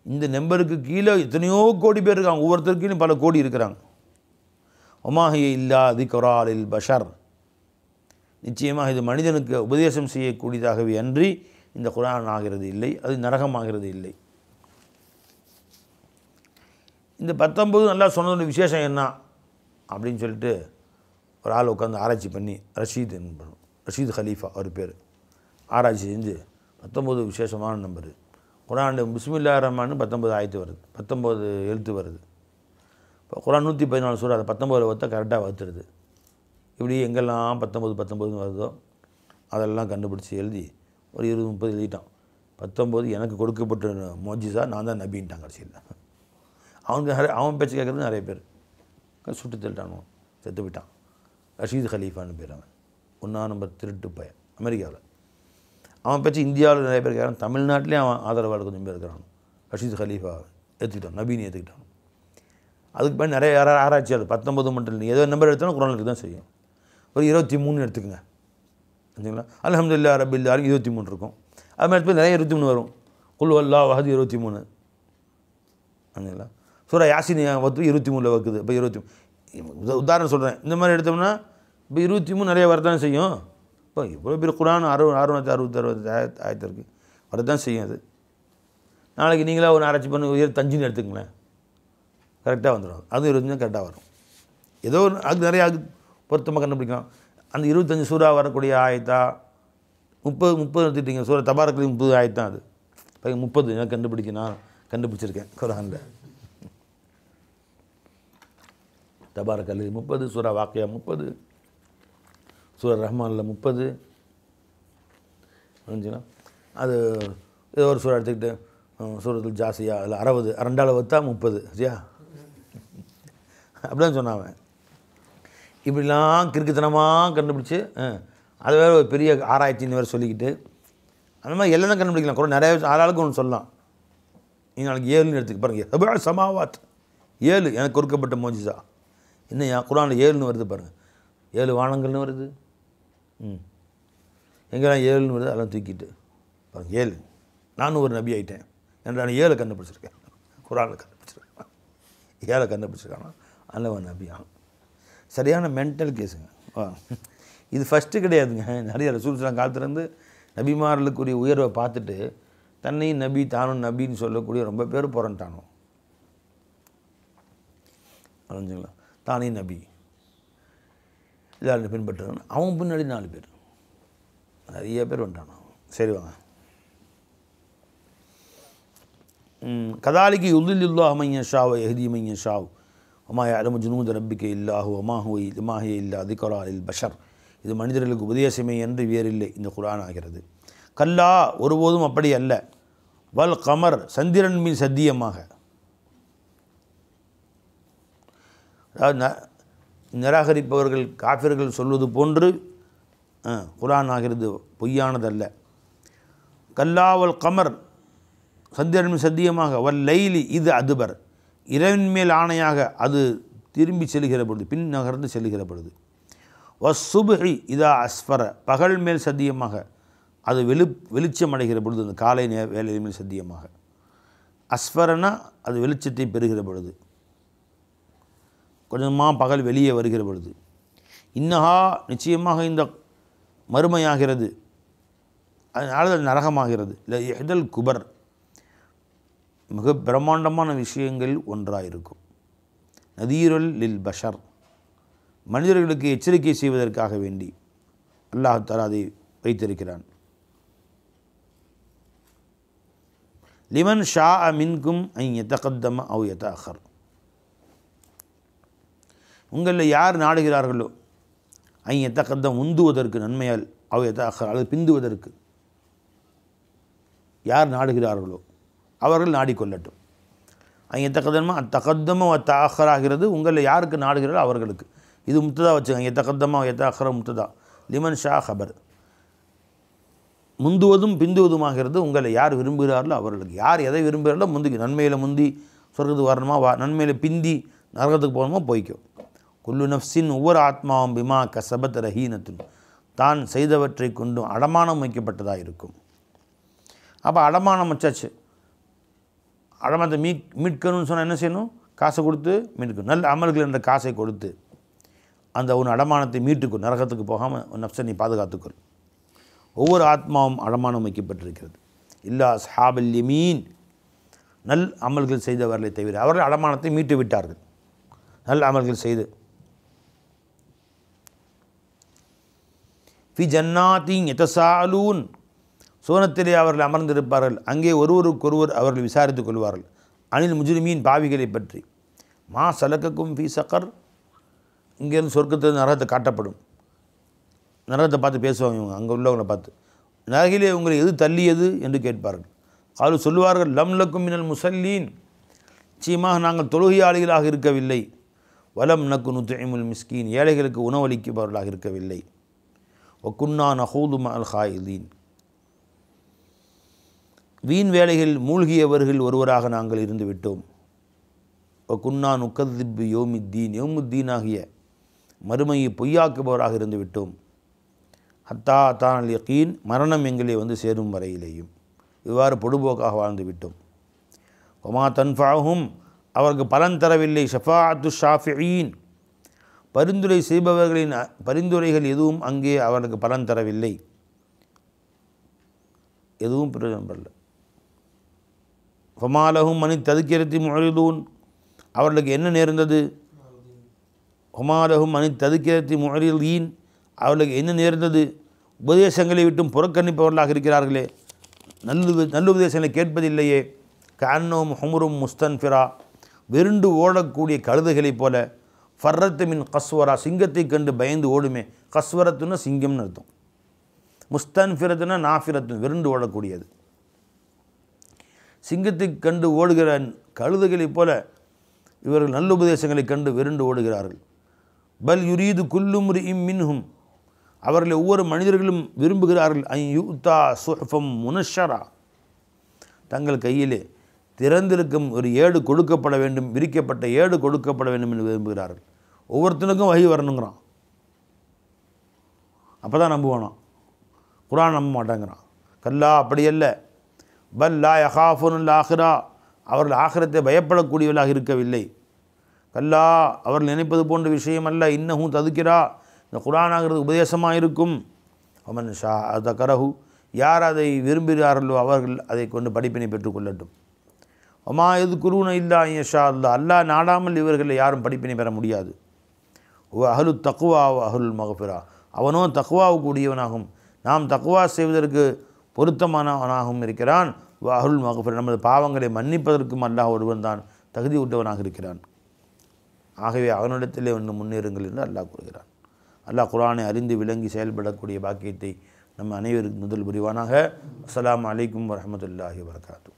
இந்த நம்பருக்கு கீழே எத்தனையோ கோடி பேர் இருக்காங்க, ஒவ்வொருத்தருக்கும் பல கோடி இருக்கிறாங்க. ஒமாஹிய இல்லா திக்ரா லில் பஷர், நிச்சயமாக இது மனிதனுக்கு உபதேசம் செய்யக்கூடியதாகவே அன்றி இந்த குர்ஆன் ஆகிறது இல்லை, அது நரகமாகிறது இல்லை. இந்த 19 நல்லா சொன்னதோட விசேஷம் என்ன அப்படின்னு சொல்லிட்டு ஒரு ஆள் உட்காந்து ஆராய்ச்சி பண்ணி, ரஷீத் ஹலீஃபா அவர் பேர், ஆராய்ச்சி செஞ்சு 19 விசேஷமான நம்பரு. குர்ஆன் பிஸ்மில்லாஹிர் ரஹ்மான் 19 ஆயத்து வருது, 19 எழுத்து வருது. இப்போ குர்ஆன் 114 சூரா, அதை 19 வகுத்தா கரெக்டாக வகுத்துருது. இப்படி எங்கெல்லாம் 19 வருதோ அதெல்லாம் கண்டுபிடிச்சி எழுதி ஒரு 20-30 எழுதிட்டான். 19 எனக்கு கொடுக்கப்பட்ட மோஜிஸா, நான் தான் நபின்ட்டான். கடைசியில் அவன் பேச்சு கேட்குறது நிறைய பேர் சுட்டு தள்ளிட்டானோ, செத்து போயிட்டான். ரஷீத் ஹலீஃபான்னு பேர், அவன் 1ஆம் நம்பர் திருட்டு பையன் அமெரிக்காவில். அவன் பேச்சு இந்தியாவில் நிறைய பேர் கேட்குறான், தமிழ்நாட்டிலே அவன் ஆதரவாளர் கொஞ்சம் பேர் இருக்கிறான். ரஷீத் ஹலீஃபா ஏற்றுக்கிட்டான், நபீன்னு ஏற்றுக்கிட்டான். அதுக்கு பின்னாடி நிறைய ஆராய்ச்சியாளர் 19 மட்டும் இல்லை, ஏதோ நம்பர் எடுத்தாலும் குர்ஆனுக்கு தான் செய்யும். ஒரு 23 எடுத்துக்கங்க, சரிங்களா? அல்ஹம்துலில்லாஹி ரப்பில் ஆலமீன் 23 இருக்கும். அது மாதிரி எடுத்து நிறைய 23 வரும். குல் வல்லாஹு அஹத் 23, சரிங்களா? சூரா யாசின் 23 வகுக்குது. இப்போ உதாரணம் சொல்கிறேன், இந்த மாதிரி எடுத்தோம்னா இப்போ 23 நிறைய வரதான் செய்யும். இப்போ இவ்வளோ பெரிய குரான் 666 ஆயத்து இருக்குது, வரதான் செய்யும். அது நாளைக்கு நீங்களாக ஒரு ஆராய்ச்சி பண்ணி 25ன்னு எடுத்துங்களேன், கரெக்டாக வந்துடும். அதுவும் 25 கரெக்டாக வரும். ஏதோ ஒரு அது நிறையா அது பொருத்தமாக கண்டுபிடிக்கலாம். அந்த 25 சூறா வரக்கூடிய ஆயத்தா 30 எடுத்துட்டீங்க. சூரா தபாரக்கு 30 ஆயத்தான். அது 30 எனக்கு நான் கண்டுபிடிச்சிருக்கேன் குரானில். தபாரக்கல் 30, சூரா வாக்கியா 30, சூரா ரஹ்மானில் 30 புரிஞ்சுங்களா. அது ஏதோ ஒரு சூறா எடுத்துக்கிட்டு சூரத்துல் ஜாசியா அதில் 60, 2 வத்தா 30 சரியா, அப்படிதான் சொன்னாங்க. இப்படிலாம் கிறுக்குத்தனமாக கண்டுபிடிச்சி அது வேறு ஒரு பெரிய ஆராய்ச்சின்னு வேறு சொல்லிக்கிட்டு அந்த மாதிரி எல்லாம் தான் கண்டுபிடிக்கலாம். கூட நிறைய ஆளாளுக்கு ஒன்று சொல்லலாம். நீங்கள் நாளைக்கு 7ன்னு எடுத்துக்க பாருங்கள். சமாவாத் 7 எனக்கு கொடுக்கப்பட்ட மோஜிசா. இன்னும் குரானில் 7ன்னு வருது பாருங்கள். 7 வானங்கள்னு வருது. எங்கெல்லாம் 7ன்னு வருது அதெல்லாம் தூக்கிட்டு பாருங்கள். 7 நானும் ஒரு நபி ஆகிட்டேன் என்ற 7 கண்டுபிடிச்சிருக்கேன். குரானில் கண்டுபிடிச்சிருக்கேன். 7 கண்டுபிடிச்சிருக்காங்க. அதில் ஒரு நபி ஆகும். சரியான மென்டல் கேஸுங்க. இது ஃபஸ்ட்டு கிடையாதுங்க. நிறைய ரசூலுல்லாஹ் காலத்துலேருந்து நபிமார்களுக்குரிய உயர்வை பார்த்துட்டு தன்னையும் நபி தானும் நபின்னு சொல்லக்கூடிய ரொம்ப பேர் புறண்டானோ புரிஞ்சுங்களா. தானே நபி எல்லாரும் பின்பற்றுறாங்க. அவன் பின்னாடி 4 பேர் நிறைய பேர் வந்துட்டானோ. சரி வாங்க. கதாலிக்கு யுதில்லுல்லாஹு மன் யஷா வ யஹ்தி மன் யஷா வமா யஅலமு ஜுனூத ரப்பிக இல்லாஹு வமா ஹிய இல்லா திக்ரா லில் பஷர். இது மனிதர்களுக்கு உபதேசமே என்று வேறில்லை இந்த குர்ஆன் ஆகிறது. கல்லா ஒருபோதும் அப்படி அல்ல. வல் கமர் சந்திரன் மீன் சத்தியமாக. அதாவது நிராகரிப்பவர்கள் காஃபிர்கள் சொல்வது போன்று குர்ஆன் ஆகிறது பொய்யானதல்ல. கல்லா வல் கமர் சந்திரன் மீன் சத்தியமாக. வல் லைலி இது அதுபர் இரவின் மேல் ஆணையாக அது திரும்பி செல்கிற பொழுது பின் நகர்ந்து செல்கிற பொழுது. வஸ்ஸுப்ஹி இதா அஸ்ஃபர பகல் மேல் சத்தியமாக அது வெளிச்சம் அடைகிற பொழுது அந்த காலை வேலை மேல் சத்தியமாக. அஸ்ஃபரனா அது வெளிச்சத்தை பெறுகிற பொழுது கொஞ்சமாக பகல் வெளியே வருகிற பொழுது. இன்னஹா நிச்சயமாக இந்த மறுமையாகிறது, அதனால் அது நரகமாகிறது. இல்லை எதல் குபர் மிக பிரம்மாண்டமான விஷயங்கள் ஒன்றாக இருக்கும். நதீருல் லில் பஷர் மனிதர்களுக்கு எச்சரிக்கை செய்வதற்காக வேண்டி அல்லாஹ் தஆலா அதை வைத்திருக்கிறான். லிமன் ஷா மின்கும் ஐ யதகத்தம அவ் யதஅஹர். உங்களில் யார் நாடுகிறார்களோ ஐ யதகத்தம் முந்துவதற்கு நன்மையால் அவ் யதஅஹர் அல்லது பிந்துவதற்கு யார் நாடுகிறார்களோ அவர்கள் நாடிக்கொள்ளட்டும். ஐ யதகத்தம அத்தகத்தம அத்தஅஹர் ஆகிறது. உங்களில் யாருக்கு நாடுகிறாரோ அவர்களுக்கு. இது முத்ததா வச்சுக்கோங்க. யதகத்தமா யதஅஹர முத்ததா. லிமன் ஷா ஹபர் முந்துவதும் பிந்துவதுமாகிறது. உங்களை யார் விரும்புகிறார்களோ அவர்களுக்கு. யார் எதை விரும்புகிறார்களோ முந்தி நன்மையில் முந்தி சொர்க்கத்துக்கு வரணுமா நன்மையில் பிந்தி நரகத்துக்கு போகணுமா போய்க்கும். குல்லு நஃப்ஸின் ஒவ்வொரு ஆத்மாவும் பிமா கசபத் ரஹீனத்துன் தான் செய்தவற்றை கொண்டும் அடமானம் வைக்கப்பட்டதாக இருக்கும். அப்போ அடமானம் வச்சாச்சு. அடமானத்தை மீட்கணும்னு சொன்னால் என்ன செய்யணும்? காசை கொடுத்து மீட்கணும். நல்ல அமல்கள் என்ற காசை கொடுத்து அந்த உன் அடமானத்தை மீட்டுக்கும். நரகத்துக்கு போகாமல் நஃப்ஸை நீ பாதுகாத்துக்கொள். ஒவ்வொரு ஆத்மாவும் அடமானம் வைக்கப்பட்டிருக்கிறது. இல்லா அஸ்ஹாபுல் யமீன் நல் அமல்கள் செய்தவர்களை தவிர அவர்கள் அடமானத்தை மீட்டு விட்டார்கள். நல் அமல்கள் செய்து ஃபி ஜன்னாத்தின் யதசாலூன் சோனத்திலே அவர்கள் அமர்ந்திருப்பார்கள். அங்கே ஒருவருக்கொருவர் அவர்கள் விசாரித்துக் கொள்வார்கள். அனில் முஜ்ரிமீன் பாவிகளை பற்றி. மா சலக்கக்கும் ஃபி சக்கர் இங்கேருந்து சொர்க்கத்தில் நரகத்தை காட்டப்படும். நரகத்தை பார்த்து பேசுவாங்க இவங்க அங்கே உள்ளவங்களை பார்த்து. நரகிலே உங்களை எது தள்ளியது என்று கேட்பார்கள். காலு சொல்லுவார்கள் லம் லக்கும் மினல் முசல்லீன் நிச்சயமாக நாங்கள் தொழுகையாளிகளாக இருக்கவில்லை. வலம் நக்கு நுத்இமுல் மிஸ்கீன் ஏழைகளுக்கு உணவளிப்பவர்களாக இருக்கவில்லை. வக்குன்னா நஹூது மஅல் ஹாயிதீன் வீண் வேலைகள் மூழ்கியவர்கள் ஒருவராக நாங்கள் இருந்து விட்டோம். வக்குன்னா நுக்கதிப்பு யோமித்தீன் யோமுத்தீன் ஆகிய மறுமையை பொய்யாக்குபவராக இருந்து விட்டோம். ஹத்தா அத்தானல் யகீன் மரணம் எங்களை வந்து சேரும் வரையிலேயும் இவ்வாறு பொடுபோக்காக வாழ்ந்து விட்டோம். ஒமா தன்ஃபாஹும் அவருக்கு பலன் தரவில்லை. ஷஃபாஅத்து ஷாஃபிஈன் பரிந்துரை செய்பவர்களின் பரிந்துரைகள் எதுவும் அங்கே அவர்களுக்கு பலன் தரவில்லை, எதுவும் பிரயோஜனம் பெறல. ஃபமாலஹும் மனி ததுக்கிரத்தி முஅரிதூன், அவர்களுக்கு என்ன நேர்ந்தது? ஃபமாலஹும் மனி ததுக்கிரத்தி முஅரிதீன், அவர்களுக்கு என்ன நேர்ந்தது? உபதேசங்களை விட்டும் புறக்கணிப்பவர்களாக இருக்கிறார்களே, நல்ல உபதேசங்களை கேட்பதில்லையே. கஅன்னஹும் ஹுமுரும் முஸ்தன்ஃபிரா, விருண்டு ஓடக்கூடிய கழுதைகளைப் போல. ஃபர்ரத்து மின் கஸ்வரா, சிங்கத்தை கண்டு பயந்து ஓடுமே. கஸ்வரத்துன்னா சிங்கம்னு அர்த்தம். முஸ்தன்ஃபிரத்துனா நாஃபிரத்து, விருண்டு ஓடக்கூடியது. சிங்கத்தை கண்டு ஓடுகிற கழுதைகளைப் போல இவர்கள் நல்ல உபதேசங்களை கண்டு விருண்டு ஓடுகிறார்கள். பல் யுரீது குல்லும்ரி மின்ஹும், அவர்களை ஒவ்வொரு மனிதர்களும் விரும்புகிறார்கள். ஐ யுத்தா சுஹ்ஃபம் முனஷரா, தங்கள் கையிலே திறந்திருக்கும் ஒரு ஏடு கொடுக்கப்பட வேண்டும், விரிக்கப்பட்ட ஏடு கொடுக்கப்பட வேண்டும் என்று விரும்புகிறார்கள். ஒவ்வொருத்தனுக்கும் வகை வரணுங்கிறான், அப்போ தான் நம்புவானா. குர்ஆன் நம்ப மாட்டேங்கிறான். கல்லா, அப்படியல்ல. பல் லா யஹாஃபுன் ஆஹிரா, அவர்கள் ஆகிரத்தை பயப்படக்கூடியவர்களாக இருக்கவில்லை. கல்லா, அவர்கள் நினைப்பது போன்ற விஷயம் அல்ல. இன்னஹு ததுக்கிரா, இந்த குர்ஆனாகிறது உபதேசமாக இருக்கும். அவன் ஷா தகரஹு, யார் அதை விரும்புகிறார்களோ அவர்கள் அதை கொண்டு படிப்பினை பெற்றுக்கொள்ளட்டும். ஒமா எது குருன இல்லா இன்ஷா அல்லா, அல்லாஹ் நாடாமல் இவர்களை யாரும் படிப்பினை பெற முடியாது. அஹ்லு தக்வா அஹ்லுல் மக்ஃபிரா, அவனோ தக்வாவுக்கு உரியவனாகும், நாம் தக்வா செய்வதற்கு பொருத்தமானவனாகவும் இருக்கிறான். அஹ்லுல் மக்ஃபிரா, நமது பாவங்களை மன்னிப்பதற்கும் அல்லாஹ் ஒருவன் தான் தகுதி உற்றவனாக இருக்கிறான். ஆகவே அவனிடத்திலே ஒன்று முன்னேறுங்கள் என்று அல்லாஹ் கூறுகிறான். அல்லாஹ் குர்ஆனை அறிந்து விளங்கி செயல்படக்கூடிய பாக்கியத்தை நம்ம அனைவருக்கும் முதல் புரிவானாக. அஸ்ஸலாமு அலைக்கும் வரஹ்மத்துல்லாஹி வபரகாத்துஹு.